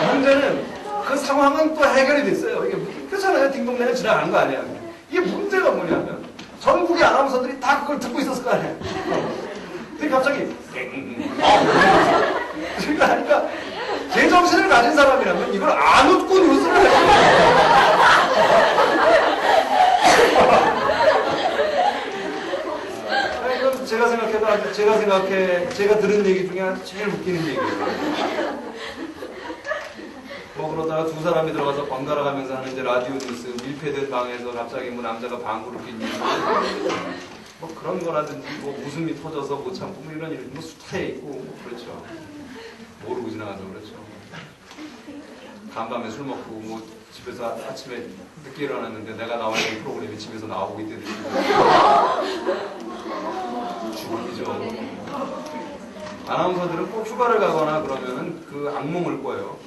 문제는 그 상황은 또 해결이 됐어요. 이게 그렇잖아요. 딩동댕은 지나가는 거 아니에요. 이게 문제가 뭐냐면 전국의 아나운서들이 다 그걸 듣고 있었을 거 아니에요. 근데 갑자기 그러니까 제정신을 가진 사람이라면 이걸 안 웃고 뉴스를 할 거예요. 이건 제가 들은 얘기 중에 제일 웃기는 얘기예요. 뭐 그러다가 두 사람이 들어가서 번갈아 가면서 하는 이제 라디오 뉴스 밀폐된 방에서 갑자기 뭐 남자가 방구를 뀌니 뭐 그런 거라든지 뭐 웃음이 터져서 못 참고 뭐 이런 일, 뭐 수타에 있고 뭐 그렇죠. 모르고 지나가서 그렇죠. 간밤에 술 먹고 뭐 집에서 아침에 늦게 일어났는데 내가 나와야 될 프로그램이 집에서 나오고 있대더니 죽음이죠. 아나운서들은 꼭 휴가를 가거나 그러면은 그 악몽을 꿔요.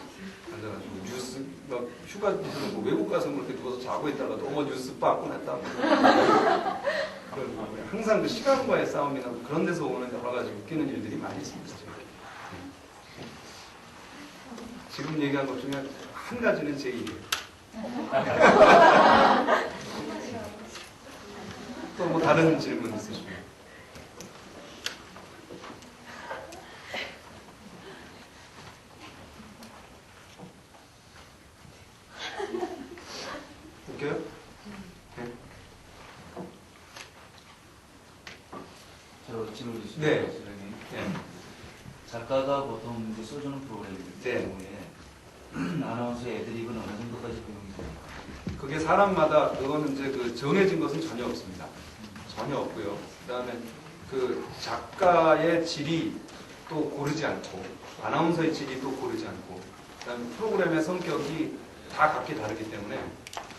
앉아가지고 뉴스 막 휴가 무슨 뭐 외국 가서 뭐 이렇게 누워서 자고 있다가 또 뉴스 빠꾸 냈다. 항상 그 시간과의 싸움이나 그런 데서 오는 여러 가지 웃기는 일들이 많이 있습니다. 지금 얘기한 것 중에 한 가지는 제 일이에요. 또 뭐 다른 질문 있으시면. 웃겨요? 네. 저 질문 주시죠. 네. 네. 작가가 보통 이제 써주는 프로그램일 네. 경우에 아나운서의 애드립은 어느 정도까지 배용이 됩니까? 그게 사람마다 그거는 이제 그 정해진 것은 전혀 없습니다. 전혀 없고요. 그다음에 그 작가의 질이 또 고르지 않고 아나운서의 질이 또 고르지 않고 그다음에 프로그램의 성격이 다 각기 다르기 때문에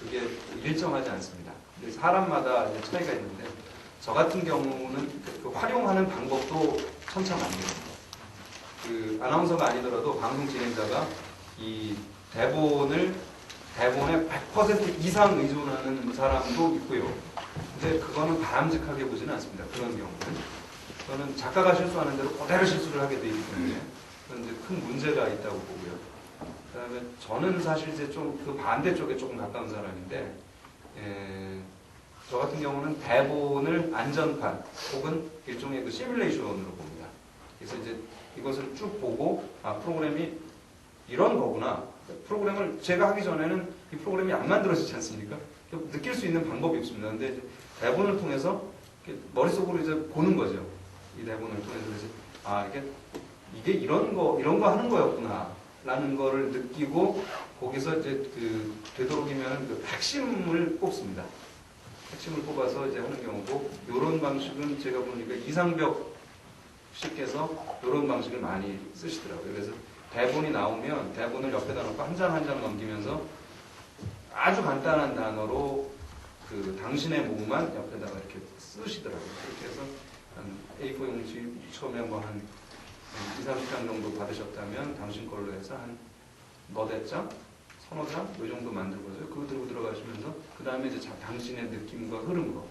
그게 일정하지 않습니다. 사람마다 이제 차이가 있는데 저 같은 경우는 그 활용하는 방법도 천차만별입니다. 그 아나운서가 아니더라도 방송 진행자가 이 대본에 100% 이상 의존하는 사람도 있고요. 근데 그거는 바람직하게 보지는 않습니다. 그런 경우는. 저는 작가가 실수하는 대로 그대로 실수를 하게 되기 때문에 그건 이제 큰 문제가 있다고 보고요. 그 다음에 저는 사실 이제 좀 그 반대쪽에 조금 가까운 사람인데, 저 같은 경우는 대본을 안전판 혹은 일종의 그 시뮬레이션으로 봅니다. 그래서 이제 이것을 쭉 보고, 프로그램이 이런 거구나. 프로그램을 제가 하기 전에는 이 프로그램이 안 만들어지지 않습니까? 느낄 수 있는 방법이 없습니다. 근데 이제 대본을 통해서 머릿속으로 이제 보는 거죠. 이 대본을 통해서 이제, 이게 이게 이런 거 하는 거였구나라는 거를 느끼고 거기서 이제 되도록이면 그 핵심을 뽑습니다. 핵심을 뽑아서 이제 하는 경우고, 이런 방식은 제가 보니까 이상벽 씨께서 이런 방식을 많이 쓰시더라고요. 그래서 대본이 나오면 대본을 옆에다 놓고 한 장 한 장 넘기면서 아주 간단한 단어로 그 당신의 몸만 옆에다가 이렇게 쓰시더라고요. 그렇게 해서 한 A4 용지 처음에 뭐 한 2~30장 정도 받으셨다면 당신 걸로 해서 한 너댓 장? 서너 장? 이 정도 만들고서요. 그거 들고 들어가시면서 그 다음에 이제 당신의 느낌과 흐름으로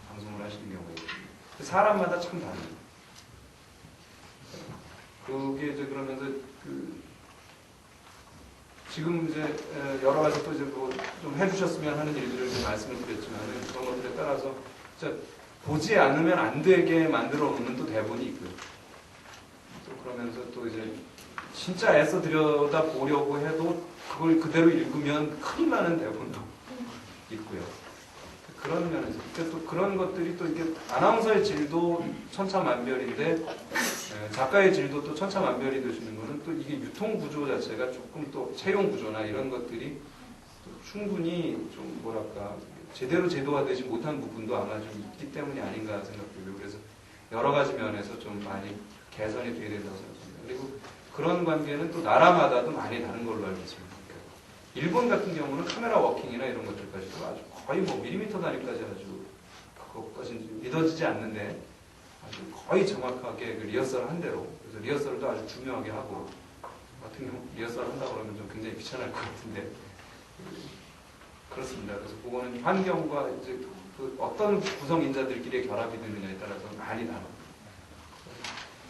방송을 하시는 경우가 있거든요. 사람마다 참 다릅니다. 그게 이제 그러면서 지금 이제 여러 가지 또 이제 뭐 좀 해주셨으면 하는 일들을 좀 말씀을 드렸지만은 그런 것들에 따라서 진짜 보지 않으면 안 되게 만들어 놓는 또 대본이 있고요. 또 그러면서 또 이제 진짜 애써 들여다 보려고 해도 그걸 그대로 읽으면 큰일 나는 대본도 있고요. 그런 면에서 또 그런 것들이 또 이게 아나운서의 질도 천차만별인데 작가의 질도 또 천차만별이 되시는 거는 또 이게 유통 구조 자체가 조금 또 채용 구조나 이런 것들이 또 충분히 좀 뭐랄까 제대로 제도화되지 못한 부분도 아마 좀 있기 때문이 아닌가 생각되고요. 그래서 여러 가지 면에서 좀 많이 개선이 돼야 된다고 생각합니다. 그리고 그런 관계는 또 나라마다도 많이 다른 걸로 알고 있습니다. 일본 같은 경우는 카메라 워킹이나 이런 것들까지도 아주 거의 뭐 밀리미터 단위까지 아주 그것까지 믿어지지 않는데 아주 거의 정확하게 그 리허설을 한 대로, 그래서 리허설도 아주 중요하게 하고, 같은 경우 리허설 한다 그러면 좀 굉장히 귀찮을 것 같은데 그렇습니다. 그래서 그거는 환경과 이제 그 어떤 구성 인자들끼리의 결합이 되느냐에 따라서 많이 다릅니다.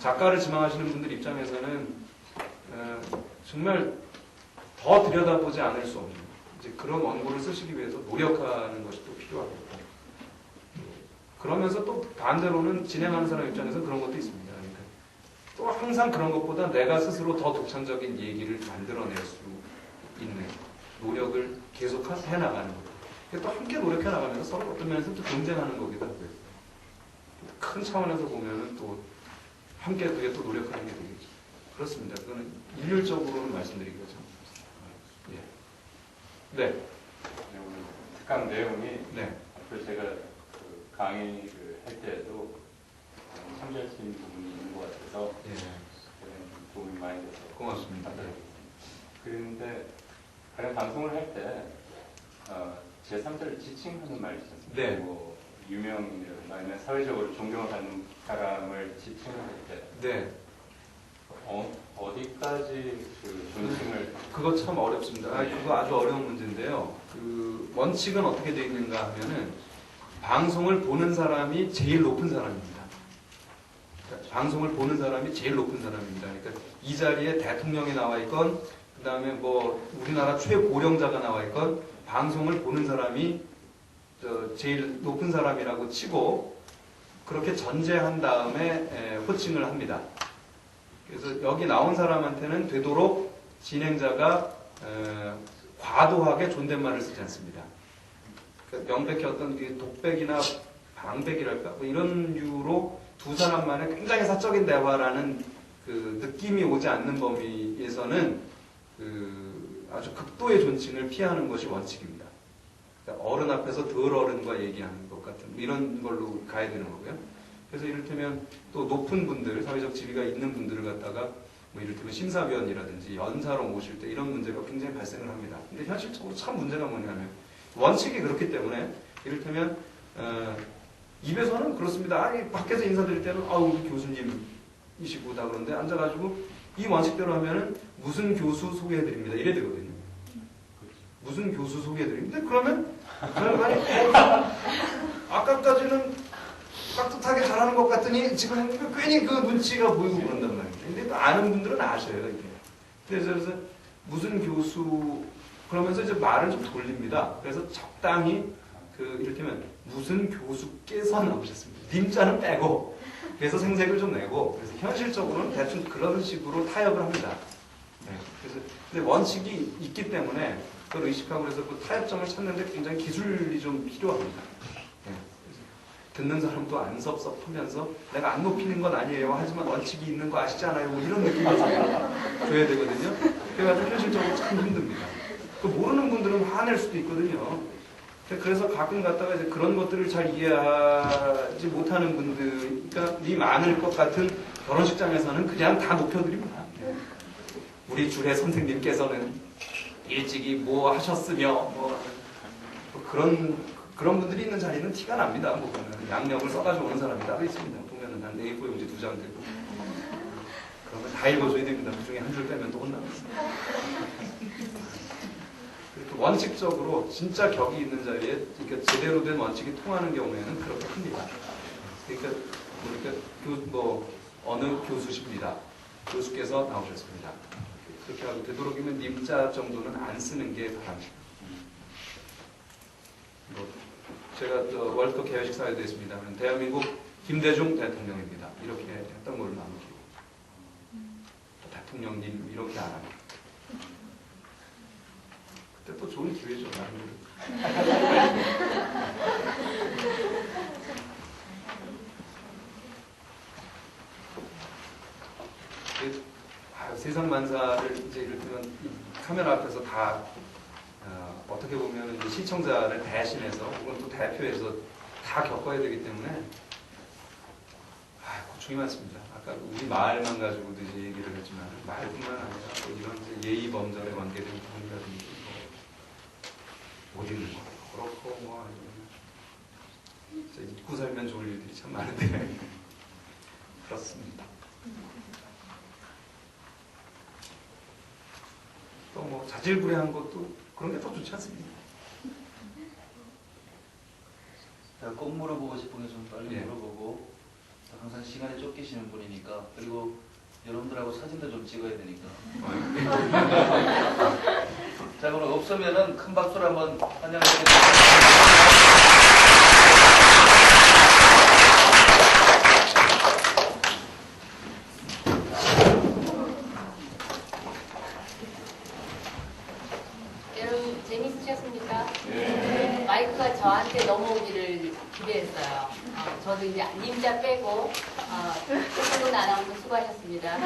작가를 지망하시는 분들 입장에서는 정말 더 들여다보지 않을 수 없는 이제 그런 원고를 쓰시기 위해서 노력하는 것이 또 필요하겠고, 그러면서 또 반대로는 진행하는 사람 입장에서 그런 것도 있습니다. 그러니까 또 항상 그런 것보다 내가 스스로 더 독창적인 얘기를 만들어낼 수 있는 노력을 계속 해나가는 거예요. 또 함께 노력해 나가면서 서로 어떤 면에서 또 경쟁하는 거기도 하고요. 큰 차원에서 보면은 또 함께 그게 또 노력하는 게 되겠죠. 그렇습니다. 그거는 일률적으로는 말씀드리기가 참. 네. 오늘 특강 내용이 네. 앞으로 제가 그 강의 할 때에도 참조할 수 있는 부분이 있는 것 같아서 예. 좀 도움이 많이 돼서 고맙습니다. 그런데 가령 방송을 할 때 제3자를 지칭하는 말이 있지 않습니까? 네. 뭐 유명인이라든가 아니면 사회적으로 존경을 받는 사람을 지칭을 할 때 네. 어디까지 그 존칭을 그거 참 어렵습니다. 그거 아주 어려운 문제인데요. 그 원칙은 어떻게 되어 있는가 하면은 방송을 보는 사람이 제일 높은 사람입니다. 그러니까 방송을 보는 사람이 제일 높은 사람입니다. 그러니까 이 자리에 대통령이 나와 있건, 그 다음에 뭐 우리나라 최고령자가 나와 있건, 방송을 보는 사람이 제일 높은 사람이라고 치고 그렇게 전제한 다음에 호칭을 합니다. 그래서 여기 나온 사람한테는 되도록 진행자가 과도하게 존댓말을 쓰지 않습니다. 그러니까 명백히 어떤 독백이나 방백이랄까 뭐 이런 이유로 두 사람만의 굉장히 사적인 대화라는 그 느낌이 오지 않는 범위에서는 그 아주 극도의 존칭을 피하는 것이 원칙입니다. 그러니까 어른 앞에서 덜 어른과 얘기하는 것 같은 이런 걸로 가야 되는 거고요. 그래서 이를테면 또 높은 분들, 사회적 지위가 있는 분들을 갖다가 뭐 이를테면 심사위원이라든지 연사로 모실 때 이런 문제가 굉장히 발생을 합니다. 근데 현실적으로 참 문제가 뭐냐면 원칙이 그렇기 때문에 이를테면 입에서는 그렇습니다. 아니 밖에서 인사드릴 때는 우리 교수님이시고 다 그런데 앉아가지고 이 원칙대로 하면은 무슨 교수 소개해드립니다. 이래 되거든요. 무슨 교수 소개해드립니다. 그러면 아니 아까까지는 깍듯하게 잘하는 것 같더니 지금 괜히 그 눈치가 보이고 그런단 말이에요. 근데 또 아는 분들은 아셔요, 이게. 그래서 무슨 교수 그러면서 이제 말을 좀 돌립니다. 그래서 적당히 그 이를테면 무슨 교수께서 나오셨습니다. 님자는 빼고 그래서 생색을 좀 내고 그래서 현실적으로는 대충 그런 식으로 타협을 합니다. 네. 그래서 근데 원칙이 있기 때문에 그걸 의식하고 그래서 그 타협점을 찾는데 굉장히 기술이 좀 필요합니다. 네. 듣는 사람도 안 섭섭하면서 내가 안 높이는 건 아니에요. 하지만 원칙이 있는 거 아시잖아요. 뭐 이런 느낌을 줘야 되거든요. 그래가지고 현실적으로 참 힘듭니다. 또 모르는 분들은 화낼 수도 있거든요. 그래서 가끔 갔다가 이제 그런 것들을 잘 이해하지 못하는 분들이 많을 것 같은 결혼식장에서는 그냥 다 높여드립니다. 우리 주례 선생님께서는 일찍이 뭐 하셨으며 뭐 그런 분들이 있는 자리는 티가 납니다. 뭐 보면 양력을 써가지고 오는 사람이 따로 있습니다. 보면은 한 A4 용지 2장 되고 그러면 다 읽어줘야 됩니다. 그 중에 한 줄 빼면 또 혼납니다. 그리고 원칙적으로 진짜 격이 있는 자리에 그러니까 제대로 된 원칙이 통하는 경우에는 그렇게 합니다. 그러니까 어느 교수십니다. 교수께서 나오셨습니다. 그렇게 하고 되도록이면 님자 정도는 안 쓰는 게 바랍니다. 제가 월드컵 개회식 사회도 했습니다. 대한민국 김대중 대통령입니다. 이렇게 했던 걸로 남기고 또 대통령님 이렇게 안 합니다. 그때 또 좋은 기회죠. 세상 만사를 이제 이를테면 카메라 앞에서 다 어떻게 보면 이제 시청자를 대신해서 혹은 또 대표해서 다 겪어야 되기 때문에 고충이 많습니다. 아까 우리 말만 가지고도 이제 얘기를 했지만 말뿐만 아니라 또 이런 이제 예의 범절에 관계된 부분이라든지 못 읽는 거 그렇고 뭐 아니면 잊고 살면 좋을 일들이 참 많은데 그렇습니다. 또 뭐 자질구레한 것도 그런 게 더 좋지 않습니까? 제가 꼭 물어보고 싶은 게 좀 빨리 예. 물어보고 항상 시간에 쫓기시는 분이니까 그리고 여러분들하고 사진도 좀 찍어야 되니까 자 그럼 없으면은 큰 박수로 한번 환영해드리겠습니다. 여러분 재밌으셨습니까? 예. 마이크가 저한테 넘어오기를 기대했어요. 저도 이제 님자 빼고 최승근 아나운서 수고하셨습니다.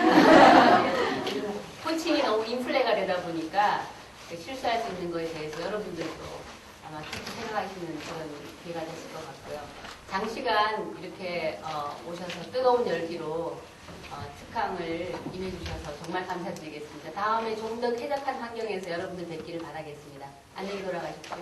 호칭이 너무 인플레가 되다 보니까 실수할 수 있는 거에 대해서 여러분들도 아마 깊이 생각하시는 그런 기회가 됐을 것 같고요. 장시간 이렇게 오셔서 뜨거운 열기로 특강을 임해주셔서 정말 감사드리겠습니다. 다음에 좀 더 쾌적한 환경에서 여러분들 뵙기를 바라겠습니다. 안녕히 돌아가십시오.